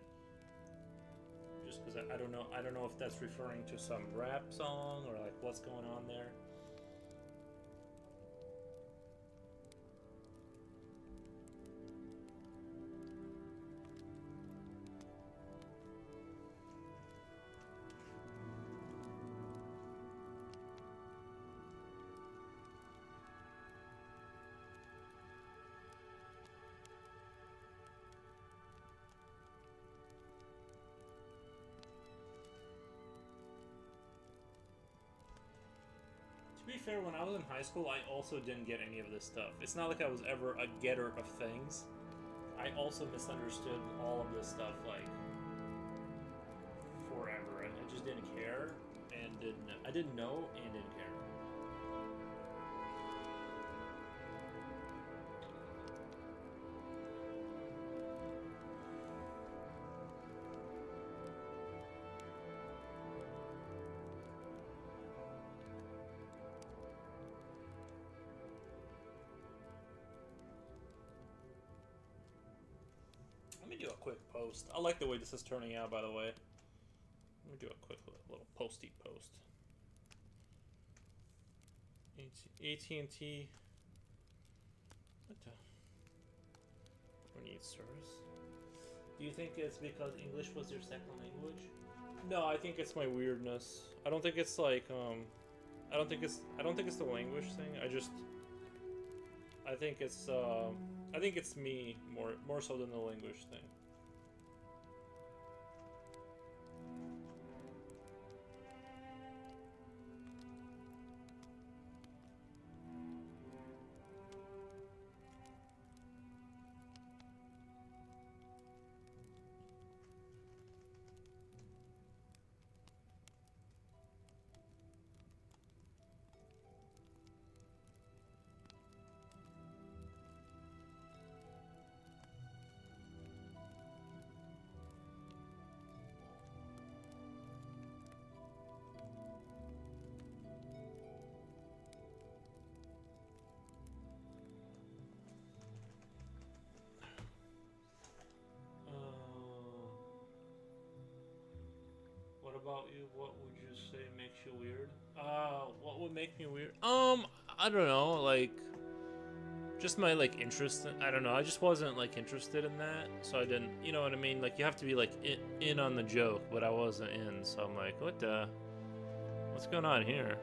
Just because I don't know. I don't know if that's referring to some rap song or like what's going on there. To be fair, when I was in high school, I also didn't get any of this stuff. It's not like I was ever a getter of things. I also misunderstood all of this stuff, like, forever, and I just didn't care, and I didn't know, and didn't care. Let me do a quick post. I like the way this is turning out, by the way. Let me do a quick little posty post. AT&T. What the? We need service. Do you think it's because English was your second language? No, I think it's my weirdness. I don't think it's like I don't think it's the language thing. I think it's me more so than the language thing. What about you? What would you say makes you weird? What would make me weird? I don't know, like just my like interest I don't know, I just wasn't like interested in that, so I didn't, you know what I mean? Like you have to be like in on the joke, but I wasn't in, so I'm like, what's going on here?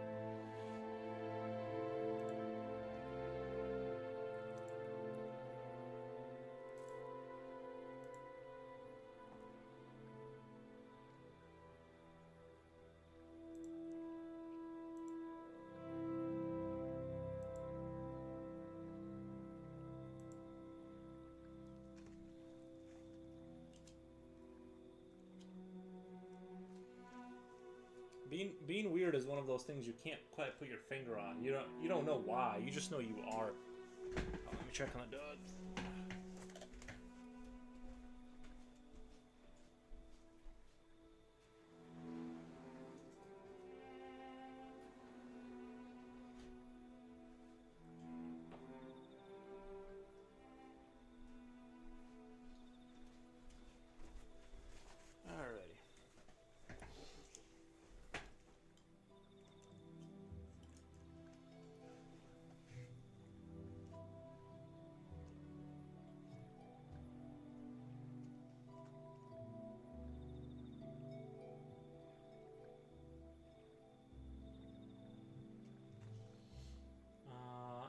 Being weird is one of those things you can't quite put your finger on. You don't know why. You just know you are. Oh, let me check on the dog. Alrighty.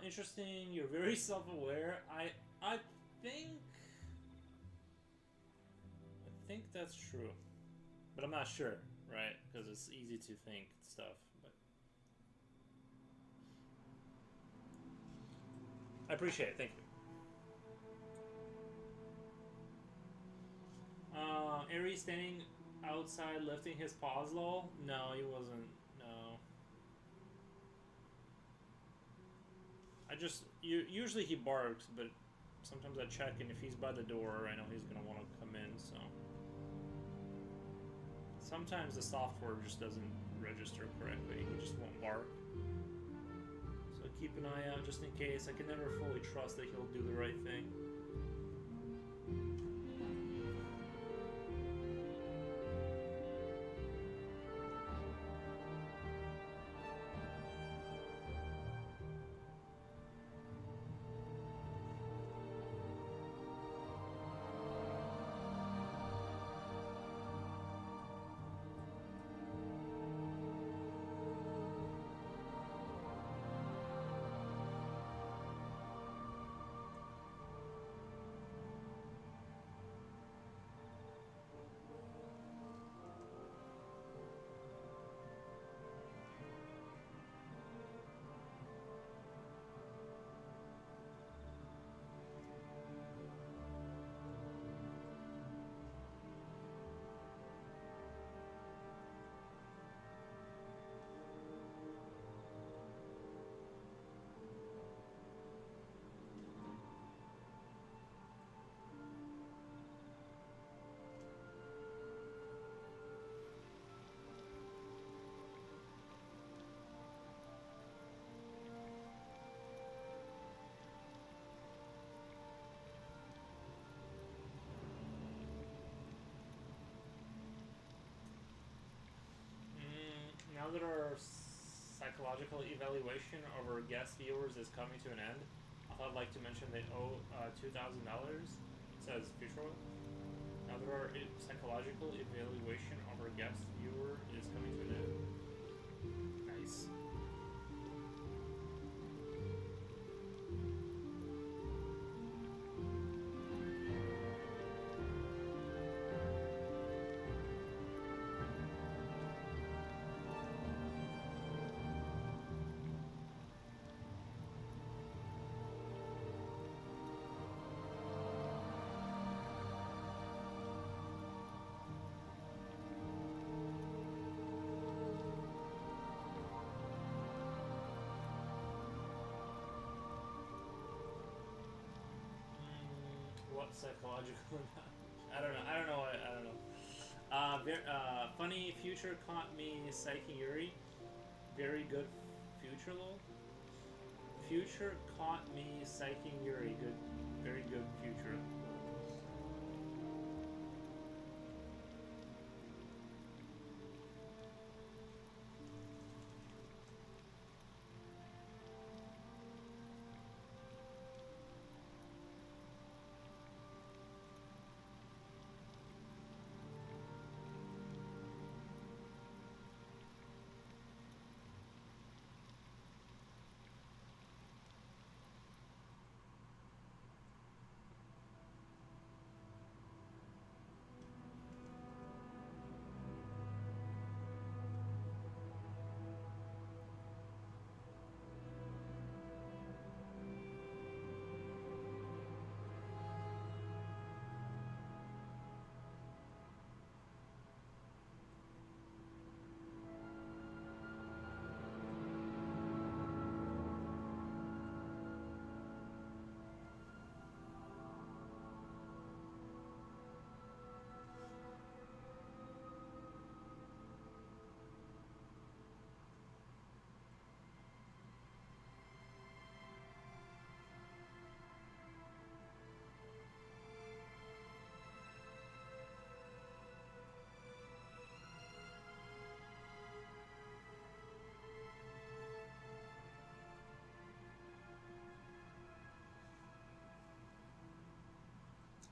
Interesting. You're very self-aware. I think that's true, but I'm not sure, right? Because it's easy to think stuff. But I appreciate it. Thank you. Aries standing outside lifting his paws, lol. No, he wasn't. No. Usually he barks, but sometimes I check, and if he's by the door, I know he's gonna want to come in, so. Sometimes the software just doesn't register correctly, he just won't bark. So keep an eye out just in case. I can never fully trust that he'll do the right thing. Now that our psychological evaluation of our guest viewers is coming to an end, I'd like to mention they owe $2,000. It says Future. Now that our psychological evaluation of our guest viewer is coming to an end. Nice. What psychological? I don't know. Funny Future caught me psyching Yuri. Very good Future lol. Future caught me psyching Yuri. Good, very good Future.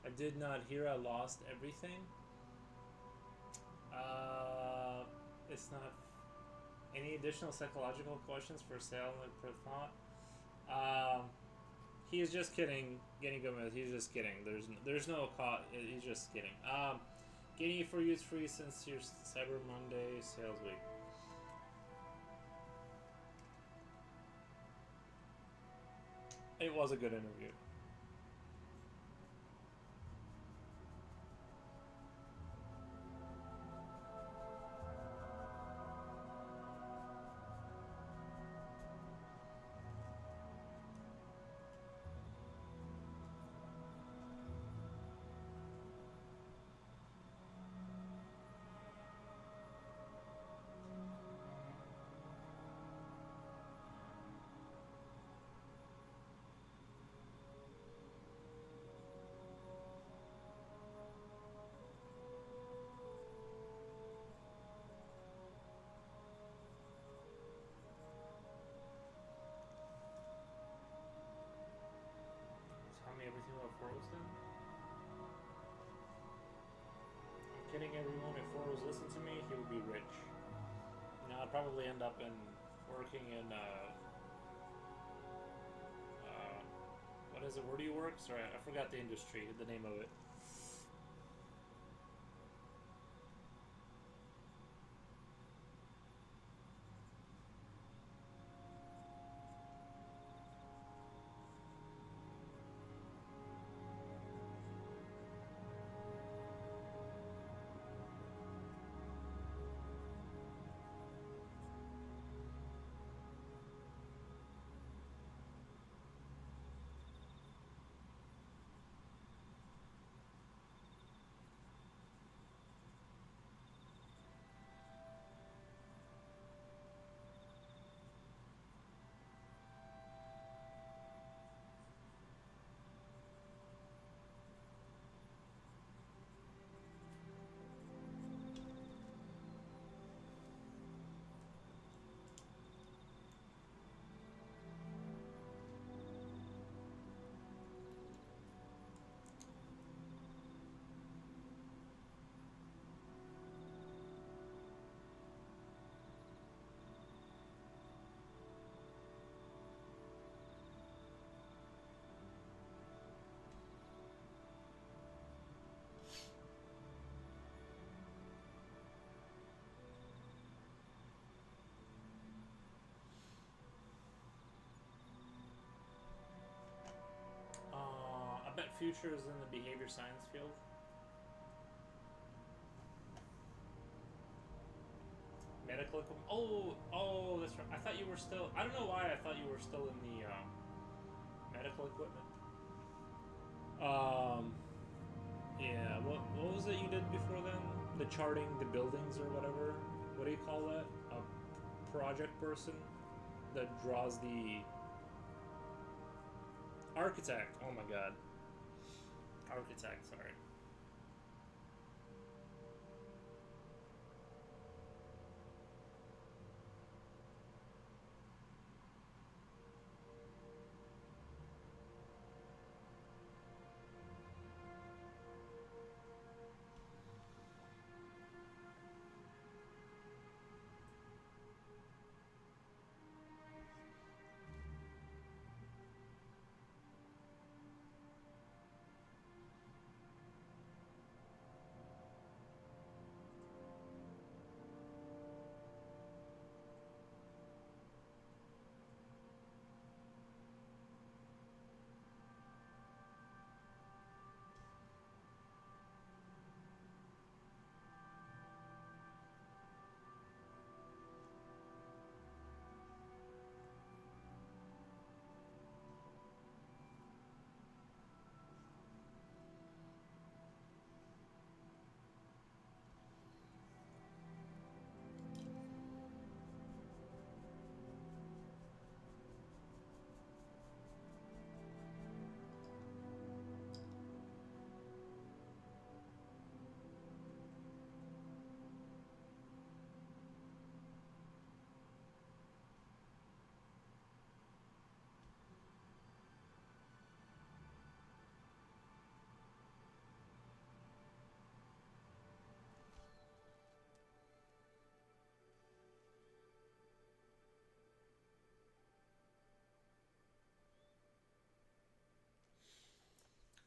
I did not hear. I lost everything. It's not. Any additional psychological questions for sale per thought? He is just kidding. Getting Gomez. He's just kidding. There's no cost. He's just kidding. Getting it for you is free since your Cyber Monday sales week. It was a good interview. Tell me everything about Foros then? I'm kidding everyone, if Foros listened to me, he would be rich. Now I'd probably end up in working in what is it, where do you work? Sorry, I forgot the industry, the name of it. I bet future is in the behavior science field. Medical equipment. Oh, that's right. I thought you were still. I don't know why I thought you were still in the medical equipment. Yeah. What was it you did before then? The charting the buildings or whatever. What do you call that? A project person that draws the architect. Oh my god. Architect. Sorry.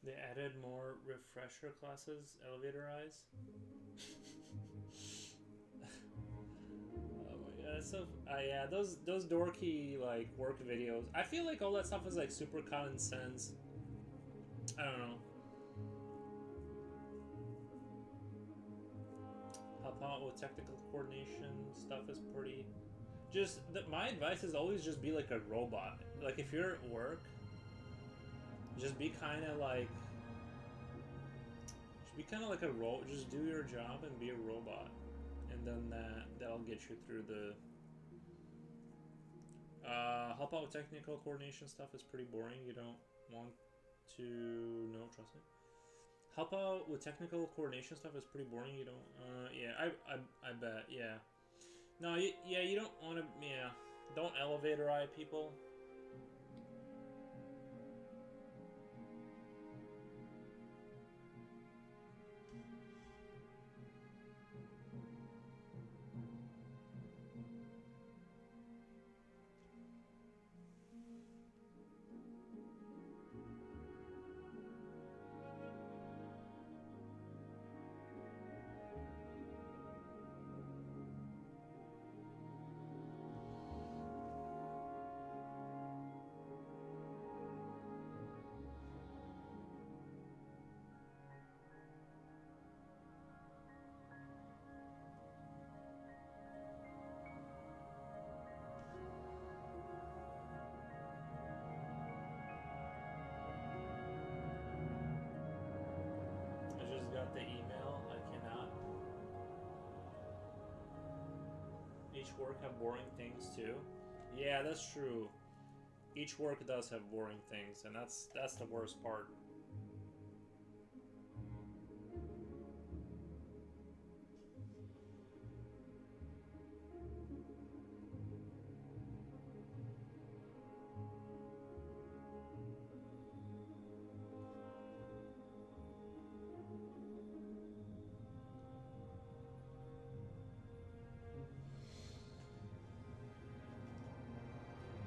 They added more refresher classes, elevator eyes. Oh my god, so yeah, those dorky like work videos. I feel like all that stuff is like super common sense. I don't know. Help out with technical coordination stuff is pretty. Just my advice is always just be like a robot. Like if you're at work, just be kind of like. Just be kind of like a Just do your job and be a robot, and then that'll get you through the. Help out with technical coordination stuff is pretty boring. You don't want to. No, trust me. Help out with technical coordination stuff is pretty boring. You don't. Yeah, I bet. Yeah. No, yeah, you don't want to. Yeah, don't elevator eye people. I just got the email. I cannot. Each work have boring things too. Yeah, that's true. Each work does have boring things, and that's the worst part.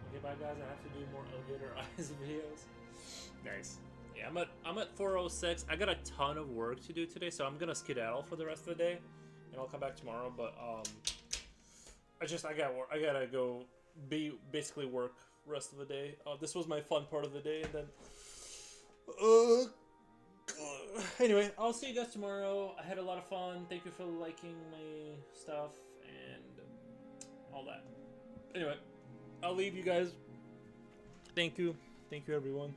Okay, bye guys. I have to do more elevator eyes videos. Nice. Yeah, I'm at 4:06. I got a ton of work to do today, so I'm gonna skedaddle for the rest of the day, and I'll come back tomorrow. But I gotta go basically work rest of the day. This was my fun part of the day, and then anyway, I'll see you guys tomorrow. I had a lot of fun. Thank you for liking my stuff and all that. Anyway, I'll leave you guys. Thank you everyone.